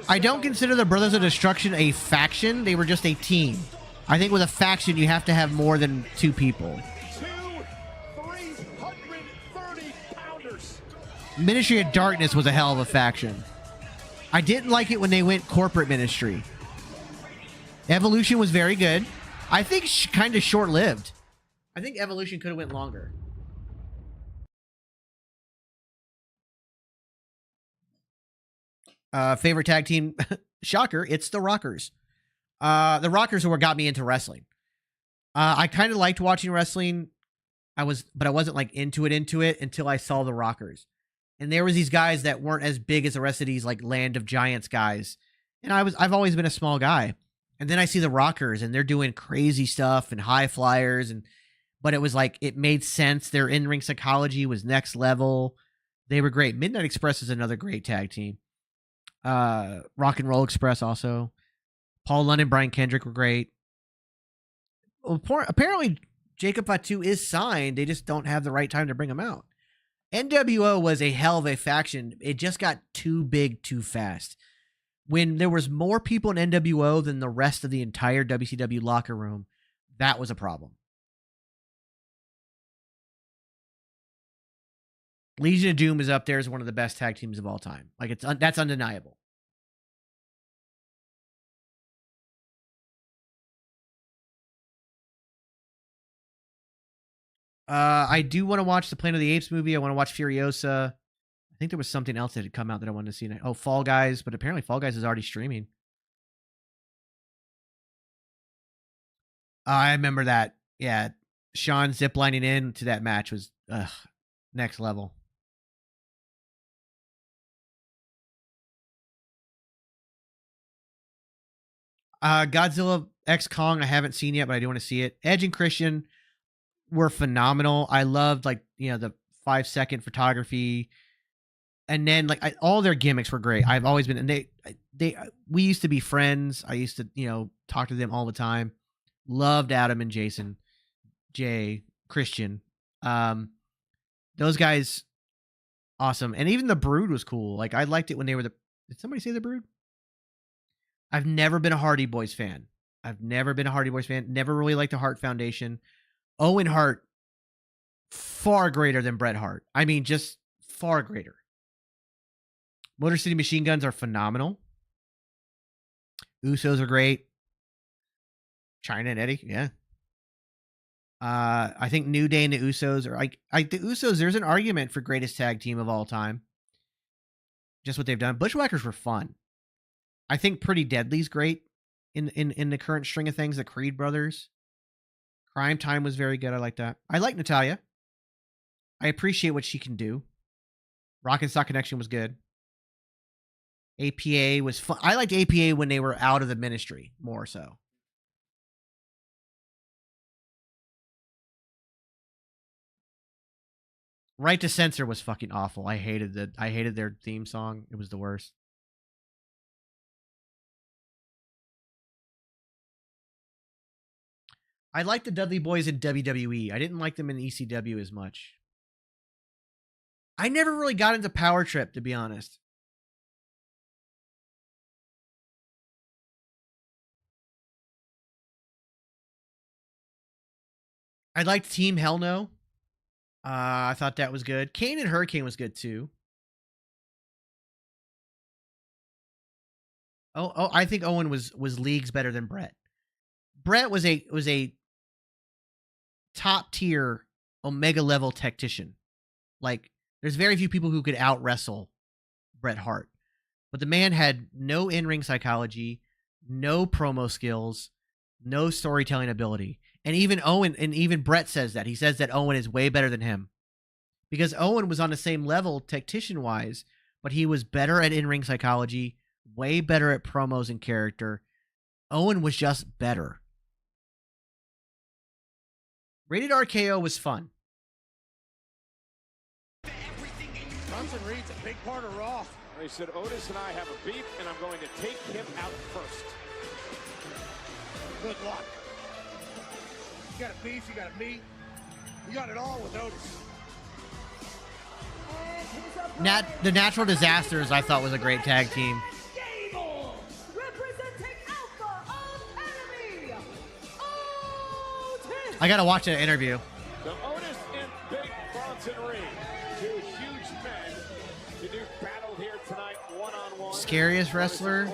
I don't consider the Brothers of Destruction a faction. They were just a team. I think with a faction, you have to have more than 2 people. 330-pounders. Ministry of Darkness was a hell of a faction. I didn't like it when they went corporate ministry. Evolution was very good. I think kind of short-lived. I think Evolution could have went longer. Favorite tag team? Shocker, it's the Rockers. The Rockers are what got me into wrestling. I kind of liked watching wrestling. But I wasn't like into it until I saw the Rockers. And there was these guys that weren't as big as the rest of these like Land of Giants guys. And I've always been a small guy. And then I see the Rockers and they're doing crazy stuff and high flyers but it was like it made sense. Their in-ring psychology was next level. They were great. Midnight Express is another great tag team. Rock and Roll Express also. Paul London, Brian Kendrick were great. Apparently, Jacob Fatu is signed. They just don't have the right time to bring him out. NWO was a hell of a faction. It just got too big too fast. When there was more people in NWO than the rest of the entire WCW locker room, that was a problem. Legion of Doom is up there as one of the best tag teams of all time. Like that's undeniable. I do want to watch the Planet of the Apes movie. I want to watch Furiosa. I think there was something else that had come out that I wanted to see. Oh, Fall Guys, but apparently Fall Guys is already streaming. I remember that. Yeah, Sean ziplining into that match was next level. Godzilla X Kong, I haven't seen yet, but I do want to see it. Edge and Christian were phenomenal. I loved the 5-second photography, and then all their gimmicks were great. I've always been, and we used to be friends. I used to talk to them all the time. Loved Adam and Jason, Jay, Christian. Those guys, awesome. And even the Brood was cool. Like I liked it when they were did somebody say the Brood? I've never been a Hardy Boys fan. Never really liked the Hart Foundation. Owen Hart, far greater than Bret Hart. I mean, just far greater. Motor City Machine Guns are phenomenal. Usos are great. China and Eddie, yeah. I think New Day and the Usos are like the Usos. There's an argument for greatest tag team of all time. Just what they've done. Bushwhackers were fun. I think Pretty Deadly's great in the current string of things. The Creed brothers. Crime Time was very good. I like that. I like Natalya. I appreciate what she can do. Rock and Stock Connection was good. APA was fun. I liked APA when they were out of the ministry more so. Right to Censor was fucking awful. I hated their theme song. It was the worst. I liked the Dudley Boys in WWE. I didn't like them in ECW as much. I never really got into Power Trip, to be honest. I liked Team Hell No. I thought that was good. Kane and Hurricane was good too. Oh, I think Owen was leagues better than Brett. Brett was a top tier Omega level tactician. Like, there's very few people who could out wrestle Bret Hart, but the man had no in-ring psychology, no promo skills, no storytelling ability. And even Brett says that. He says that Owen is way better than him. Because Owen was on the same level tactician-wise, but he was better at in-ring psychology, way better at promos and character. Owen was just better. Rated RKO was fun. Bronson Reed's a big part of Raw. They said Otis and I have a beef, and I'm going to take him out first. Good luck. You got a beef, you got a meat. You got it all with Otis. The Natural Disasters, I thought, was a great tag team. I gotta watch that interview. So Otis and Big Bronson Reed, two huge men to do battle here tonight, one-on-one. Scariest wrestler?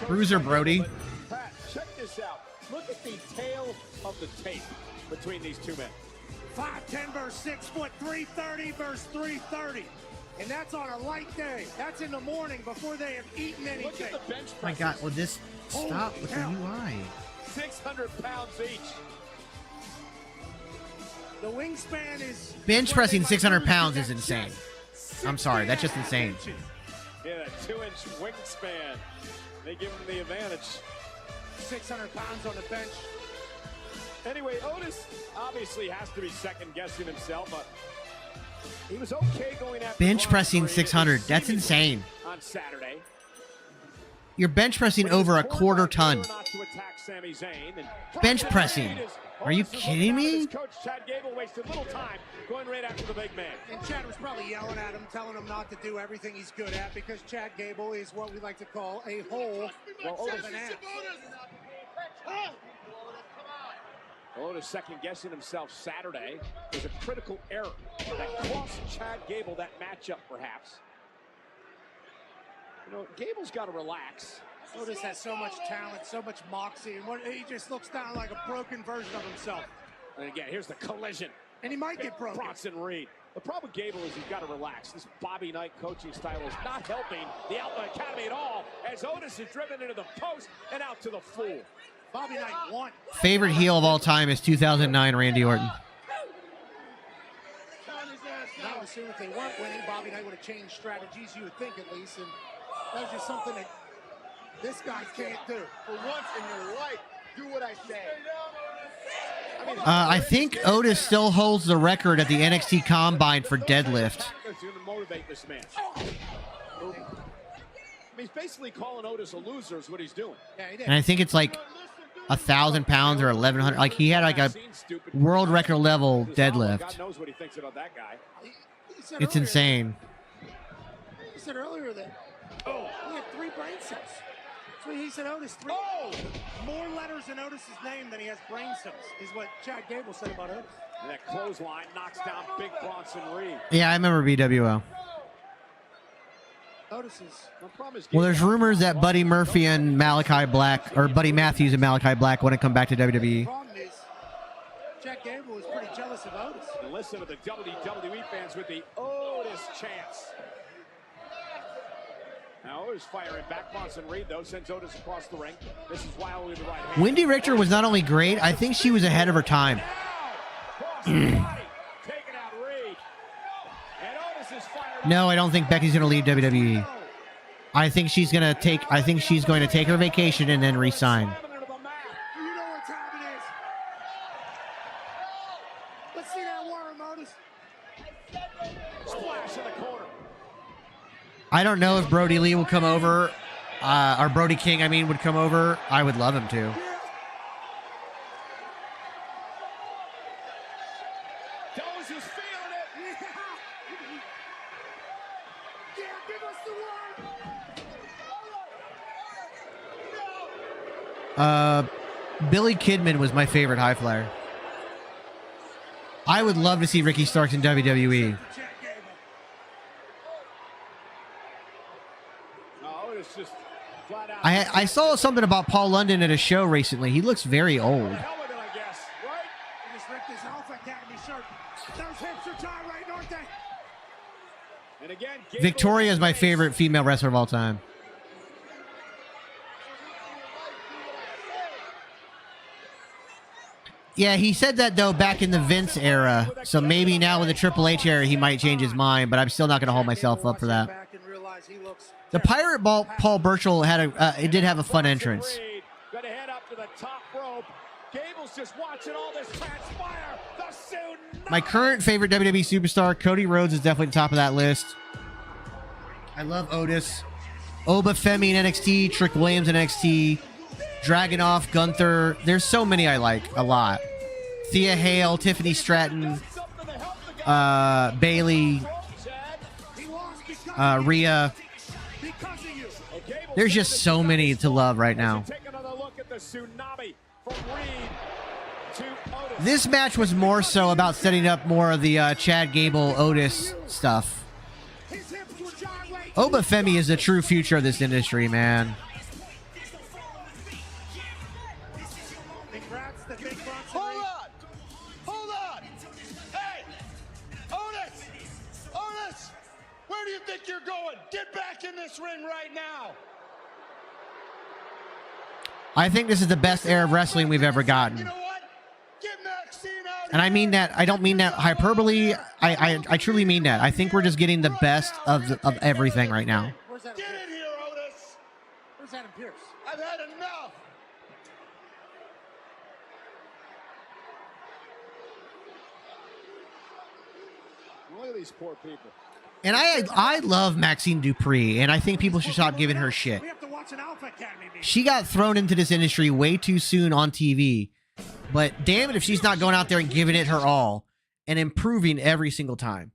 Bruiser Brody. Pat, check this out. Look at the tail of the tape between these two men. 5'10" versus 6 foot, 330 versus 330. And that's on a light day. That's in the morning before they have eaten anything. Look at the bench Oh my God, will this stop with the UI? 600 pounds each. The wingspan is... Bench pressing 600 pounds is insane. I'm sorry, that's just insane. Yeah, that 2-inch wingspan. They give him the advantage. 600 pounds on the bench. Anyway, Otis obviously has to be second-guessing himself, but he was okay going after bench pressing 600. That's insane. On Saturday. You're bench pressing over a quarter ton. Bench pressing. Are you kidding me? Coach Chad Gable wasted little time going right after the big man. And Chad was probably yelling at him, telling him not to do everything he's good at, because Chad Gable is what we like to call a hole of an ass. Otis second-guessing himself Saturday was a critical error that cost Chad Gable that matchup, perhaps. You know, Gable's got to relax. Otis has so much talent, so much moxie, and he just looks down like a broken version of himself. And again, here's the collision. And he might get broken. Bronson Reed. The problem with Gable is he's got to relax. This Bobby Knight coaching style is not helping the Outlaw Academy at all, as Otis is driven into the post and out to the floor. Bobby Knight won. Favorite heel of all time is 2009 Randy Orton. Now, as soon as they weren't winning, Bobby Knight would have changed strategies, you would think at least, and that was just something that this guy can't do. For once in your life, do what I say. I think Otis still holds the record at the NXT Combine for deadlift. It's going to motivate this man. He's basically calling Otis a loser is what he's doing. And I think it's like 1,000 pounds or 1,100. Like, he had like a world record level deadlift. God knows what he thinks about that guy. It's insane. He said earlier that he had 3 brain cells. So he said Otis 3. More letters in Otis's name than he has brain cells, is what Chad Gable said about Otis. And that clothesline knocks down Big Bronson Reed. Yeah, I remember BWO. Well, there's rumors that Buddy Murphy and Malachi Black, or Buddy Matthews and Malachi Black, want to come back to WWE. The problem is, Chad Gable was pretty jealous of Otis. And listen to the WWE fans with the Otis chants. Now Otis firing back. Bronson Reed, though, sends Otis across the ring. This is wildly the right hand. Wendy Richter was not only great, I think she was ahead of her time. No, I don't think Becky's going to leave WWE. I think she's going to take her vacation and then resign. You know what time it is. Let's see that worm, Otis. I don't know if Brody Lee will come over, or Brody King, I mean, would come over. I would love him to. Billy Kidman was my favorite high flyer. I would love to see Ricky Starks in WWE. I saw something about Paul London at a show recently. He looks very old. Victoria is my favorite female wrestler of all time. Yeah, he said that, though, back in the Vince era. So maybe now with the Triple H era, he might change his mind, but I'm still not going to hold myself up for that. The Pirate Ball, Paul Burchill, had it did have a fun entrance. My current favorite WWE superstar, Cody Rhodes, is definitely the top of that list. I love Otis. Oba Femi in NXT, Trick Williams in NXT, Dragunov, Gunther. There's so many I like a lot. Thea Hale, Tiffany Stratton, Bailey, Rhea. There's just so many to love right now. This match was more so about setting up more of the Chad Gable Otis stuff. Oba Femi is the true future of this industry, man. Hold on! Hey! Otis! Otis! Where do you think you're going? Get back in this ring right now! I think this is the best era of wrestling we've ever gotten. And I mean that, I don't mean that hyperbole. I truly mean that. I think we're just getting the best of everything right now. Get in here, Otis! Where's Adam Pearce? I've had enough! Look at these poor people. And I love Maxine Dupree, and I think people should stop giving her shit. She got thrown into this industry way too soon on TV. But damn it if she's not going out there and giving it her all and improving every single time.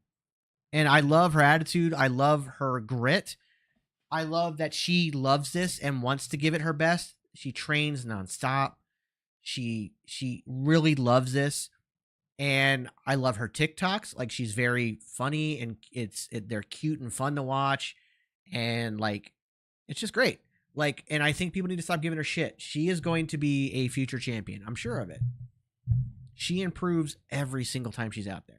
And I love her attitude. I love her grit. I love that she loves this and wants to give it her best. She trains nonstop. She really loves this. And I love her TikToks. Like, she's very funny, and they're cute and fun to watch. And like, it's just great. Like, and I think people need to stop giving her shit. She is going to be a future champion. I'm sure of it. She improves every single time she's out there.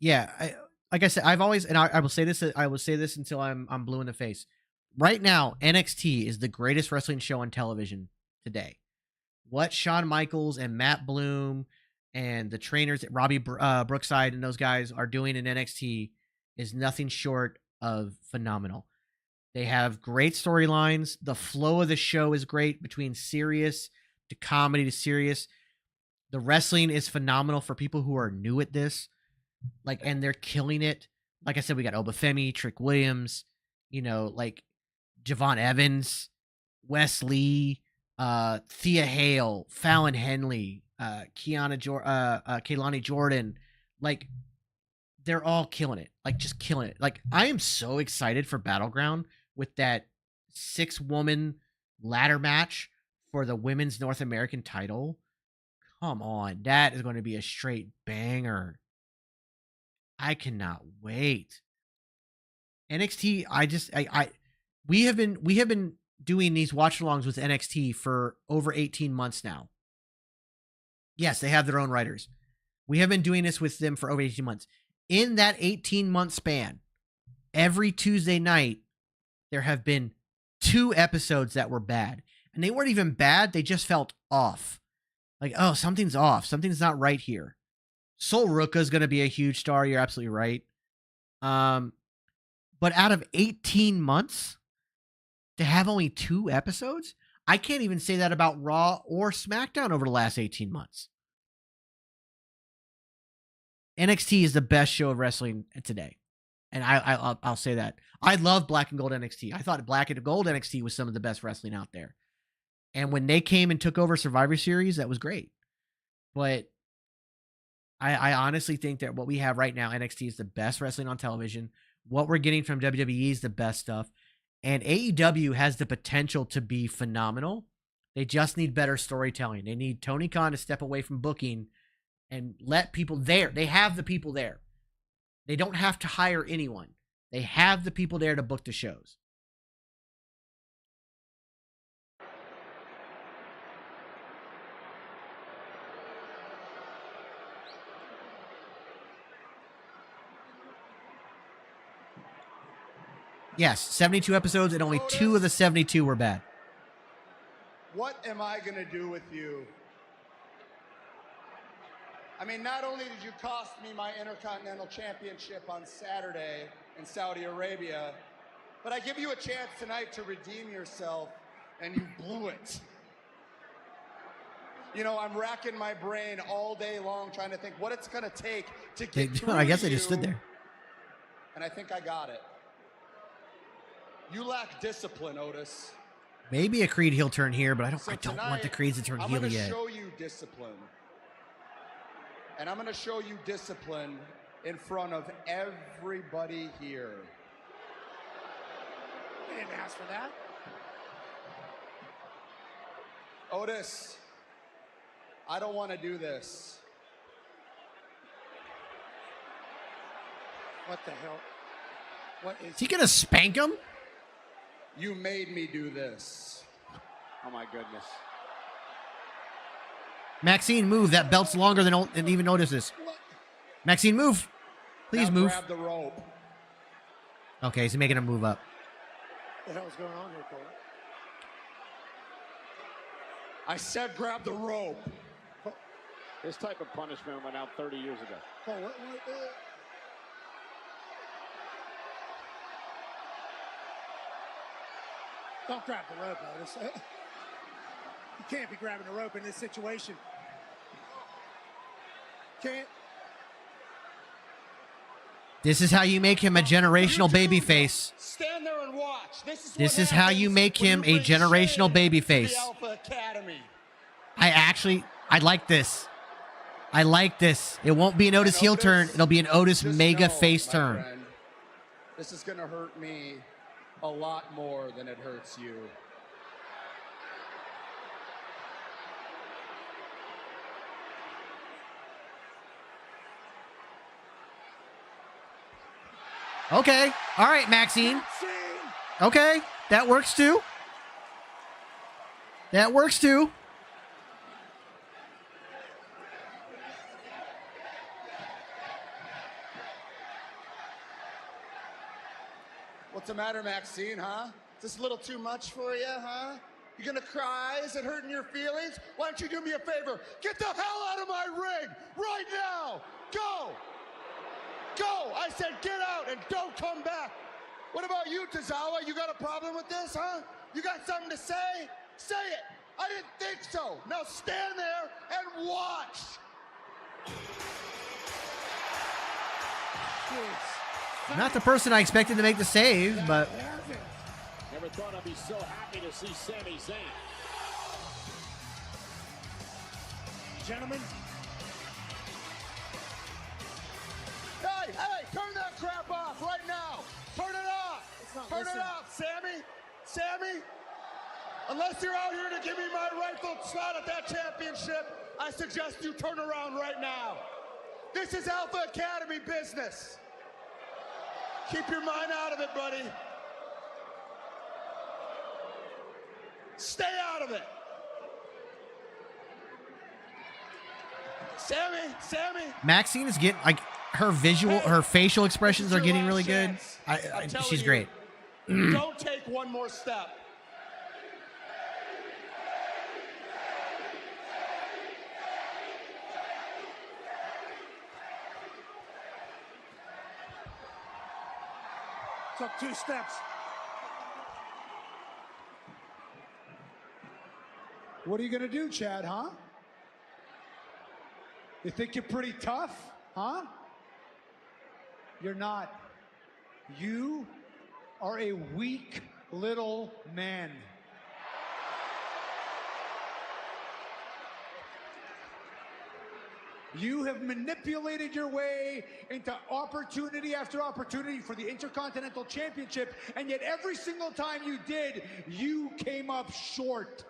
Yeah, like I said, I've always, and I will say this. I will say this until I'm blue in the face. Right now, NXT is the greatest wrestling show on television today. What Shawn Michaels and Matt Bloom and the trainers, Robbie Brookside and those guys are doing in NXT is nothing short of phenomenal. They have great storylines. The flow of the show is great, between serious to comedy to serious. The wrestling is phenomenal for people who are new at this. Like, and they're killing it. Like I said, we got Oba Femi, Trick Williams, like Javon Evans, Wes Lee, Thea Hale, Fallon Henley, Kaylani Jordan. Like, they're all killing it. Like, just killing it. Like, I am so excited for Battleground with that 6-woman ladder match for the women's North American title. Come on, that is going to be a straight banger. I cannot wait. NXT, we have been doing these watch-alongs with NXT for over 18 months now. Yes, they have their own writers. We have been doing this with them for over 18 months. In that 18-month span, every Tuesday night, there have been 2 episodes that were bad. And they weren't even bad, they just felt off. like, oh, something's off. Something's not right here. Sol Ruka's going to be a huge star. You're absolutely right. But out of 18 months to have only 2 episodes, I can't even say that about Raw or SmackDown over the last 18 months. NXT is the best show of wrestling today. And I'll say that. I love Black and Gold NXT. I thought Black and Gold NXT was some of the best wrestling out there. And when they came and took over Survivor Series, that was great. But I honestly think that what we have right now, NXT is the best wrestling on television. What we're getting from WWE is the best stuff. And AEW has the potential to be phenomenal. They just need better storytelling. They need Tony Khan to step away from booking and let people there. They have the people there. They don't have to hire anyone. They have the people there to book the shows. Yes, 72 episodes, and only 2 of the 72 were bad. What am I going to do with you? I mean, not only did you cost me my Intercontinental Championship on Saturday in Saudi Arabia, but I give you a chance tonight to redeem yourself, and you blew it. You know, I'm racking my brain all day long trying to think what it's going to take to get through I guess to they just stood you, there. and I think I got it. You lack discipline, Otis. Maybe a Creed heel turn here, but I don't Tonight, want the Creeds to turn I'm heel gonna yet. show you discipline. And I'm going to show you discipline in front of everybody here. We didn't ask for that. Otis, I don't want to do this. What the hell? What is Is he going to spank him? You made me do this. Oh, my goodness. Maxine, move. That belt's longer than even notices. Maxine, move. Please now move. Grab the rope. Okay, he's making him move up. What the hell is going on here, Cole? I said grab the rope. This type of punishment went out 30 years ago. Cole, what Don't grab the rope, Otis. You can't be grabbing the rope in this situation. Can't. This is how you make him a generational babyface. Stand there and watch. This is how you make him a generational babyface. I like this. I like this. It won't be an Otis heel turn. It'll be an Otis mega face turn. Friend, this is going to hurt me a lot more than it hurts you. Okay. All right, Maxine. Okay. That works too. That works too. What's the matter, Maxine, huh? Is this a little too much for you, huh? You gonna cry? Is it hurting your feelings? Why don't you do me a favor? Get the hell out of my ring right now! Go! Go! I said get out and don't come back! What about you, Tozawa? You got a problem with this, huh? You got something to say? Say it! I didn't think so! Now stand there and watch! Not the person I expected to make the save, but Never thought I'd be so happy to see Sami Zayn. Gentlemen. Hey, turn that crap off right now! Turn it off! Turn it off, Sammy! Sammy! Unless you're out here to give me my rightful shot at that championship, I suggest you turn around right now. This is Alpha Academy business. Keep your mind out of it, buddy. Stay out of it. Sammy. Maxine is getting like her facial expressions are getting really good. She's great. Don't take one more step. Took 2 steps. What are you gonna do, Chad, huh? You think you're pretty tough, huh? You're not. You are a weak little man. You have manipulated your way into opportunity after opportunity for the Intercontinental Championship, and yet every single time you did, you came up short.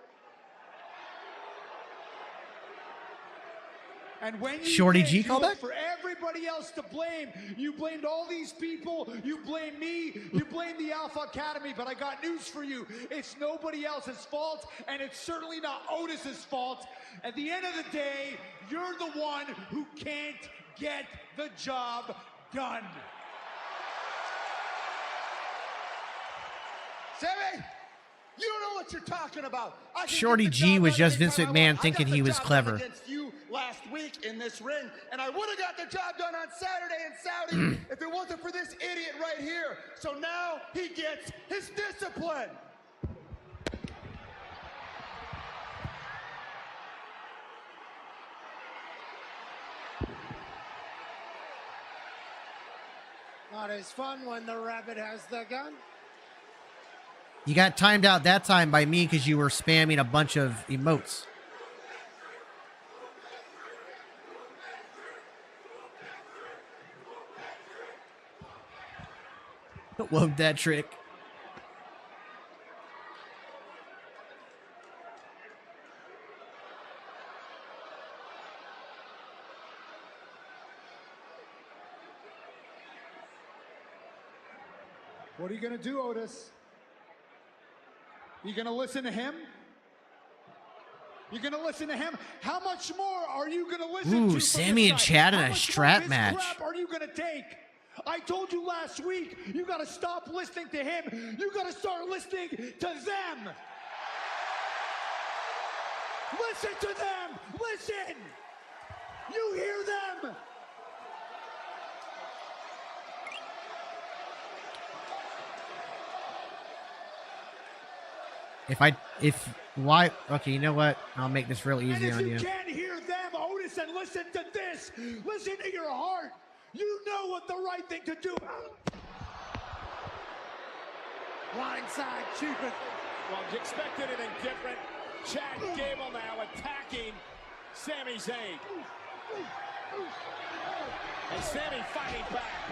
And when you Shorty did, G you callback? looked for everybody else to blame. You blamed all these people. You blamed me. You blamed the Alpha Academy. But I got news for you. It's nobody else's fault, and it's certainly not Otis's fault. At the end of the day, you're the one who can't get the job done. Sammy, you don't know what you're talking about. I can Shorty get the G job was done just anytime Vince I want. McMahon I got thinking the he was job done clever. Against you last week in this ring, and I would have got the job done on Saturday in Saudi if it wasn't for this idiot right here. So now he gets his discipline. Not as fun when the rabbit has the gun. You got timed out that time by me because you were spamming a bunch of emotes. Love that trick. What are you going to do, Otis? You going to listen to him? You're going to listen to him? How much more are you going to listen to? Ooh, Sammy and Chad in a strap match. How much crap are you going to take? I told you last week, you got to stop listening to him. You got to start listening to them. Listen to them. Listen. You hear them. Why? Okay, you know what? I'll make this real easy on you. If you can't hear them, Otis, and listen to this. Listen to your heart. You know what the right thing to do. Blindside Cupid. Well, you expect anything different. Chad Gable now attacking Sami Zayn. And Sami fighting back.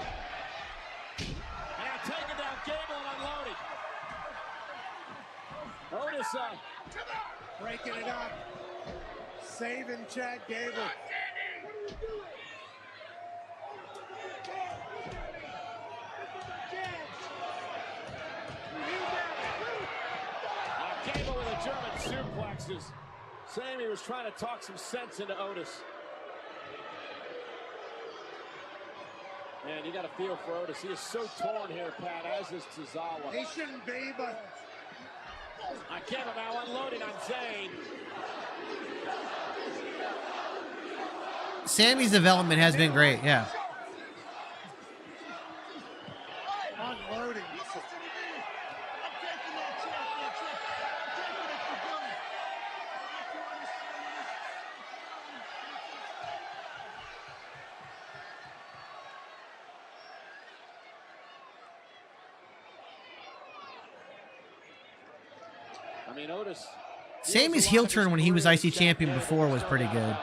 Now taking down Gable and unloading. Otis breaking it up. Saving Chad Gable. Gable with a German suplexes. Sami was trying to talk some sense into Otis. And you got to feel for Otis. He is so torn here, Pat, as is Tozawa. He shouldn't be, but... Gable now unloading on Zayn. Sammy's development has been great, yeah. Unloading. I mean, Otis. Sammy's heel turn when he was IC champion before was pretty good.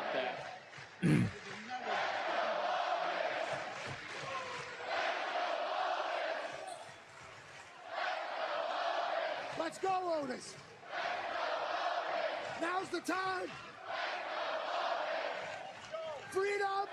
Let's go, Otis. Now's the time. Freedom.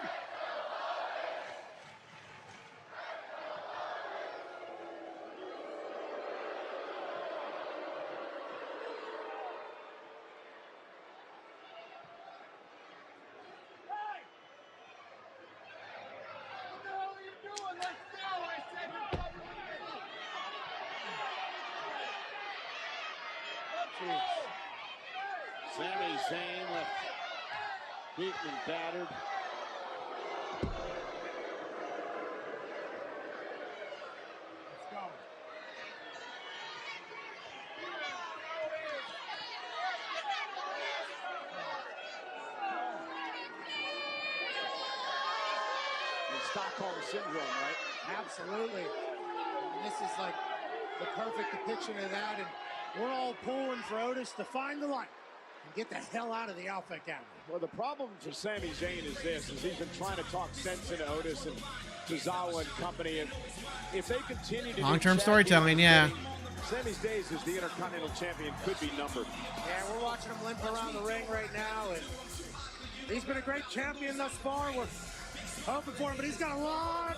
Sami Zayn left beaten and battered. Let's go. Stockholm syndrome, right? Absolutely. And this is like the perfect depiction of that. And we're all pulling for Otis to find the light and get the hell out of the Alpha Academy. Well, the problem for Sami Zayn is this, is he's been trying to talk sense into Otis and Tozawa and company. And if they continue to Long-term storytelling, yeah. Sami's days as the Intercontinental Champion could be numbered. Yeah, we're watching him limp around the ring right now, and he's been a great champion thus far. We're hoping for him, but he's got a lot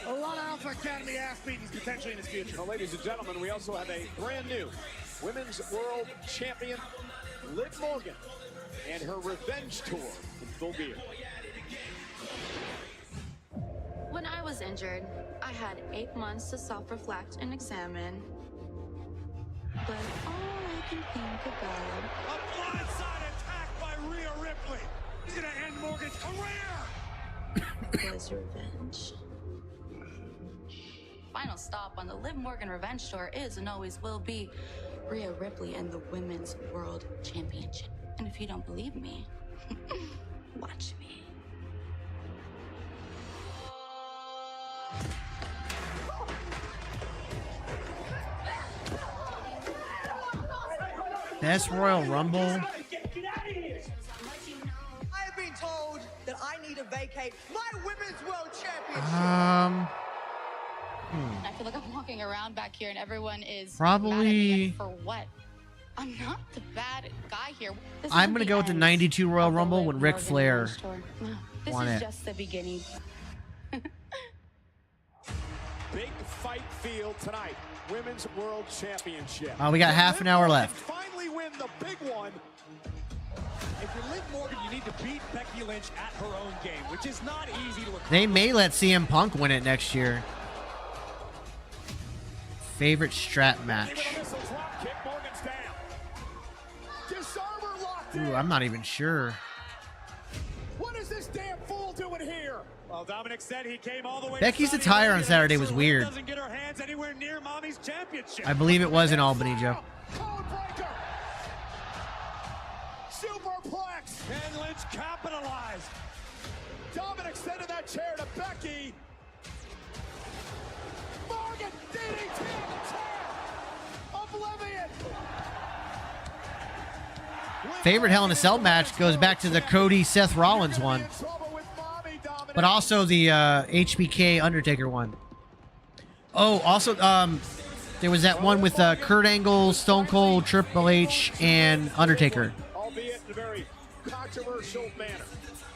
of Alpha Academy ass beatings potentially in his future. Well, ladies and gentlemen, we also have a brand new Women's World Champion, Liv Morgan, and her revenge tour in full gear. When I was injured, I had 8 months to self-reflect and examine. But all I can think about... A blindside attack by Rhea Ripley. He's gonna end Morgan's career. ...was revenge. Final stop on the Liv Morgan Revenge Tour is and always will be Rhea Ripley and the Women's World Championship. And if you don't believe me, watch me. Best Royal Rumble. I have been told that I need to vacate my Women's World Championship. I feel like I'm walking around back here and everyone is Probably- mad at me for what? I'm not the bad guy here. This I'm isn't gonna the go with the end 92 Royal of the Rumble Liv when Ric Morgan Flair Revenge Tour. No, this won is it. just the beginning. Big fight field tonight. Women's World Championship. We got half an hour left. Finally win the big one. If you're Liv Morgan, you need to beat Becky Lynch at her own game, which is not easy to accomplish. They may let CM Punk win it next year. Favorite strap match. Ooh, I'm not even sure. What is this damn fool doing here? Well, Dominic said he came all the way. Becky's attire on Saturday was weird. Doesn't get her hands anywhere near Mommy's championship. I believe it was in Albany, Joe. Superplex. Can Lynch capitalize? Dominic extended that chair to Becky. Morgan DDT on the chair. Oblivion. Favorite Hell in a Cell match goes back to the Cody Seth Rollins one, but also the HBK Undertaker one. Oh, also there was that one with Kurt Angle, Stone Cold, Triple H, and Undertaker. Albeit in a very controversial manner.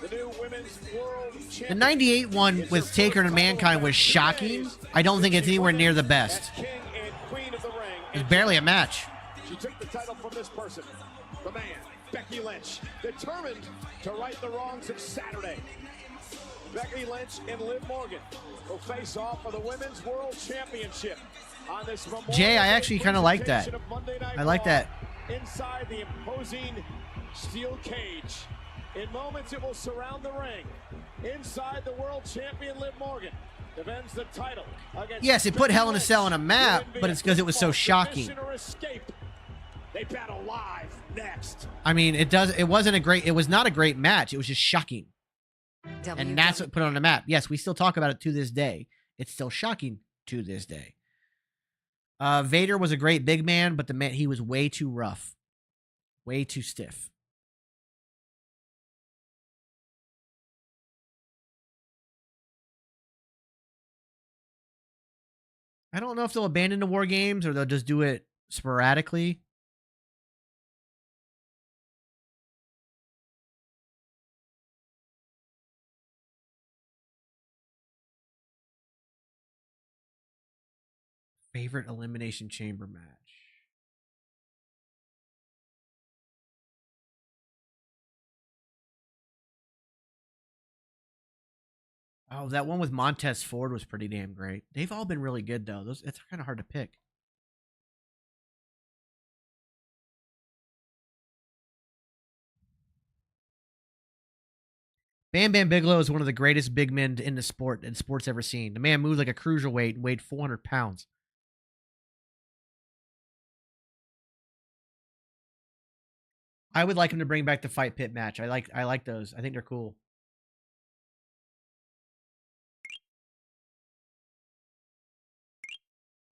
The new Women's World The Champion. 98 one with Taker and Mankind was shocking. I don't think it's anywhere near the best. King and Queen of the Ring. It's barely a match. She took the title from this person, the man, Becky Lynch, determined to right the wrongs of Saturday. Becky Lynch and Liv Morgan will face off for the Women's World Championship on this Memorial Jay, I Day actually kind of like that. presentation of Monday Night I like Raw that. Inside the imposing steel cage. In moments, it will surround the ring. Inside, the world champion Liv Morgan defends the title against Yes, it put Becky Hell in a Lynch Cell on a map, to but it's because it was so shocking. submission or escape. They battle live next. I mean, it was not a great match. It was just shocking. And that's what put it on the map. Yes, we still talk about it to this day. It's still shocking to this day. Vader was a great big man, but he was way too rough. Way too stiff. I don't know if they'll abandon the War Games or they'll just do it sporadically. Favorite Elimination Chamber match. Oh, that one with Montez Ford was pretty damn great. They've all been really good though. It's kind of hard to pick. Bam Bam Bigelow is one of the greatest big men in the sport's ever seen. The man moved like a cruiserweight and weighed 400 pounds. I would like him to bring back the Fight Pit match. I like those. I think they're cool.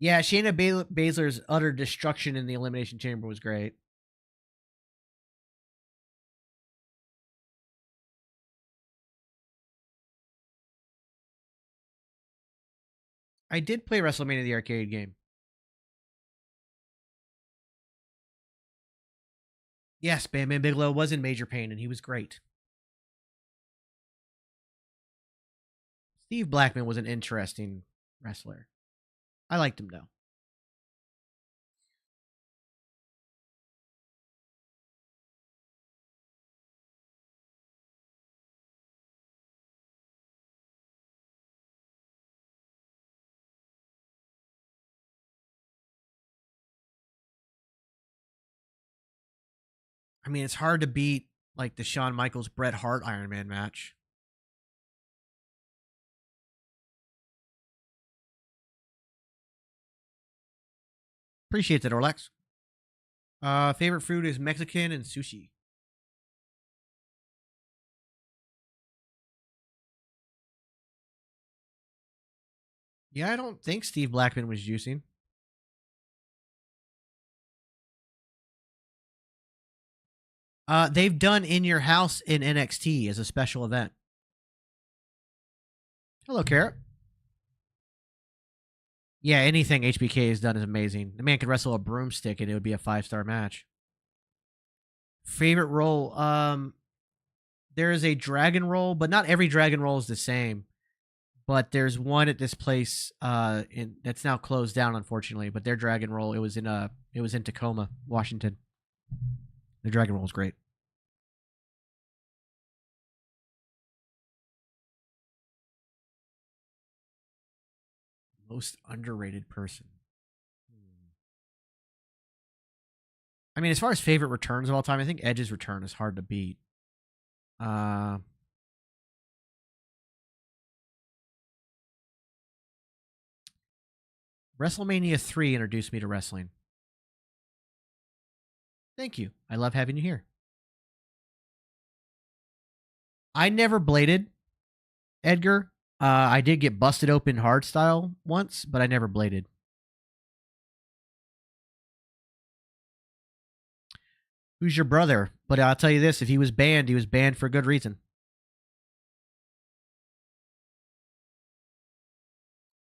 Yeah, Shayna Baszler's utter destruction in the Elimination Chamber was great. I did play WrestleMania the arcade game. Yes, Bam Bam Bigelow was in Major Pain, and he was great. Steve Blackman was an interesting wrestler. I liked him, though. I mean, it's hard to beat like the Shawn Michaels Bret Hart Iron Man match. Appreciate that, Orlex. Favorite food is Mexican and sushi. Yeah, I don't think Steve Blackman was juicing. They've done In Your House in NXT as a special event. Hello, Carrot. Yeah, anything HBK has done is amazing. The man could wrestle a broomstick and it would be a 5-star match. Favorite role? There is a dragon roll, but not every dragon roll is the same. But there's one at this place that's now closed down, unfortunately. But their dragon roll, it was in Tacoma, Washington. The dragon roll is great. Most underrated person. I mean, as far as favorite returns of all time, I think Edge's return is hard to beat. WrestleMania 3 introduced me to wrestling. Thank you. I love having you here. I never bladed, Edgar. I did get busted open hard style once, but I never bladed. Who's your brother? But I'll tell you this, if he was banned for a good reason.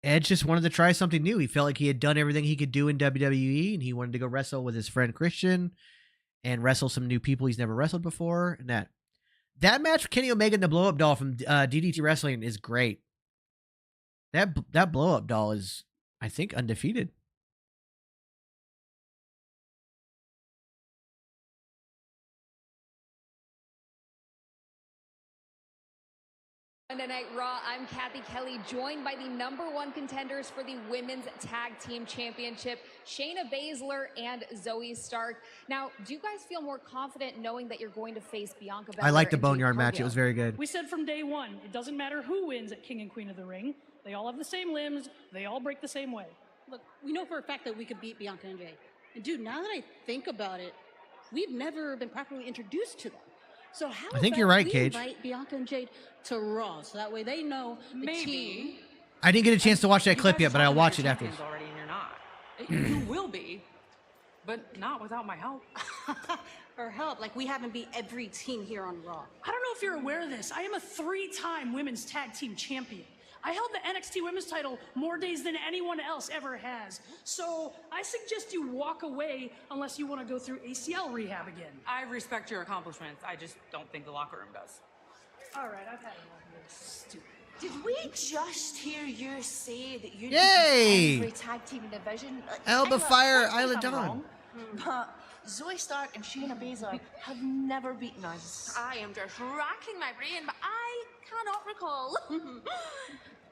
Edge just wanted to try something new. He felt like he had done everything he could do in WWE, and he wanted to go wrestle with his friend Christian and wrestle some new people he's never wrestled before. And that match with Kenny Omega and the Blow Up Doll from DDT Wrestling is great. That Blow Up Doll is, I think, undefeated. Monday Night Raw, I'm Kathy Kelly, joined by the #1 contenders for the Women's Tag Team Championship, Shayna Baszler and Zoe Stark. Now, do you guys feel more confident knowing that you're going to face Bianca Belair? I like the Boneyard match. It was very good. We said from day one, it doesn't matter who wins at King and Queen of the Ring. They all have the same limbs. They all break the same way. Look, we know for a fact that we could beat Bianca and Jay. And dude, now that I think about it, we've never been properly introduced to them. So how I think you're right, we Cage. invite Bianca and Jade to Raw, so that way they know the team. I didn't get a chance to watch that clip yet, but I'll watch it afterwards. Already, and you're not. You will be, but not without my help. Or help, like we haven't beat every team here on Raw. I don't know if you're aware of this. I am a 3-time Women's Tag Team Champion. I held the NXT Women's title more days than anyone else ever has. So I suggest you walk away unless you want to go through ACL rehab again. I respect your accomplishments. I just don't think the locker room does. All right, I've had enough of this stupid. Did we just hear you say that you Yay! every tag team in the division? Elba Fire, Isla Dawn. But Zoe Stark and Shayna Baszler have never beaten us. I am just racking my brain, but I cannot recall.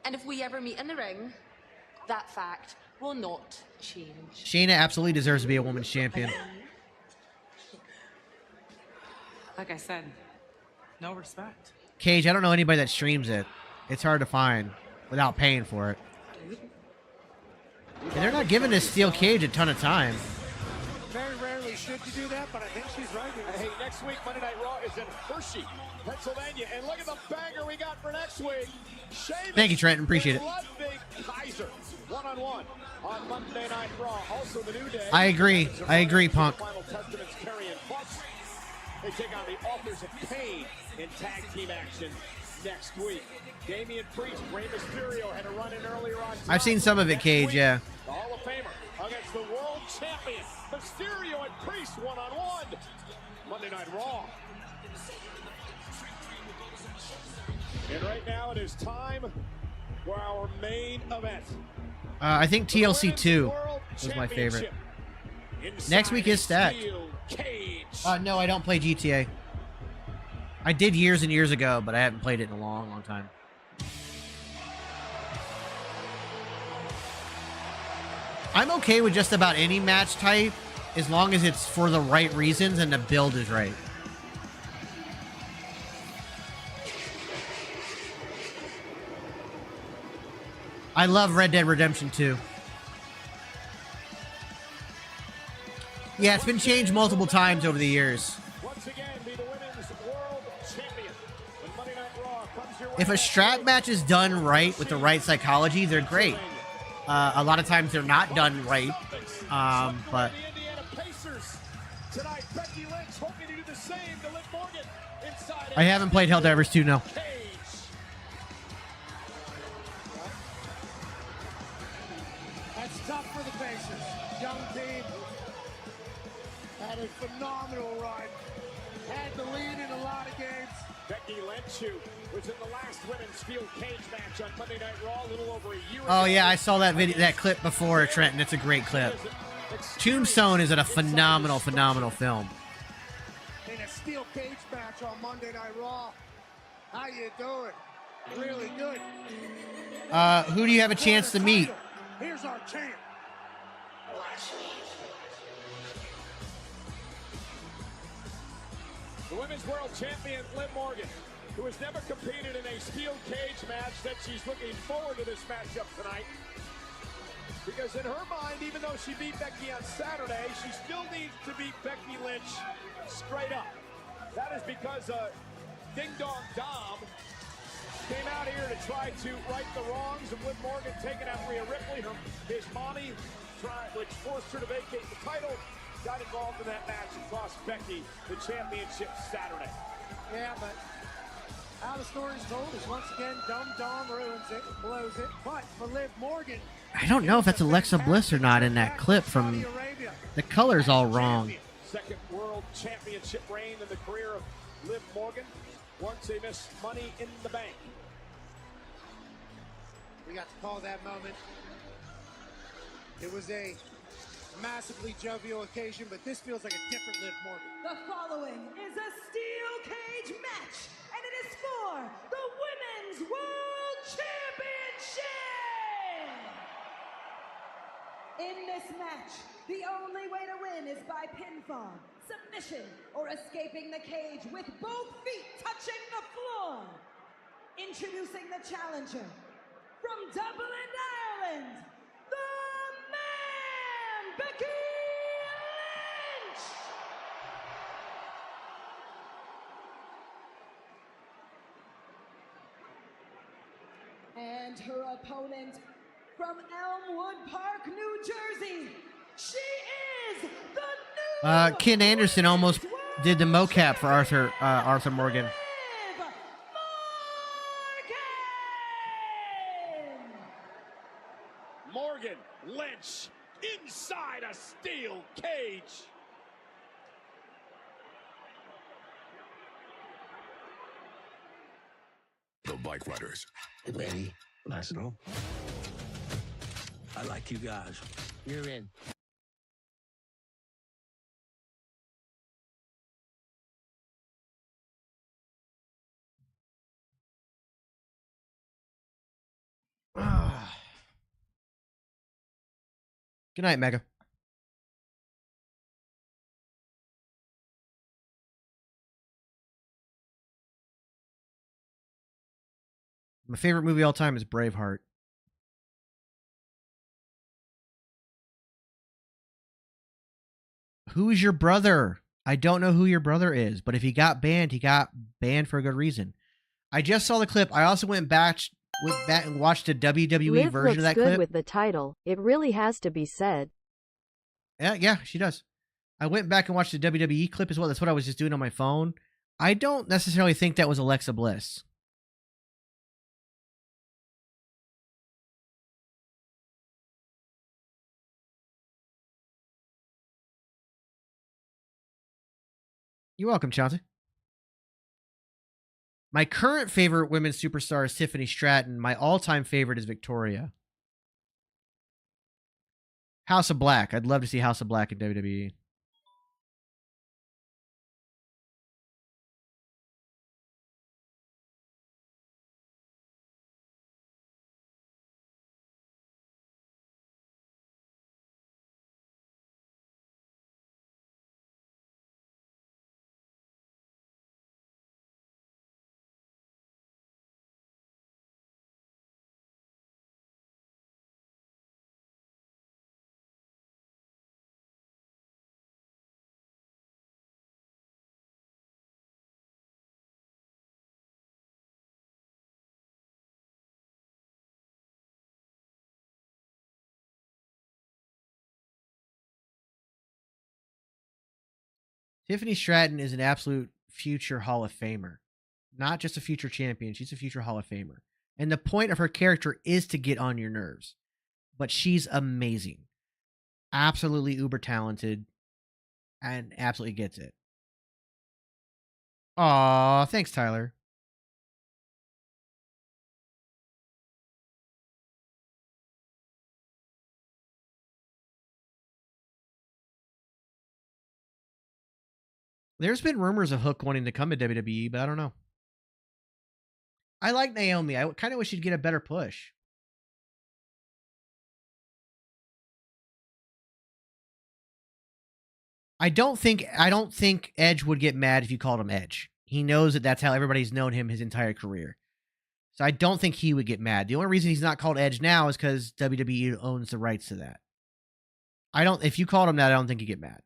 And if we ever meet in the ring, that fact will not change. Shayna absolutely deserves to be a women's champion. Like I said, no respect. Cage, I don't know anybody that streams it. It's hard to find without paying for it. And they're not giving this Steel Cage a ton of time. Very rarely should you do that, but I think she's right here. Hey, next week, Monday Night Raw is in Hershey, Pennsylvania. And look at the banger we got for next week. Thank you, Trenton. Appreciate it. Ludwig Kaiser. one-on-one on Monday Night Raw. Also the new day. I agree. I agree, Punk. Final Testaments, Kerry and Plus. They take on the Authors of Pain in tag team action next week. Damian Priest, Rey Mysterio had a run in earlier on. I've seen some of it, Cage, yeah. The Hall of Famer against the world champion. Mysterio and Priest one-on-one. Monday Night Raw. And right now it is time for our main event. I think TLC 2 was my favorite. Next week is Stacked. No, I don't play GTA. I did years and years ago, but I haven't played it in a long, long time. I'm okay with just about any match type as long as it's for the right reasons and the build is right. I love Red Dead Redemption 2. Yeah, it's been changed multiple times over the years. If a strap match is done right with the right psychology, they're great. A lot of times they're not done right, but I haven't played Helldivers 2, no. That's tough for the Pacers. Young team had a phenomenal run. Had the lead in a lot of games. Becky Lynch, who was in the last women's steel cage match on Monday Night Raw a little over a year ago. Oh yeah, I saw that video, that clip before, Trenton. It's a great clip. Tombstone is a phenomenal, phenomenal film. In a steel cage match on Monday Night Raw. How you doing? Really good. Who do you have a chance to meet? Here's our champ. The women's world champion, Liv Morgan, who has never competed in a steel cage match, said she's looking forward to this matchup tonight. Because in her mind, even though she beat Becky on Saturday, she still needs to beat Becky Lynch straight up. That is because Ding Dong Dom came out here to try to right the wrongs of Liv Morgan taking out Rhea Ripley. His mommy, which forced her to vacate the title, got involved in that match and cost Becky the championship Saturday. Yeah, but how the story's told is once again, Dumb Dom ruins it, blows it. But for Liv Morgan, I don't know if that's Alexa Bliss or not in that clip from... The color's all wrong. Second world championship reign in the career of Liv Morgan. Once they missed Money in the Bank. We got to call that moment. It was a massively jovial occasion, but this feels like a different Liv Morgan. The following is a steel cage match, and it is for the Women's World Championship! In this match, the only way to win is by pinfall, submission, or escaping the cage with both feet touching the floor. Introducing the challenger, from Dublin, Ireland, the man, Becky Lynch! And her opponent, from Elmwood Park, New Jersey, she is the new Ken Anderson almost did the mocap for Arthur Morgan. Morgan Lynch inside a steel cage. The Bike Riders. Hey, lady. Nice to know. I like you guys. You're in. Good night, Mega. My favorite movie of all time is Braveheart. Who's your brother? I don't know who your brother is, but if he got banned for a good reason. I just saw the clip. I also went back went back and watched a WWE Liv version looks of that good clip. with the title. It really has to be said. Yeah, she does. I went back and watched the WWE clip as well. That's what I was just doing on my phone. I don't necessarily think that was Alexa Bliss. You're welcome, Chauncey. My current favorite women's superstar is Tiffany Stratton. My all-time favorite is Victoria. House of Black. I'd love to see House of Black in WWE. Tiffany Stratton is an absolute future Hall of Famer. Not just a future champion, she's a future Hall of Famer. And the point of her character is to get on your nerves. But she's amazing. Absolutely uber talented. And absolutely gets it. Aw, thanks, Tyler. There's been rumors of Hook wanting to come to WWE, but I don't know. I like Naomi. I kind of wish she'd get a better push. I don't think Edge would get mad if you called him Edge. He knows that that's how everybody's known him his entire career. So I don't think he would get mad. The only reason he's not called Edge now is because WWE owns the rights to that. If you called him that, I don't think he'd get mad.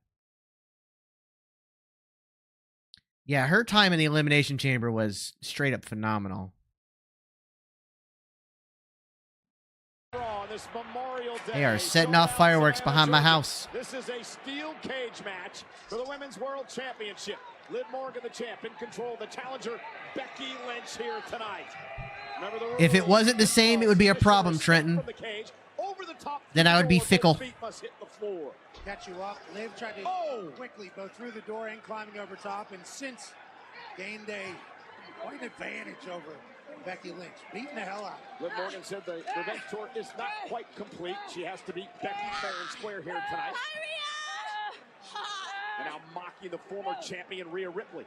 Yeah, her time in the Elimination Chamber was straight up phenomenal. They are setting off fireworks behind my house. This is a steel cage match for the Women's World Championship. Liv Morgan, the champ, in control. The challenger, Becky Lynch, here tonight. If it wasn't the same, it would be a problem, Trenton. Then I would be fickle. Catch you up. Liv tried to quickly go through the door and climbing over top, and since gained quite an advantage over Becky Lynch, beating the hell out. Liv Morgan said the revenge tour is not quite complete. She has to beat Becky fair and square here tonight. And now mocking the former champion Rhea Ripley.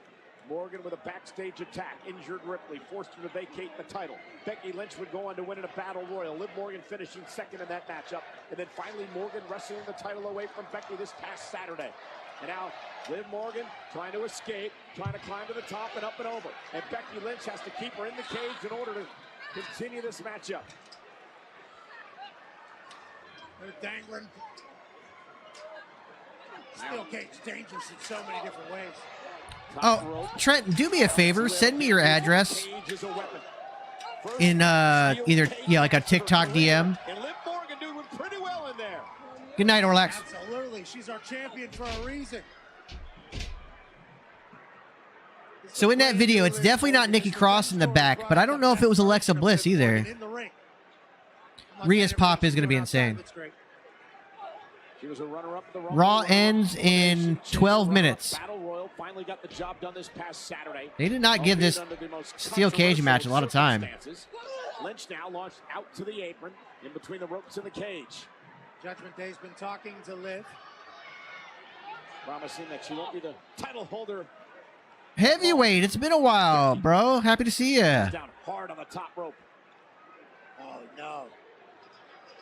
Morgan with a backstage attack, injured Ripley, forced her to vacate the title. Becky Lynch would go on to win in a battle royal. Liv Morgan finishing second in that matchup. And then finally Morgan wrestling the title away from Becky this past Saturday. And now Liv Morgan trying to escape, trying to climb to the top and up and over. And Becky Lynch has to keep her in the cage in order to continue this matchup. They're dangling. Steel cage dangerous in so many different ways. Oh, Trenton, do me a favor. Send me your address in either like a TikTok DM. And Liv Morgan doing pretty well in there. Good night, Orlax. Absolutely, she's our champion for a reason. So in that video, it's definitely not Nikki Cross in the back, but I don't know if it was Alexa Bliss either. Rhea's pop is going to be insane. She was a runner-up in the Raw ends in 12 minutes. Battle Royal finally got the job done this past Saturday. They did not give this steel cage match a lot of time. Lynch now launched out to the apron in between the ropes and the cage. Judgment Day's been talking to Liv, promising that she won't be the title holder. Heavyweight, it's been a while, bro. Happy to see you. Down hard on the top rope. Oh no!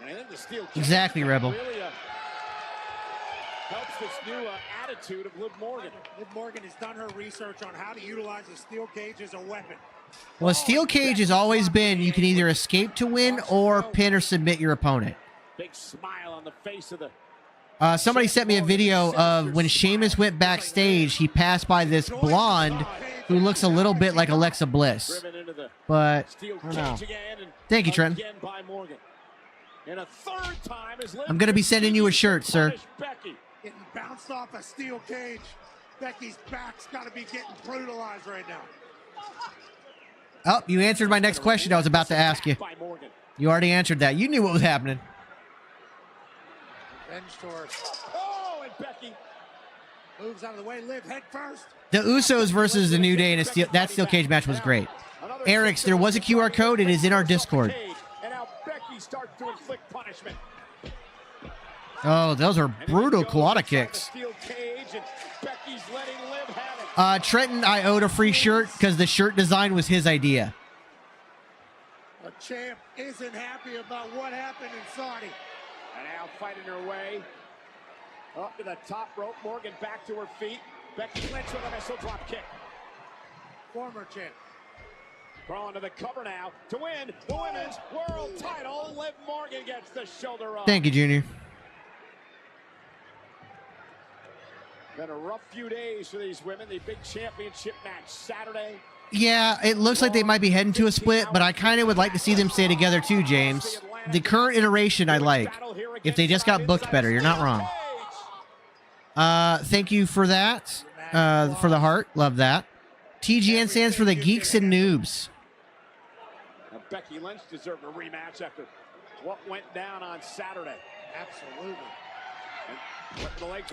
And I think the steel cage exactly, Rebel. Really, helps this new attitude of Liv Morgan. Liv Morgan has done her research on how to utilize a steel cage as a weapon. Well, a steel cage has always been you can either escape to win or pin or submit your opponent. Big smile on the face of the Somebody sent me a video of when Sheamus went backstage, he passed by this blonde who looks a little bit like Alexa Bliss. But, I don't know. Thank you, Trent. I'm going to be sending you a shirt, sir. Getting bounced off a steel cage. Becky's back's got to be getting brutalized right now. Oh, you answered my next question I was about to ask you. You already answered that. You knew what was happening. Revenge tour. Oh, and Becky moves out of the way. Liv head first. The Usos versus the New Day in that steel cage match was great. Eric's, there was a QR code. It is in our Discord. And now Becky starts to inflict punishment. Oh, those are brutal Kawada kicks. Trenton, I owed a free shirt because the shirt design was his idea. The champ isn't happy about what happened in Saudi. And now fighting her way up to the top rope. Morgan back to her feet. Becky Lynch with a missile drop kick. Former champ. Crawling to the cover now to win the women's world title. Liv Morgan gets the shoulder up. Thank you, Junior. Been a rough few days for these women. The big championship match Saturday. Yeah, it looks like they might be heading to a split, but I kind of would like to see them stay together too, James. The current iteration I like. If they just got booked better, you're not wrong. Thank you for that. For the heart. Love that. TGN stands for the Geeks and Noobs. Now, Becky Lynch deserved a rematch after what went down on Saturday. Absolutely.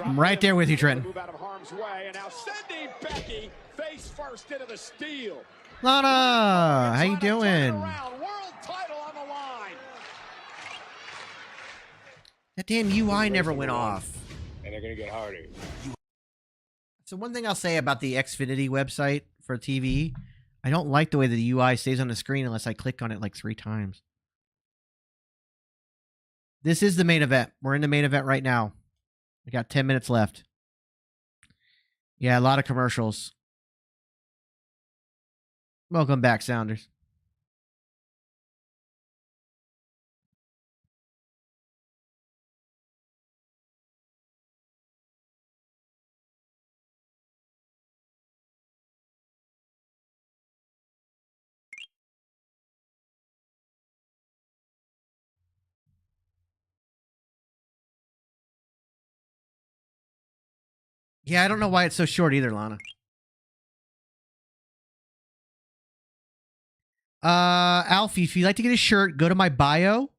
I'm right there with you, Trenton. Move out of harm's way, and now sending Becky face first into the steel. Lana, how you doing? World title on the line. That damn UI never went off. And they're gonna get harder. So one thing I'll say about the Xfinity website for TV, I don't like the way the UI stays on the screen unless I click on it like 3 times. This is the main event. We're in the main event right now. We got 10 minutes left. Yeah, a lot of commercials. Welcome back, Sounders. Yeah, I don't know why it's so short either, Lana. Alfie, if you'd like to get a shirt, go to my bio.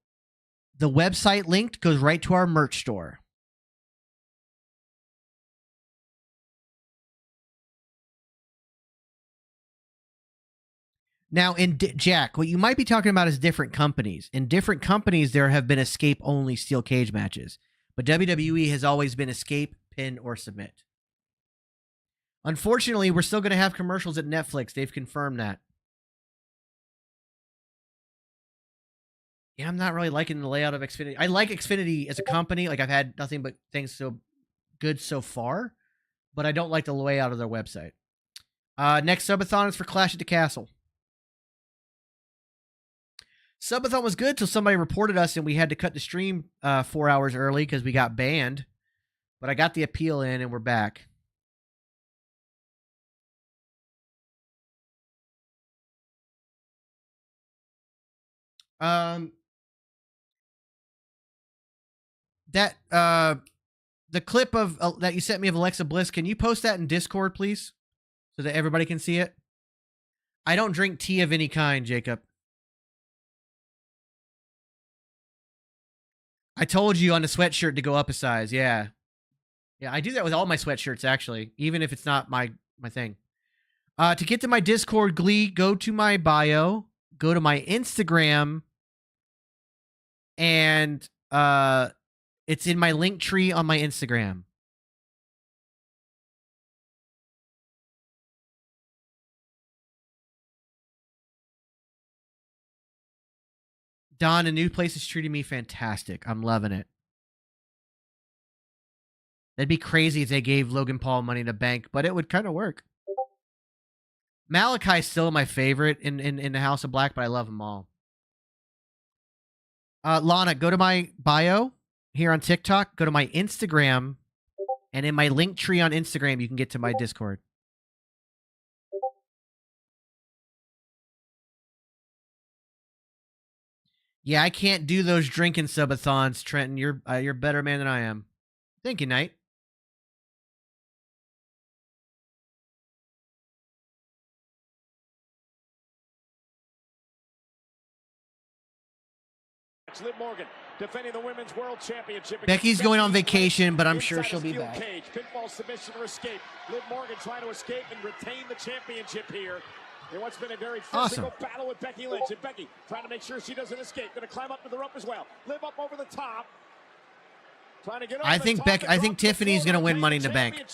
The website linked goes right to our merch store. Now, Jack, what you might be talking about is different companies. In different companies, there have been escape-only steel cage matches. But WWE has always been escape, pin, or submit. Unfortunately, we're still going to have commercials at Netflix. They've confirmed that. Yeah, I'm not really liking the layout of Xfinity. I like Xfinity as a company. Like, I've had nothing but things so good so far. But I don't like the layout of their website. Next subathon is for Clash at the Castle. Subathon was good till somebody reported us and we had to cut the stream 4 hours early because we got banned. But I got the appeal in and we're back. The clip of that you sent me of Alexa Bliss, can you post that in Discord, please? So that everybody can see it? I don't drink tea of any kind, Jacob. I told you on the sweatshirt to go up a size, yeah. Yeah, I do that with all my sweatshirts, actually, even if it's not my thing. To get to my Discord, Glee, go to my bio, go to my Instagram, and it's in my link tree on my Instagram. Don, a new place is treating me fantastic. I'm loving it. That'd be crazy if they gave Logan Paul money in the bank, but it would kind of work. Malachi's still my favorite in the House of Black, but I love them all. Lana, go to my bio. here on TikTok, go to my Instagram, and in my link tree on Instagram, you can get to my Discord. Yeah, I can't do those drinking subathons, Trenton. You're a better man than I am. Thank you, Knight. Liv Morgan defending the Women's World Championship. Becky's going on vacation, but I'm sure she'll be back. Cage. Pinfall submission or escape. Liv Morgan trying to escape and retain the championship here. In what's been a very physical battle with Becky Lynch. And Becky trying to make sure she doesn't escape. Going to climb up to the rope as well. Liv up over the top. Trying to get over I think Tiffany's going to win Money in the Bank.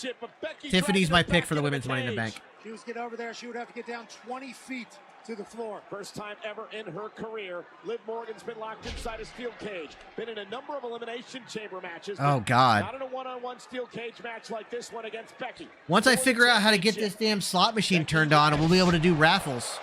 Tiffany's my pick for the Women's Money in the Bank. If she was to get over there, she would have to get down 20 feet to the floor. First time ever in her career, Liv Morgan's been locked inside a steel cage. Been in a number of elimination chamber matches. Oh, God. Not in a one-on-one steel cage match like this one against Becky. Once I figure out how to get this damn slot machine turned on, we'll be able to do raffles.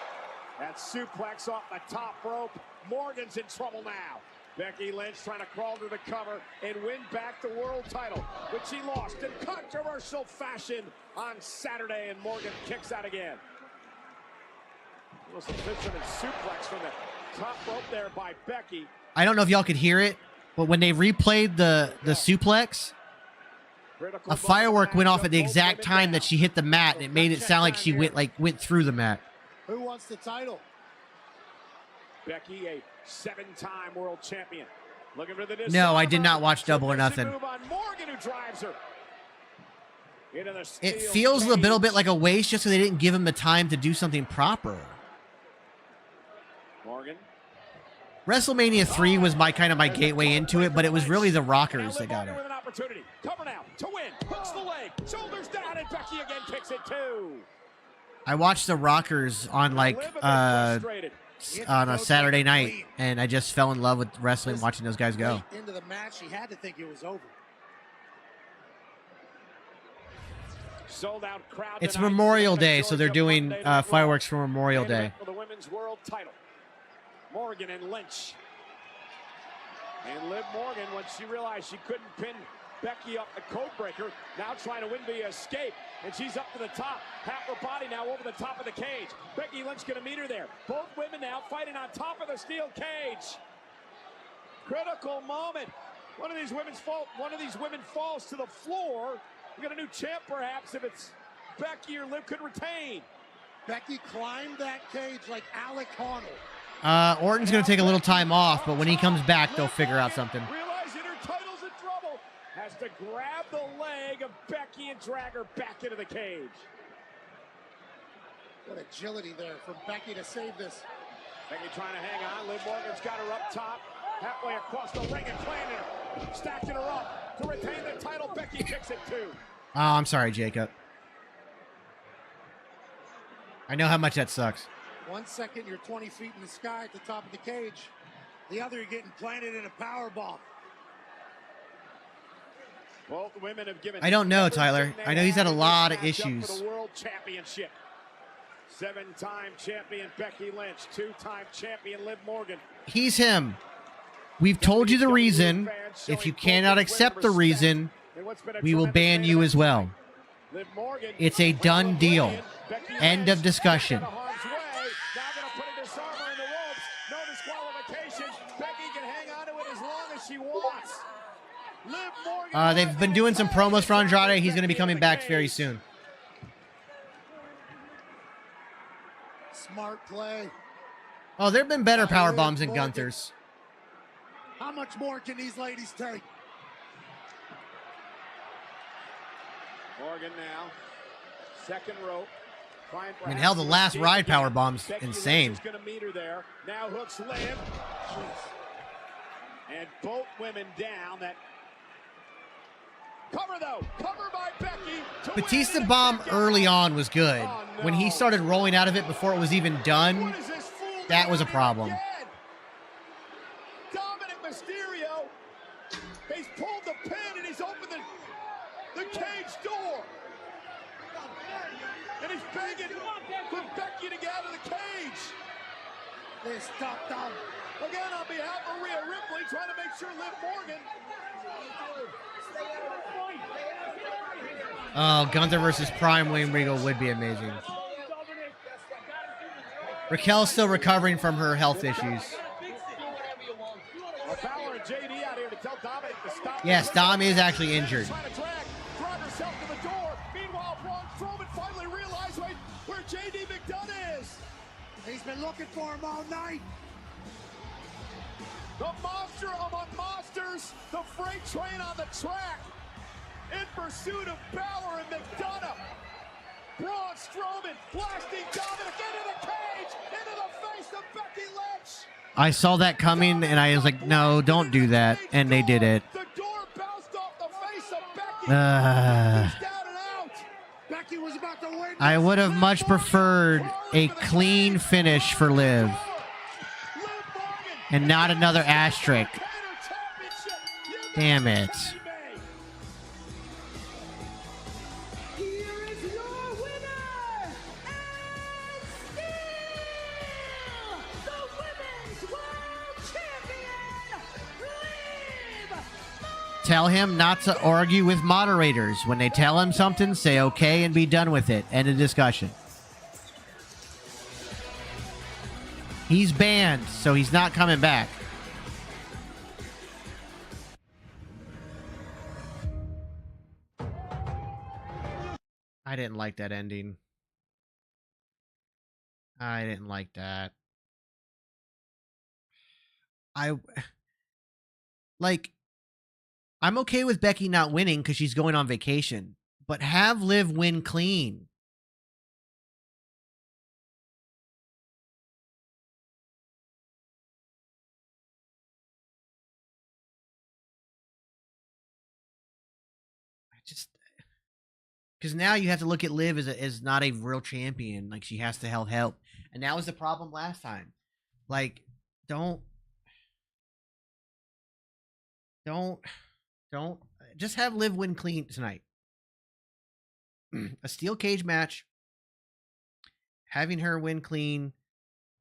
That suplex off the top rope. Morgan's in trouble now. Becky Lynch trying to crawl to the cover and win back the world title, which she lost in controversial fashion on Saturday, and Morgan kicks out again. Little fisherman suplex from the top rope there by Becky. I don't know if y'all could hear it, but when they replayed the suplex, a firework went off at the exact time that she hit the mat, and it made it sound like she went through the mat. Who wants the title? Becky, a 7-time world champion. Looking for the No, I did not watch Double or Nothing. Morgan, who drives her. It feels a little bit like a waste just so they didn't give him the time to do something proper. Morgan. WrestleMania 3 was my gateway into it, but it was really the Rockers that got it. With an opportunity. Cover now to win. Hooks the leg. Shoulders down, and Becky again kicks it too. I watched the Rockers on on a Saturday night, and I just fell in love with wrestling watching those guys go. Into the match, she had to think it was over. Sold out crowd. It's Memorial Day, so they're doing fireworks for Memorial Day. For the women's world title. Morgan and Lynch. And Liv Morgan, when she realized she couldn't pin Becky up the code breaker, now trying to win via escape. And she's up to the top. Half her body now over the top of the cage. Becky Lynch going to meet her there. Both women now fighting on top of the steel cage. Critical moment. One of these women falls to the floor. We got a new champ, perhaps, if it's Becky or Liv could retain. Becky climbed that cage like Alec Honnold. Orton's going to take a little time off, but when he comes back, they'll figure out something. Realizing her title's in trouble. Has to grab the leg of Becky and drag her back into the cage. What agility there from Becky to save this. Becky trying to hang on. Liv Morgan's got her up top. Halfway across the ring and playing her. Stacking her up to retain the title. Becky kicks it too. Oh, I'm sorry, Jacob. I know how much that sucks. 1 second, you're 20 feet in the sky at the top of the cage. The other, you're getting planted in a power bomb. Both women have given. I don't know, Tyler. I know he's had a lot of issues. For the world championship. 7-time champion Becky Lynch, 2-time champion Liv Morgan. He's him. We've told you the reason. If you cannot accept the reason, we will ban you as well. It's a done deal. End of discussion. They've been doing some promos for Andrade. He's going to be coming back very soon. Smart play. Oh, there have been better power bombs than Gunther's. How much more can these ladies take? Morgan now. Second rope. I mean, hell, the last ride power bomb's insane. Going to meet her there. Now hooks Liv. And both women down. That cover though. Cover by Becky. Batista bomb early on was good. Oh, no. When he started rolling out of it before it was even done, that was a problem. Dominic Mysterio. He's pulled the pin and he's opened the cage door. And he's begging for Becky to get out of the cage. They stopped down. Again, on behalf of Rhea Ripley, trying to make sure Liv Morgan Oh, Gunther versus Prime William Regal would be amazing. Raquel's still recovering from her health issues. Yes, Dom is actually injured. Drag herself to the door. Meanwhile, Braun Strowman finally realized where JD McDonough is. He's been looking for him all night. The monster among monsters, the freight train on the track, in pursuit of Balor and McDonough. Braun Strowman blasting Dominic into the cage, into the face of Becky Lynch. I saw that coming, and I was like, no, don't do that. And they did it. The door bounced off the face of Becky. Becky was about to win. I would have much preferred a clean finish for Liv. And not another asterisk. Damn it. Tell him not to argue with moderators. When they tell him something, say okay and be done with it. End of discussion. He's banned, so he's not coming back. I didn't like that ending. I didn't like that. I'm okay with Becky not winning because she's going on vacation, but have Liv win clean. Because now you have to look at Liv as not a real champion. Like, she has to help. And that was the problem last time. Like, don't just have Liv win clean tonight. A steel cage match, having her win clean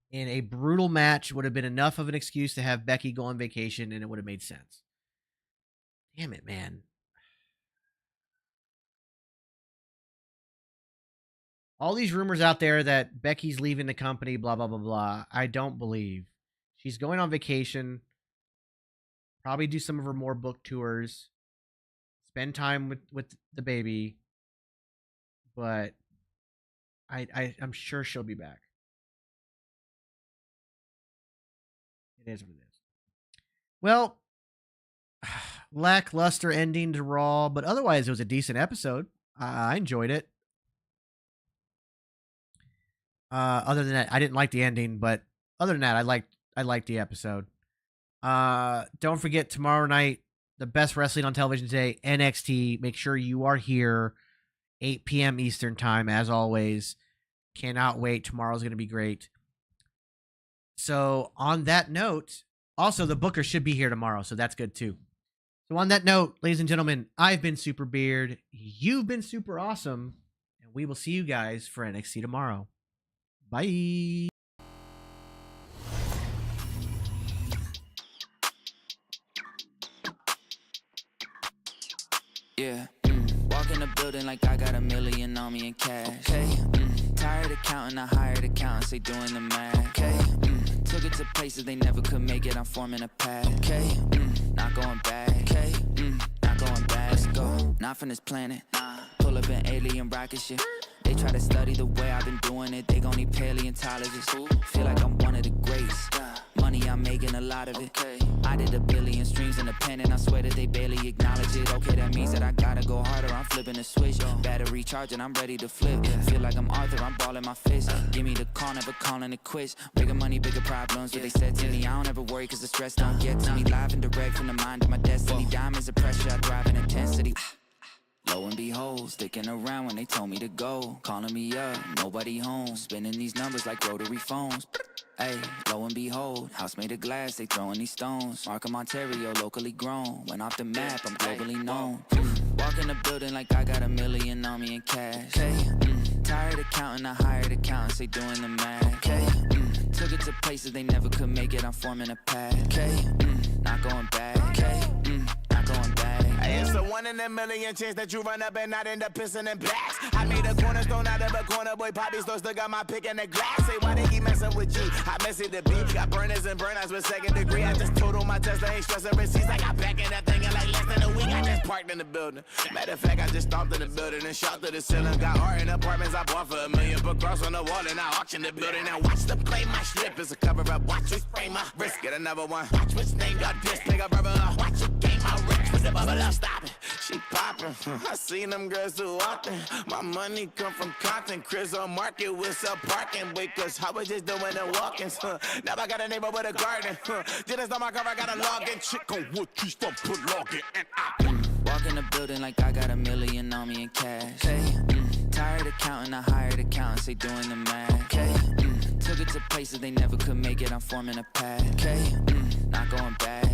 in a brutal match would have been enough of an excuse to have Becky go on vacation, and it would have made sense. Damn it, man. All these rumors out there that Becky's leaving the company, blah, blah, blah, blah. I don't believe. She's going on vacation. Probably do some of her more book tours. Spend time with the baby. But I'm sure she'll be back. It is what it is. Well, lackluster ending to Raw, but otherwise it was a decent episode. I enjoyed it. Other than that, I didn't like the ending, but other than that, I liked the episode. Don't forget tomorrow night, the best wrestling on television today, NXT. Make sure you are here, 8 p.m. Eastern time, as always. Cannot wait. Tomorrow's going to be great. So on that note, also the Booker should be here tomorrow, so that's good too. So on that note, ladies and gentlemen, I've been Super Beard. You've been super awesome, and we will see you guys for NXT tomorrow. Bye. Yeah, walk in the building like I got $1 million on me in cash. Okay, tired of counting, I hired accountants, they doing the math. Okay, took it to places they never could make it, I'm forming a path. Okay, not going back. Okay, not going back. Let's go, not from this planet. Pull up an alien rocket ship. They try to study the way I've been doing it, they gon' need paleontologists. Feel like I'm one of the greats. Money, I'm making a lot of it. I did 1 billion streams in the pen, and I swear that they barely acknowledge it. Okay, that means that I gotta go harder, I'm flipping the switch. Battery charging, I'm ready to flip. Feel like I'm Arthur, I'm balling my fist. Give me the call, never calling it quits. Bigger money, bigger problems, what they said to me. I don't ever worry, cause the stress don't get to me. Live and direct from the mind of my destiny. Diamonds of pressure, I drive in intensity. Lo and behold, sticking around when they told me to go. Calling me up, nobody home. Spinning these numbers like rotary phones. Hey, lo and behold, house made of glass, they throwing these stones. Markham, Ontario, locally grown. Went off the map, I'm globally known. Walk in the building like I got $1 million on me in cash. Tired of counting, I hired accountants, they doing the math. Took it to places they never could make it, I'm forming a path. Not going back. Not not going back. Hey, it's a 1 in a million chance that you run up and not end up pissing in blacks. I made a cornerstone out of a corner, boy. Poppy still got my pick in the glass. Say, why they keep messing with you? I mess it the beat. Got burners and burnouts with 2nd degree. I just total my test. I ain't stressing receipts. I got back in that thing in like less than a week. I just parked in the building. Matter of fact, I just stomped in the building and shot to the ceiling. Got art in apartments I bought for $1 million. Put cross on the wall and I auction the building. Now watch them play my strip. It's a cover up. Watch me spray my wrist. Get another one. Watch which name got this. Pick up rubber up. Watch it game my wrist. With the bubble up. Stop it. She poppin'. I seen them girls too often. My money come from Compton. Chris on market with some parking. Because I was just doing the walk-ins. Now I got a neighbor with a garden. Just on my car, I got a login. Chick on wood trees, don't put login. And I Walk in the building like I got $1 million on me in cash. Okay, tired of counting, I hired accountants, they doing the math. Okay, took it to places they never could make it, I'm forming a path. Okay, not going back.